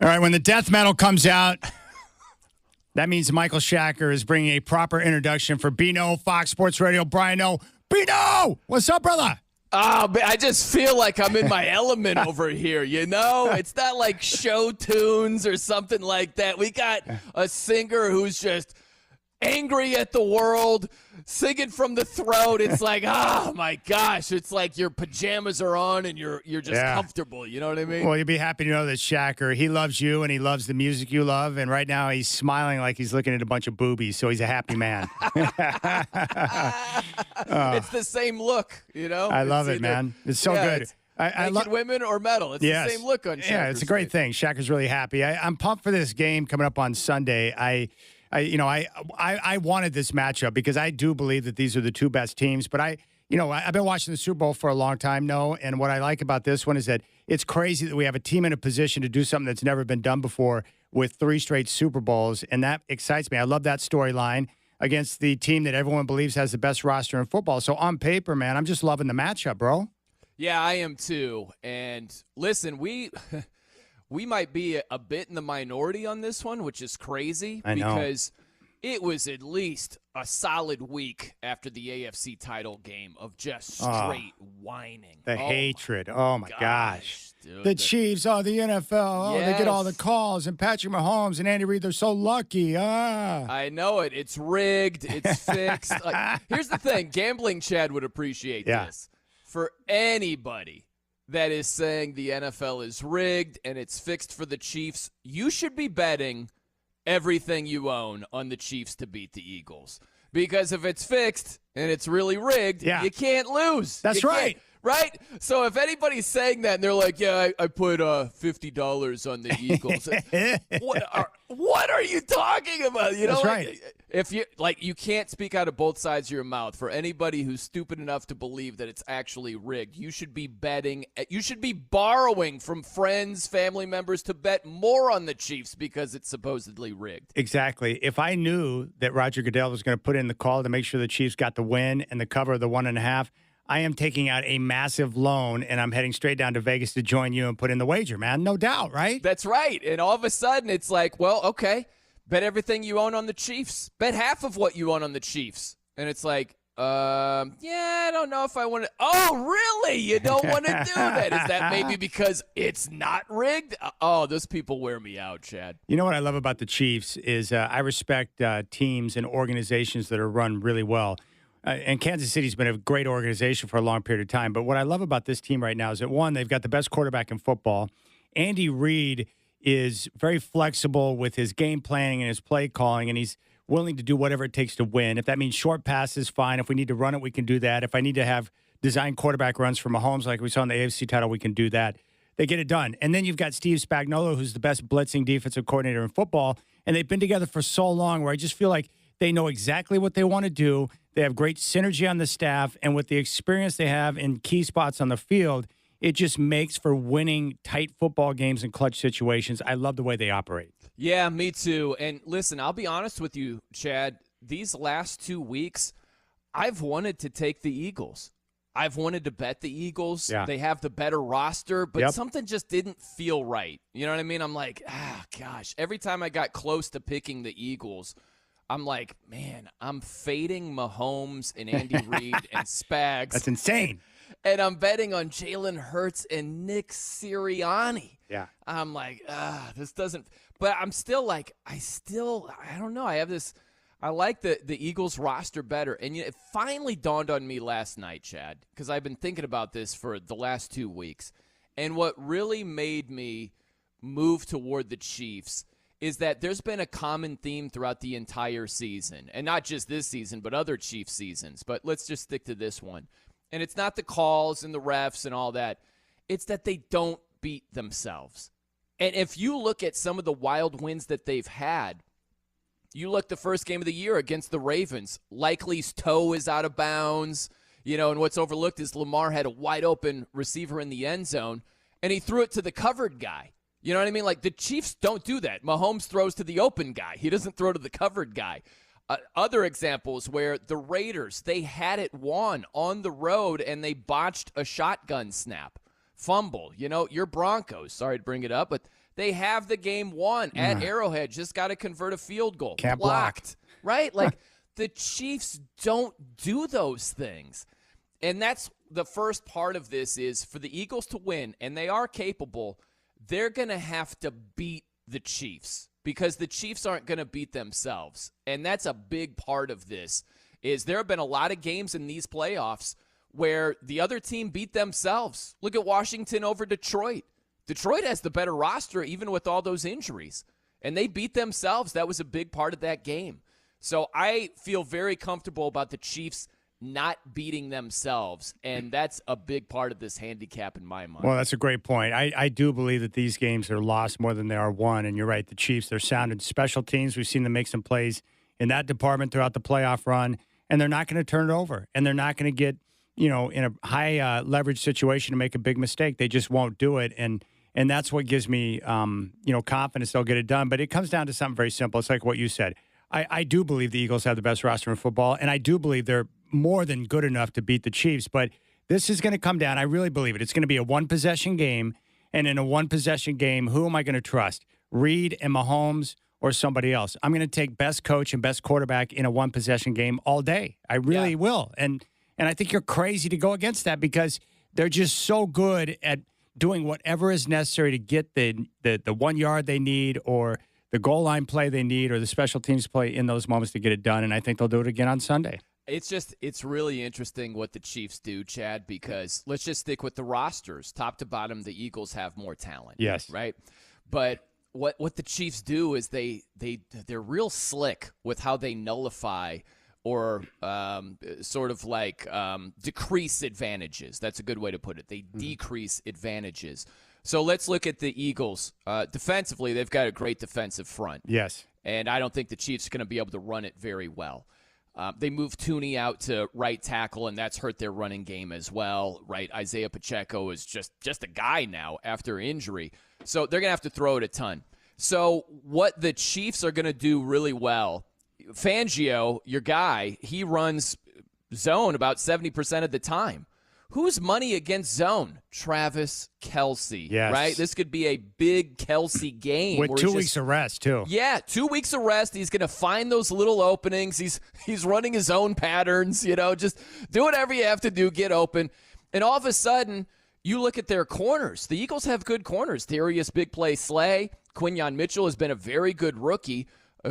All right, when the death metal comes out, that means Michael Shacker is bringing a proper introduction for Bino, Fox Sports Radio. Brian O. Bino, what's up, brother? Oh, but I just feel like I'm in my element over here, you know? It's not like show tunes or something like that. We got a singer who's just angry at the world, singing from the throat. It's like, oh my gosh, it's like your pajamas are on and you're just comfortable. You know what I mean? Well, you'll be happy to know that Shacker, he loves you and he loves the music you love. And right now he's smiling like he's looking at a bunch of boobies. So he's a happy man. It's the same look, you know? I love it, man. It's so good. I love women or metal. It's the same look on Shacker's it's a great thing. Shacker's really happy. I'm pumped for this game coming up on Sunday. I wanted this matchup because I do believe that these are the two best teams. But I've been watching the Super Bowl for a long time, and what I like about this one is that it's crazy that we have a team in a position to do something that's never been done before with 3 straight Super Bowls, and that excites me. I love that storyline against the team that everyone believes has the best roster in football. So on paper, man, I'm just loving the matchup, bro. Yeah, I am too. And listen, we might be a bit in the minority on this one, which is crazy because it was at least a solid week after the AFC title game of just straight whining. The hatred. Oh, my gosh. Dude, the Chiefs, the NFL, they get all the calls. And Patrick Mahomes and Andy Reid, they're so lucky. I know it. It's rigged. It's fixed. Here's the thing. Gambling Chad would appreciate this. For anybody that is saying the NFL is rigged and it's fixed for the Chiefs, you should be betting everything you own on the Chiefs to beat the Eagles. Because if it's fixed and it's really rigged, you can't lose. That's right. Right? So if anybody's saying that and they're like, yeah, I put $50 on the Eagles. What are you talking about? You know, that's right. If you can't speak out of both sides of your mouth. For anybody who's stupid enough to believe that it's actually rigged, you should be betting. You should be borrowing from friends, family members to bet more on the Chiefs because it's supposedly rigged. Exactly. If I knew that Roger Goodell was going to put in the call to make sure the Chiefs got the win and the cover of the 1.5, I am taking out a massive loan, and I'm heading straight down to Vegas to join you and put in the wager, man. No doubt, right? That's right. And all of a sudden, it's like, well, okay, bet everything you own on the Chiefs. Bet half of what you own on the Chiefs. And it's like, I don't know if I want to. Oh, really? You don't want to do that? Is that maybe because it's not rigged? Oh, those people wear me out, Chad. You know what I love about the Chiefs is I respect teams and organizations that are run really well. And Kansas City's been a great organization for a long period of time. But what I love about this team right now is that, one, they've got the best quarterback in football. Andy Reid is very flexible with his game planning and his play calling, and he's willing to do whatever it takes to win. If that means short passes, fine. If we need to run it, we can do that. If I need to have design quarterback runs for Mahomes like we saw in the AFC title, we can do that. They get it done. And then you've got Steve Spagnuolo, who's the best blitzing defensive coordinator in football, and they've been together for so long where I just feel like they know exactly what they want to do. They have great synergy on the staff, and with the experience they have in key spots on the field, it just makes for winning tight football games and clutch situations. I love the way they operate. Yeah, me too. And listen, I'll be honest with you, Chad. These last 2 weeks, I've wanted to take the Eagles. I've wanted to bet the Eagles. Yeah. They have the better roster, but something just didn't feel right. You know what I mean? I'm like, gosh. Every time I got close to picking the Eagles, I'm like, man, I'm fading Mahomes and Andy Reid and Spags. That's insane. And I'm betting on Jalen Hurts and Nick Sirianni. Yeah. I'm like, this doesn't. But I'm still like, I don't know. I have this. I like the Eagles roster better. And it finally dawned on me last night, Chad, because I've been thinking about this for the last 2 weeks. And what really made me move toward the Chiefs is that there's been a common theme throughout the entire season. And not just this season, but other Chiefs seasons. But let's just stick to this one. And it's not the calls and the refs and all that. It's that they don't beat themselves. And if you look at some of the wild wins that they've had, you look the first game of the year against the Ravens, Likely's toe is out of bounds, and what's overlooked is Lamar had a wide open receiver in the end zone, and he threw it to the covered guy. You know what I mean? Like, the Chiefs don't do that. Mahomes throws to the open guy. He doesn't throw to the covered guy. Other examples where the Raiders, they had it won on the road, and they botched a shotgun snap. fumble. Your Broncos, sorry to bring it up, but they have the game won at Arrowhead. Just got to convert a field goal. Can't blocked, right? Like, the Chiefs don't do those things. And that's the first part of this is for the Eagles to win, and they are capable, they're going to have to beat the Chiefs because the Chiefs aren't going to beat themselves. And that's a big part of this is there have been a lot of games in these playoffs where the other team beat themselves. Look at Washington over Detroit. Detroit has the better roster even with all those injuries, and they beat themselves. That was a big part of that game. So I feel very comfortable about the Chiefs not beating themselves, and that's a big part of this handicap in my mind. Well, that's a great point. I do believe that these games are lost more than they are won, and you're right. The Chiefs, they're sound in special teams. We've seen them make some plays in that department throughout the playoff run, and they're not going to turn it over, and they're not going to get, in a high leverage situation to make a big mistake. They just won't do it, and that's what gives me, confidence they'll get it done. But it comes down to something very simple. It's like what you said. I do believe the Eagles have the best roster in football, and I do believe they're more than good enough to beat the Chiefs. But this is going to come down. I really believe it. It's going to be a one-possession game, and in a one-possession game, who am I going to trust? Reed and Mahomes or somebody else? I'm going to take best coach and best quarterback in a one-possession game all day. I really will. And I think you're crazy to go against that because they're just so good at doing whatever is necessary to get the 1 yard they need or the goal line play they need or the special teams play in those moments to get it done. And I think they'll do it again on Sunday. It's really interesting what the Chiefs do, Chad, because let's just stick with the rosters. Top to bottom, the Eagles have more talent. Yes. Right? But what the Chiefs do is they're real slick with how they nullify or sort of like decrease advantages. That's a good way to put it. They decrease advantages. So let's look at the Eagles. Defensively, they've got a great defensive front. Yes. And I don't think the Chiefs are going to be able to run it very well. They moved Tooney out to right tackle, and that's hurt their running game as well, right? Isaiah Pacheco is just a guy now after injury. So they're going to have to throw it a ton. So what the Chiefs are going to do really well, Fangio, your guy, he runs zone about 70% of the time. Who's money against zone? Travis Kelce, right? This could be a big Kelce game. With 2 weeks of rest, too. Yeah, 2 weeks of rest. He's going to find those little openings. He's running his own patterns, just do whatever you have to do, get open. And all of a sudden, you look at their corners. The Eagles have good corners. Darius Big Play Slay. Quinyon Mitchell has been a very good rookie.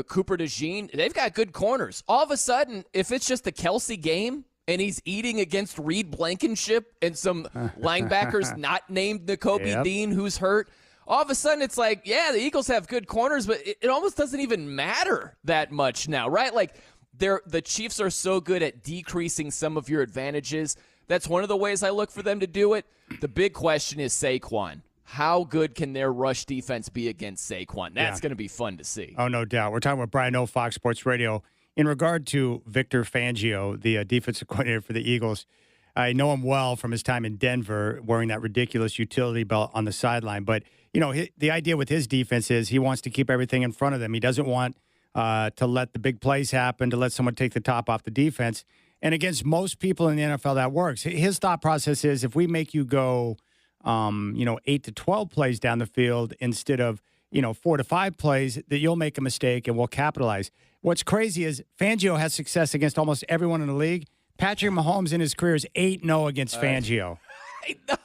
Cooper DeJean, they've got good corners. All of a sudden, if it's just a Kelce game, and he's eating against Reed Blankenship and some linebackers not named Nakobe Dean who's hurt. All of a sudden, it's like, yeah, the Eagles have good corners, but it almost doesn't even matter that much now, right? Like, the Chiefs are so good at decreasing some of your advantages. That's one of the ways I look for them to do it. The big question is Saquon. How good can their rush defense be against Saquon? That's going to be fun to see. Oh, no doubt. We're talking with Brian O, Fox Sports Radio. In regard to Victor Fangio, the defensive coordinator for the Eagles, I know him well from his time in Denver, wearing that ridiculous utility belt on the sideline. But, the idea with his defense is he wants to keep everything in front of them. He doesn't want to let the big plays happen, to let someone take the top off the defense. And against most people in the NFL, that works. His thought process is if we make you go, 8 to 12 plays down the field instead of, 4 to 5 plays, that you'll make a mistake and we'll capitalize. What's crazy is Fangio has success against almost everyone in the league. Patrick Mahomes in his career is 8-0 against Fangio. I know.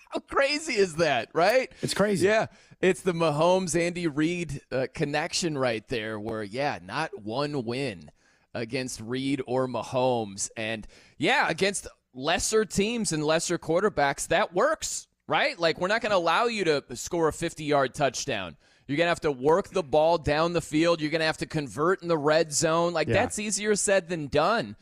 How crazy is that, right? It's crazy. Yeah. It's the Mahomes-Andy Reid connection right there where, not one win against Reid or Mahomes. And, against lesser teams and lesser quarterbacks, that works, right? Like, we're not going to allow you to score a 50-yard touchdown. You're going to have to work the ball down the field. You're going to have to convert in the red zone. That's easier said than done.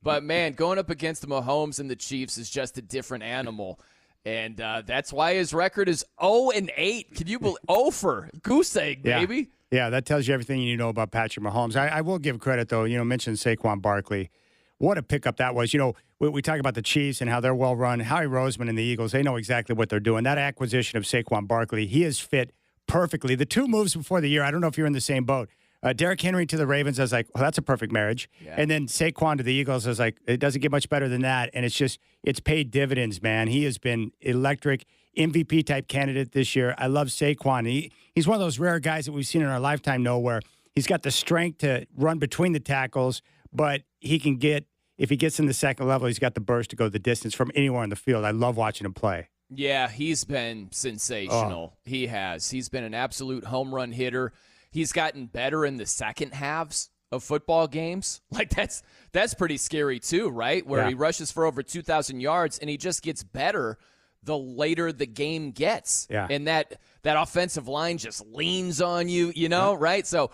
But, man, going up against the Mahomes and the Chiefs is just a different animal. And that's why his record is 0-8. Can you believe 0 for goose egg, baby? Yeah, that tells you everything you need to know about Patrick Mahomes. I will give credit, though. Mentioned Saquon Barkley. What a pickup that was. We talk about the Chiefs and how they're well-run. Howie Roseman and the Eagles, they know exactly what they're doing. That acquisition of Saquon Barkley, he is fit perfectly. The two moves before the year, I don't know if you're in the same boat. Derrick Henry to the Ravens, I was like, well, that's a perfect marriage. Yeah. And then Saquon to the Eagles, I was like, it doesn't get much better than that. And it's paid dividends, man. He has been electric. MVP type candidate this year. I love Saquon. He's one of those rare guys that we've seen in our lifetime, where he's got the strength to run between the tackles, but he can get, if he gets in the second level, he's got the burst to go the distance from anywhere on the field. I love watching him play. Yeah, he's been sensational. He has. He's been an absolute home run hitter. He's gotten better in the second halves of football games. Like that's pretty scary too, right? Where he rushes for over 2,000 yards and he just gets better the later the game gets. Yeah. And that offensive line just leans on you, right? So,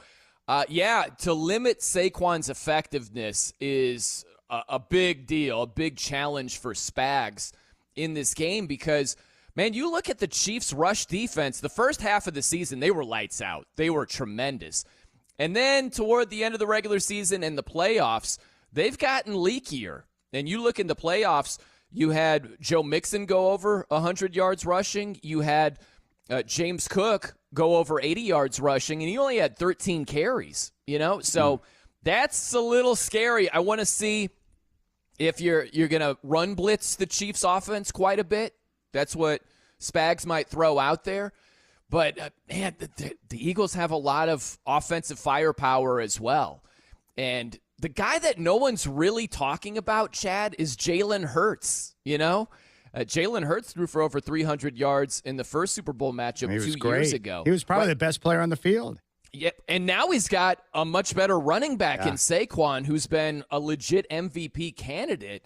to limit Saquon's effectiveness is a big deal, a big challenge for Spags in this game because, man, you look at the Chiefs' rush defense, the first half of the season, they were lights out. They were tremendous. And then toward the end of the regular season and the playoffs, they've gotten leakier. And you look in the playoffs, you had Joe Mixon go over 100 yards rushing. You had James Cook go over 80 yards rushing, and he only had 13 carries, So that's a little scary. I want to see if you're going to run blitz the Chiefs offense quite a bit. That's what Spags might throw out there. But, man, the Eagles have a lot of offensive firepower as well. And the guy that no one's really talking about, Chad, is Jalen Hurts, Jalen Hurts threw for over 300 yards in the first Super Bowl matchup 2 years ago. He was probably the best player on the field. Yep, and now he's got a much better running back in Saquon, who's been a legit MVP candidate.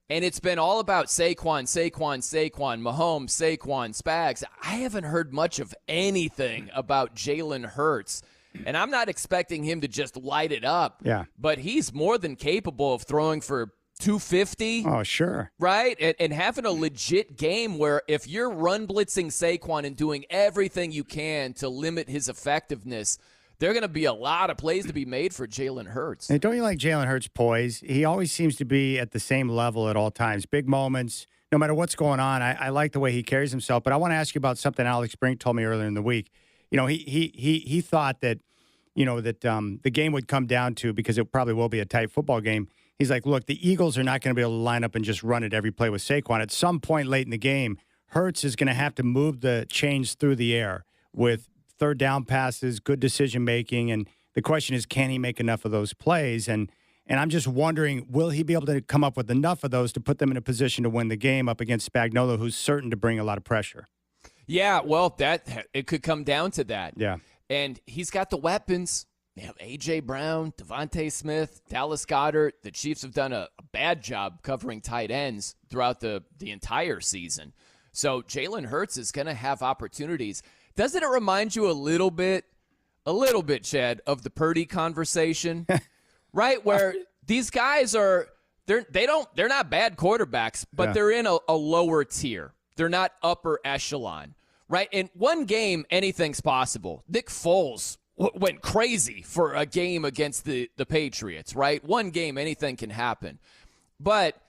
And it's been all about Saquon, Mahomes, Saquon, Spags. I haven't heard much of anything about Jalen Hurts. And I'm not expecting him to just light it up. Yeah. But he's more than capable of throwing for 250. Oh, sure. Right? And having a legit game where if you're run blitzing Saquon and doing everything you can to limit his effectiveness, there are going to be a lot of plays to be made for Jalen Hurts. And don't you like Jalen Hurts' poise? He always seems to be at the same level at all times. Big moments, no matter what's going on. I like the way he carries himself. But I want to ask you about something Alex Brink told me earlier in the week. He thought that, the game would come down to, because it probably will be a tight football game. He's like, look, the Eagles are not going to be able to line up and just run it every play with Saquon. At some point late in the game, Hurts is going to have to move the chains through the air with third down passes, good decision making, and the question is, can he make enough of those plays? And I'm just wondering, will he be able to come up with enough of those to put them in a position to win the game up against Spagnuolo, who's certain to bring a lot of pressure? Yeah, well, it could come down to that. Yeah. And he's got the weapons. They have A.J. Brown, Devontae Smith, Dallas Goedert. The Chiefs have done a bad job covering tight ends throughout the entire season. So Jalen Hurts is going to have opportunities. Doesn't it remind you a little bit, Chad, of the Purdy conversation, right? Where these guys they're not bad quarterbacks, but they're in a lower tier. They're not upper echelon, right? In one game, anything's possible. Nick Foles went crazy for a game against the Patriots, right? One game, anything can happen. But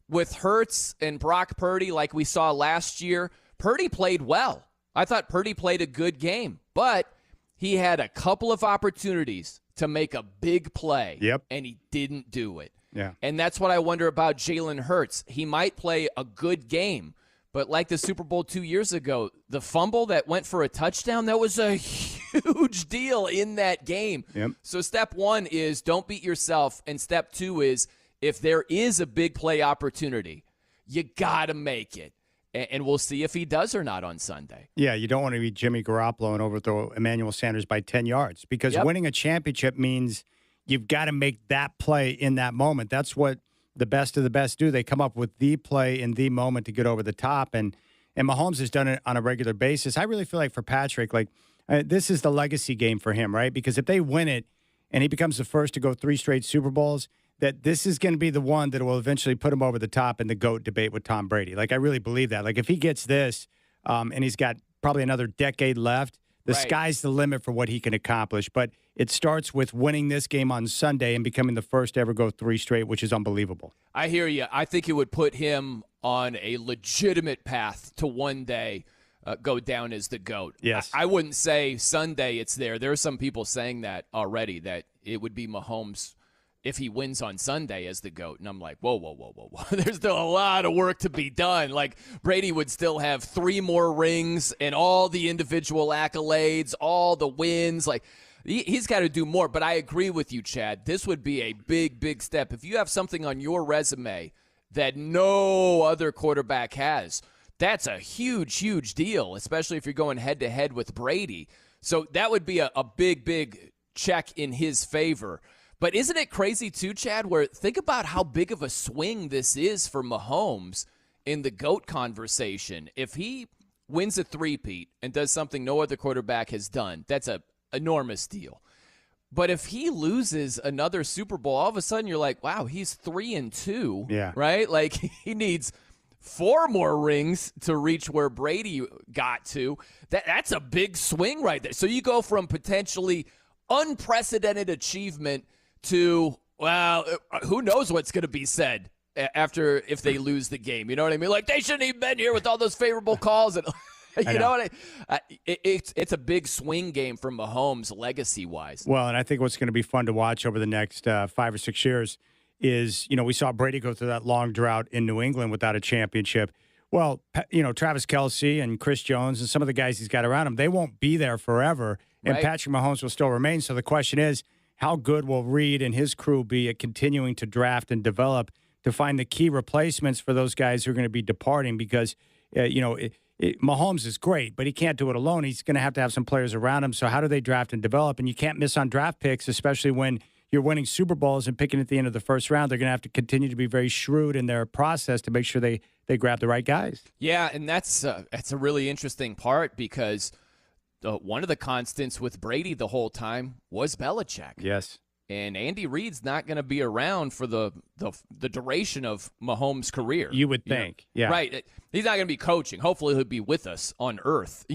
with Hurts and Brock Purdy, like we saw last year, Purdy played well. I thought Purdy played a good game, but he had a couple of opportunities to make a big play, and he didn't do it. Yeah. And that's what I wonder about Jalen Hurts. He might play a good game, but like the Super Bowl 2 years ago, the fumble that went for a touchdown, that was a huge deal in that game. Yep. So step one is don't beat yourself, and step two is if there is a big play opportunity, you got to make it. And we'll see if he does or not on Sunday. Yeah, you don't want to be Jimmy Garoppolo and overthrow Emmanuel Sanders by 10 yards because winning a championship means you've got to make that play in that moment. That's what the best of the best do. They come up with the play in the moment to get over the top, and Mahomes has done it on a regular basis. I really feel like for Patrick, this is the legacy game for him, right? Because if they win it and he becomes the first to go 3 straight Super Bowls, that this is going to be the one that will eventually put him over the top in the GOAT debate with Tom Brady. I really believe that. If he gets this and he's got probably another decade left, the sky's the limit for what he can accomplish. But it starts with winning this game on Sunday and becoming the first to ever go 3 straight, which is unbelievable. I hear you. I think it would put him on a legitimate path to one day go down as the GOAT. Yes. I wouldn't say Sunday it's there. There are some people saying that already, that it would be Mahomes if he wins on Sunday as the GOAT. And I'm like, whoa, whoa, whoa, whoa, whoa. There's still a lot of work to be done. Like, Brady would still have 3 more rings and all the individual accolades, all the wins. Like, he's got to do more. But I agree with you, Chad. This would be a big, big step. If you have something on your resume that no other quarterback has, that's a huge, huge deal, especially if you're going head-to-head with Brady. So that would be a big, big check in his favor. But isn't it crazy, too, Chad, where think about how big of a swing this is for Mahomes in the GOAT conversation. If he wins a three-peat and does something no other quarterback has done, that's an enormous deal. But if he loses another Super Bowl, all of a sudden you're like, wow, he's 3-2, yeah, right? Like, he needs 4 more rings to reach where Brady got to. That's a big swing right there. So you go from potentially unprecedented achievement to, well, who knows what's going to be said after if they lose the game. You know what I mean? Like, they shouldn't even been here with all those favorable calls. And you know what it's a big swing game for Mahomes legacy-wise. Well, and I think what's going to be fun to watch over the next 5 or 6 years is, we saw Brady go through that long drought in New England without a championship. Well, Travis Kelce and Chris Jones and some of the guys he's got around him, they won't be there forever, and right. Patrick Mahomes will still remain. So the question is, how good will Reed and his crew be at continuing to draft and develop to find the key replacements for those guys who are going to be departing? Because, Mahomes is great, but he can't do it alone. He's going to have some players around him. So how do they draft and develop? And you can't miss on draft picks, especially when you're winning Super Bowls and picking at the end of the first round. They're going to have to continue to be very shrewd in their process to make sure they grab the right guys. Yeah, and that's a really interesting part because one of the constants with Brady the whole time was Belichick. Yes. And Andy Reid's not going to be around for the duration of Mahomes' career. You would think, yeah. Right. He's not going to be coaching. Hopefully he'll be with us on Earth,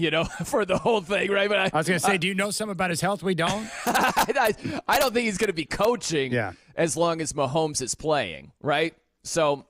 for the whole thing, right? But I was going to say, do you know something about his health we don't? I don't think he's going to be coaching as long as Mahomes is playing, right? So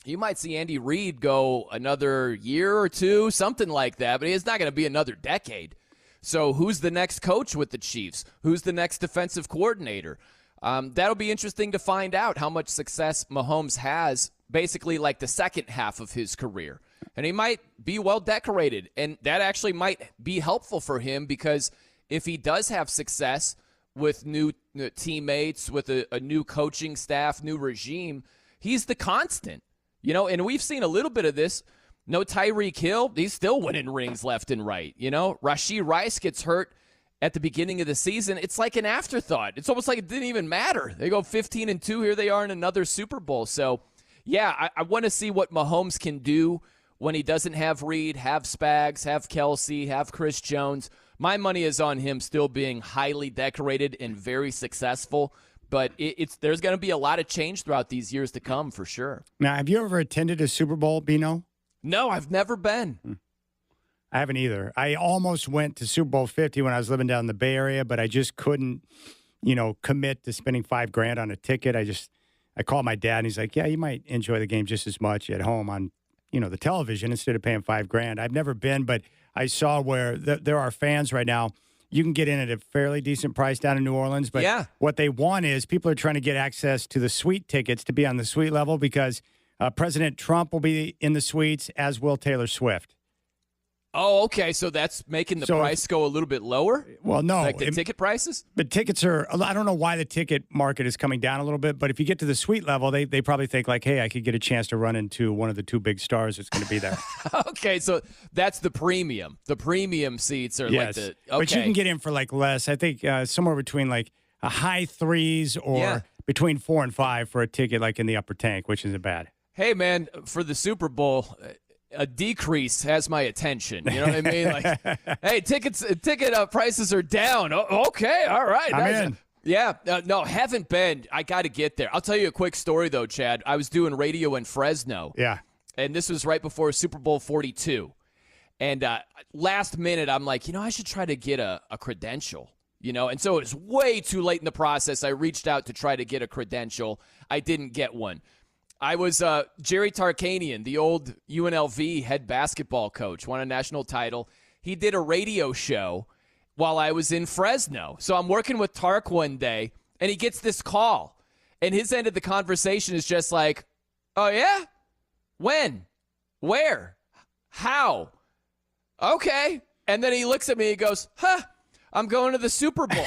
you might see Andy Reid go another year or two, something like that, but it's not going to be another decade. So who's the next coach with the Chiefs? Who's the next defensive coordinator? That'll be interesting to find out how much success Mahomes has basically like the second half of his career. And he might be well decorated, and that actually might be helpful for him because if he does have success with new teammates, with a new coaching staff, new regime, he's the constant. And we've seen a little bit of this. No Tyreek Hill, he's still winning rings left and right. Rashee Rice gets hurt at the beginning of the season. It's like an afterthought. It's almost like it didn't even matter. They go 15-2. Here they are in another Super Bowl. So, yeah, I want to see what Mahomes can do when he doesn't have Reed, have Spags, have Kelce, have Chris Jones. My money is on him still being highly decorated and very successful. But there's going to be a lot of change throughout these years to come for sure. Now, have you ever attended a Super Bowl, Bino? No, I've never been. I haven't either. I almost went to Super Bowl 50 when I was living down in the Bay Area, but I just couldn't, commit to spending $5,000 on a ticket. I called my dad, and he's like, yeah, you might enjoy the game just as much at home on, the television instead of paying $5,000. I've never been, but I saw where there are fans right now. You can get in at a fairly decent price down in New Orleans, but what they want is people are trying to get access to the suite tickets to be on the suite level because President Trump will be in the suites, as will Taylor Swift. Oh, okay. So that's making the price go a little bit lower? Well, no. Like the ticket prices? The tickets are – I don't know why the ticket market is coming down a little bit, but if you get to the suite level, they probably think like, hey, I could get a chance to run into one of the 2 big stars that's going to be there. Okay, so that's the premium. The premium seats are like the – okay. But you can get in for like less. I think somewhere between like a high 3s or between 4 and 5 for a ticket like in the upper tank, which isn't bad. Hey, man, for the Super Bowl – a decrease has my attention. You know what I mean? Like, hey, ticket prices are down. Okay, all right. I'm in. Yeah, no, haven't been. I got to get there. I'll tell you a quick story, though, Chad. I was doing radio in Fresno. Yeah. And this was right before Super Bowl 42. And last minute, I'm like, I should try to get a credential. And so it was way too late in the process. I reached out to try to get a credential. I didn't get one. I was Jerry Tarkanian, the old UNLV head basketball coach, won a national title. He did a radio show while I was in Fresno. So I'm working with Tark one day, and he gets this call. And his end of the conversation is just like, oh, yeah? When? Where? How? Okay. And then he looks at me and he goes, I'm going to the Super Bowl.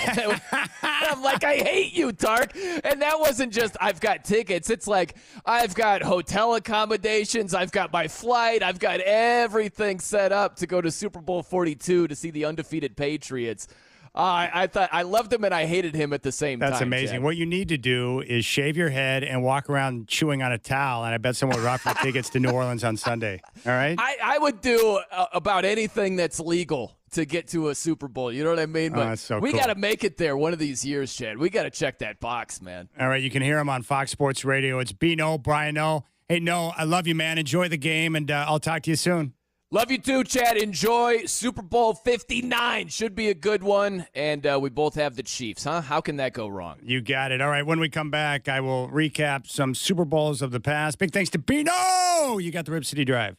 I'm like, I hate you, Tark. And that wasn't just I've got tickets. It's like I've got hotel accommodations. I've got my flight. I've got everything set up to go to Super Bowl 42 to see the undefeated Patriots. I thought I loved him and I hated him at the same time. That's amazing. Chad. What you need to do is shave your head and walk around chewing on a towel, and I bet someone would offer tickets to New Orleans on Sunday. All right? I would do about anything that's legal to get to a Super Bowl. You know what I mean? But that's so we cool. got to make it there one of these years, Chad. We got to check that box, man. All right, you can hear him on Fox Sports Radio. It's Bino, Brian No. Hey, No, I love you, man. Enjoy the game, and I'll talk to you soon. Love you too, Chad. Enjoy Super Bowl 59. Should be a good one. And we both have the Chiefs, huh? How can that go wrong? You got it. All right, when we come back, I will recap some Super Bowls of the past. Big thanks to Bino. You got the Rip City Drive.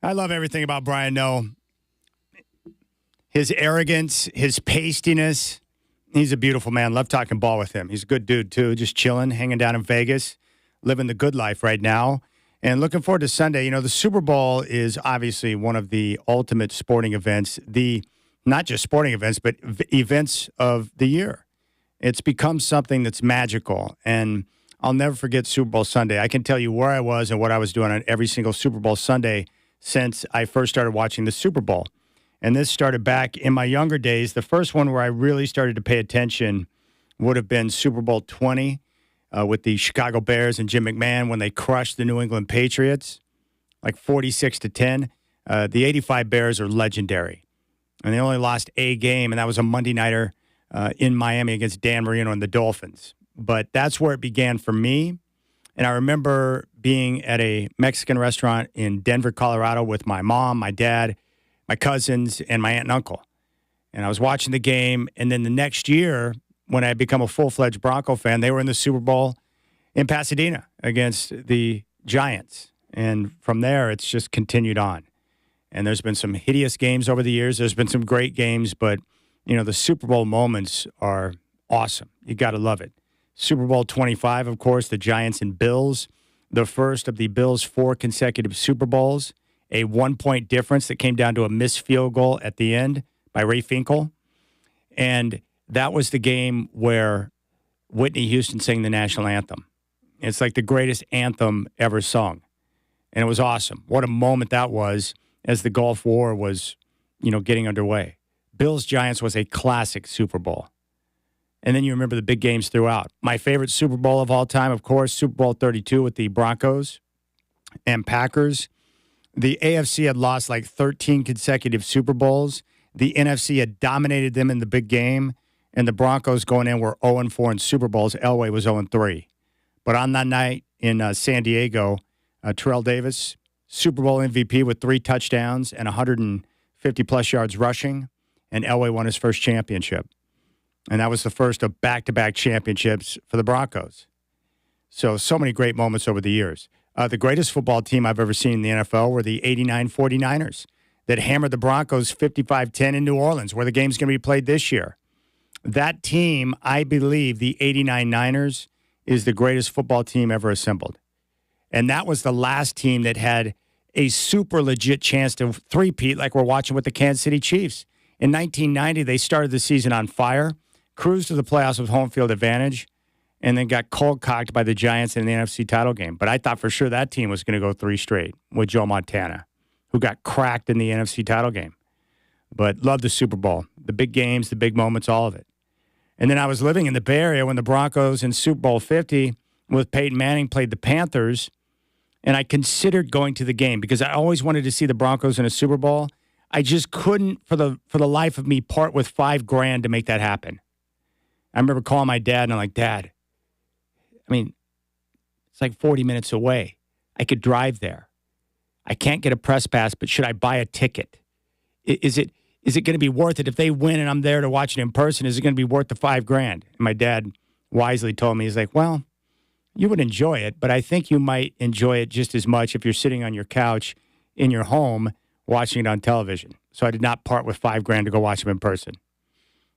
I love everything about Brian Noe. His arrogance, his pastiness. He's a beautiful man. Love talking ball with him. He's a good dude, too. Just chilling, hanging down in Vegas, living the good life right now. And looking forward to Sunday. You know, the Super Bowl is obviously one of the ultimate sporting events, not just sporting events, but events of the year. It's become something that's magical. And I'll never forget Super Bowl Sunday. I can tell you where I was and what I was doing on every single Super Bowl Sunday since I first started watching the Super Bowl. And this started back in my younger days. The first one where I really started to pay attention would have been Super Bowl 20 with the Chicago Bears and Jim McMahon when they crushed the New England Patriots, like 46-10. The 85 Bears are legendary. And they only lost a game, and that was a Monday nighter in Miami against Dan Marino and the Dolphins. But that's where it began for me. And I remember being at a Mexican restaurant in Denver, Colorado with my mom, my dad, my cousins, and my aunt and uncle. And I was watching the game. And then the next year, when I had become a full-fledged Bronco fan, they were in the Super Bowl in Pasadena against the Giants. And from there, it's just continued on. And there's been some hideous games over the years. There's been some great games, but, you know, the Super Bowl moments are awesome. You got to love it. Super Bowl 25, of course, the Giants and Bills, the first of the Bills' 4 consecutive Super Bowls, a 1-point difference that came down to a missed field goal at the end by Ray Finkel. And that was the game where Whitney Houston sang the national anthem. It's like the greatest anthem ever sung. And it was awesome. What a moment that was as the Gulf War was, you know, getting underway. Bills-Giants was a classic Super Bowl. And then you remember the big games throughout. My favorite Super Bowl of all time, of course, Super Bowl 32 with the Broncos and Packers. The AFC had lost like 13 consecutive Super Bowls. The NFC had dominated them in the big game. And the Broncos going in were 0-4 in Super Bowls. Elway was 0-3. But on that night in San Diego, Terrell Davis, Super Bowl MVP with 3 touchdowns and 150-plus yards rushing. And Elway won his first championship. And that was the first of back-to-back championships for the Broncos. So many great moments over the years. The greatest football team I've ever seen in the NFL were the 89 49ers that hammered the Broncos 55-10 in New Orleans, where the game's going to be played this year. That team, I believe, the 89 Niners, is the greatest football team ever assembled. And that was the last team that had a super legit chance to three-peat like we're watching with the Kansas City Chiefs. In 1990, they started the season on fire, cruised to the playoffs with home field advantage, and then got cold-cocked by the Giants in the NFC title game. But I thought for sure that team was going to go 3 straight with Joe Montana, who got cracked in the NFC title game. But loved the Super Bowl, the big games, the big moments, all of it. And then I was living in the Bay Area when the Broncos in Super Bowl 50 with Peyton Manning played the Panthers, and I considered going to the game because I always wanted to see the Broncos in a Super Bowl. I just couldn't, for the life of me, part with $5,000 to make that happen. I remember calling my dad, and I'm like, Dad, I mean, it's like 40 minutes away. I could drive there. I can't get a press pass, but should I buy a ticket? Is it going to be worth it? If they win and I'm there to watch it in person, is it going to be worth the $5,000? And my dad wisely told me, he's like, well, you would enjoy it, but I think you might enjoy it just as much if you're sitting on your couch in your home watching it on television. So I did not part with $5,000 to go watch them in person.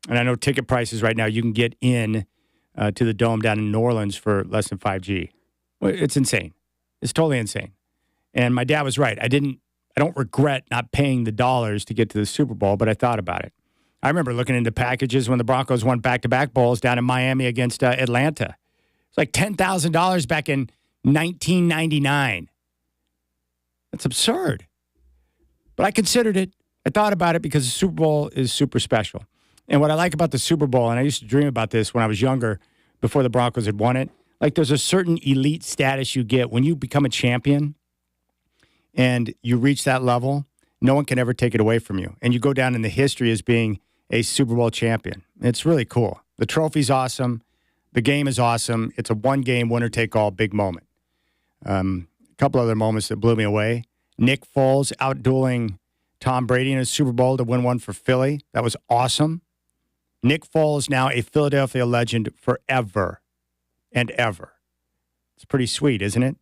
And I know ticket prices right now, you can get in to the Dome down in New Orleans for less than $5,000. Well, it's insane. It's totally insane. And my dad was right. I don't regret not paying the dollars to get to the Super Bowl, but I thought about it. I remember looking into packages when the Broncos won back-to-back bowls down in Miami against Atlanta. It's like $10,000 back in 1999. That's absurd. But I considered it. I thought about it because the Super Bowl is super special. And what I like about the Super Bowl, and I used to dream about this when I was younger, before the Broncos had won it, like there's a certain elite status you get when you become a champion and you reach that level. No one can ever take it away from you. And you go down in the history as being a Super Bowl champion. It's really cool. The trophy's awesome. The game is awesome. It's a one-game, winner-take-all big moment. A couple other moments that blew me away. Nick Foles out-dueling Tom Brady in a Super Bowl to win one for Philly. That was awesome. Nick Foles now a Philadelphia legend forever and ever. It's pretty sweet, isn't it?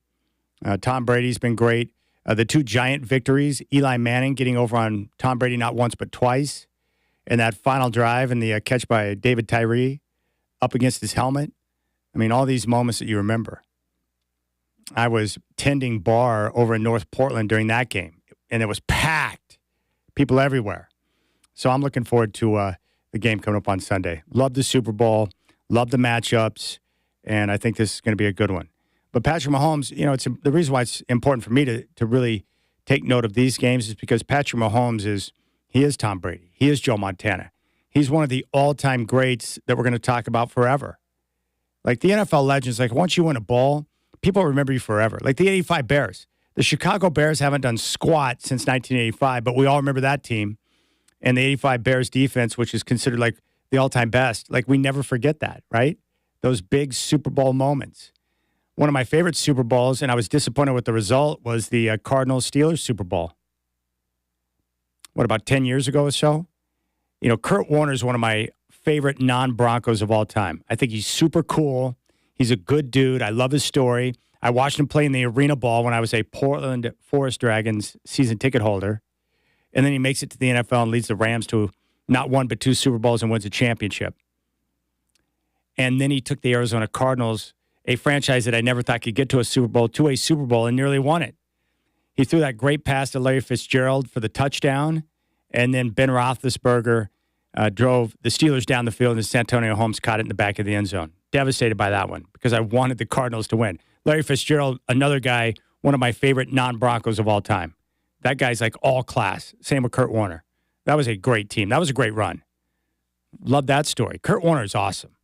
Tom Brady's been great. The two giant victories, Eli Manning getting over on Tom Brady not once but twice, and that final drive and the catch by David Tyree up against his helmet. I mean, all these moments that you remember. I was tending bar over in North Portland during that game, and it was packed, people everywhere. So I'm looking forward to the game coming up on Sunday. Love the Super Bowl, love the matchups, and I think this is going to be a good one. But Patrick Mahomes, it's the reason why it's important for me to really take note of these games is because Patrick Mahomes is Tom Brady. He is Joe Montana. He's one of the all-time greats that we're going to talk about forever. Like the NFL legends, like once you win a ball, people remember you forever. Like the 85 Bears. The Chicago Bears haven't done squat since 1985, but we all remember that team and the 85 Bears defense, which is considered like the all-time best. Like we never forget that, right? Those big Super Bowl moments. One of my favorite Super Bowls, and I was disappointed with the result, was the Cardinals-Steelers Super Bowl. What, about 10 years ago or so? Kurt Warner is one of my favorite non-Broncos of all time. I think he's super cool. He's a good dude. I love his story. I watched him play in the Arena Bowl when I was a Portland Forest Dragons season ticket holder. And then he makes it to the NFL and leads the Rams to not one but two Super Bowls and wins a championship. And then he took the Arizona Cardinals, a franchise that I never thought could get to a Super Bowl and nearly won it. He threw that great pass to Larry Fitzgerald for the touchdown, and then Ben Roethlisberger drove the Steelers down the field, and Santonio Holmes caught it in the back of the end zone. Devastated by that one because I wanted the Cardinals to win. Larry Fitzgerald, another guy, one of my favorite non-Broncos of all time. That guy's like all class. Same with Kurt Warner. That was a great team. That was a great run. Love that story. Kurt Warner is awesome.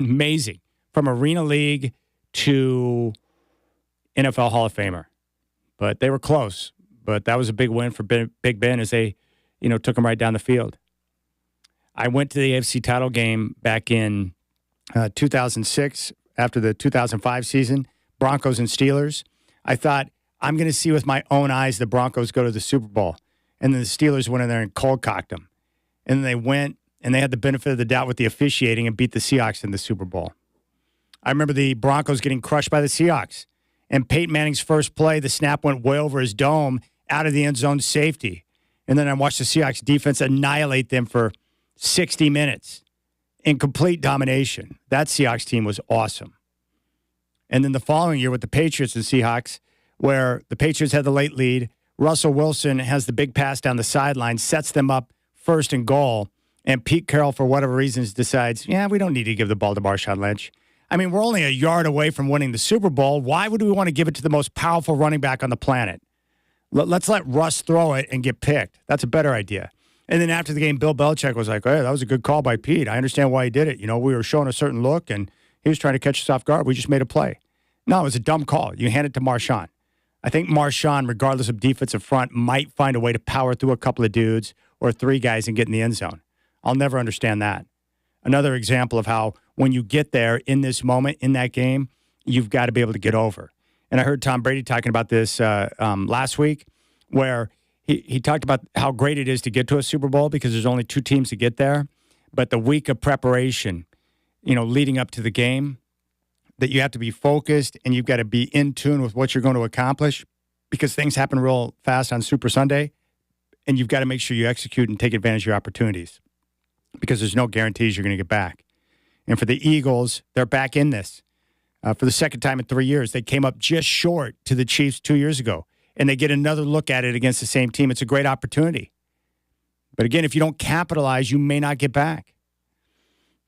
Amazing. From Arena League to NFL Hall of Famer. But they were close. But that was a big win for Big Ben as they, took him right down the field. I went to the AFC title game back in 2006 after the 2005 season, Broncos and Steelers. I thought, I'm going to see with my own eyes the Broncos go to the Super Bowl. And then the Steelers went in there and cold-cocked them. And then they went, and they had the benefit of the doubt with the officiating and beat the Seahawks in the Super Bowl. I remember the Broncos getting crushed by the Seahawks. And Peyton Manning's first play, the snap went way over his dome, out of the end zone safety. And then I watched the Seahawks defense annihilate them for 60 minutes in complete domination. That Seahawks team was awesome. And then the following year with the Patriots and Seahawks, where the Patriots had the late lead, Russell Wilson has the big pass down the sideline, sets them up first and goal, and Pete Carroll, for whatever reasons, decides, we don't need to give the ball to Marshawn Lynch. I mean, we're only a yard away from winning the Super Bowl. Why would we want to give it to the most powerful running back on the planet? Let's let Russ throw it and get picked. That's a better idea. And then after the game, Bill Belichick was like, hey, that was a good call by Pete. I understand why he did it. We were showing a certain look, and he was trying to catch us off guard. We just made a play. No, it was a dumb call. You hand it to Marshawn. I think Marshawn, regardless of defensive front, might find a way to power through a couple of dudes or three guys and get in the end zone. I'll never understand that. Another example of how when you get there in this moment, in that game, you've got to be able to get over. And I heard Tom Brady talking about this last week where he talked about how great it is to get to a Super Bowl because there's only two teams to get there. But the week of preparation, leading up to the game, that you have to be focused and you've got to be in tune with what you're going to accomplish because things happen real fast on Super Sunday, and you've got to make sure you execute and take advantage of your opportunities because there's no guarantees you're going to get back. And for the Eagles, they're back in this. For the second time in 3 years, they came up just short to the Chiefs 2 years ago, and they get another look at it against the same team. It's a great opportunity. But again, if you don't capitalize, you may not get back.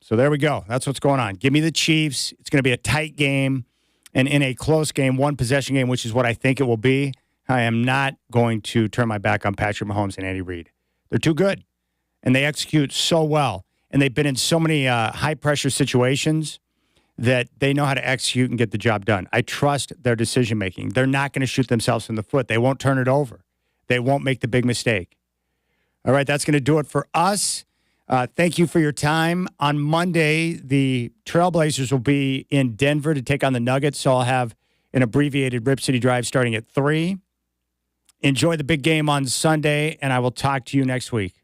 So there we go. That's what's going on. Give me the Chiefs. It's going to be a tight game. And in a close game, one-possession game, which is what I think it will be, I am not going to turn my back on Patrick Mahomes and Andy Reid. They're too good. And they execute so well. And they've been in so many high-pressure situations that they know how to execute and get the job done. I trust their decision-making. They're not going to shoot themselves in the foot. They won't turn it over. They won't make the big mistake. All right, that's going to do it for us. Thank you for your time. On Monday, the Trailblazers will be in Denver to take on the Nuggets, so I'll have an abbreviated Rip City Drive starting at 3. Enjoy the big game on Sunday, and I will talk to you next week.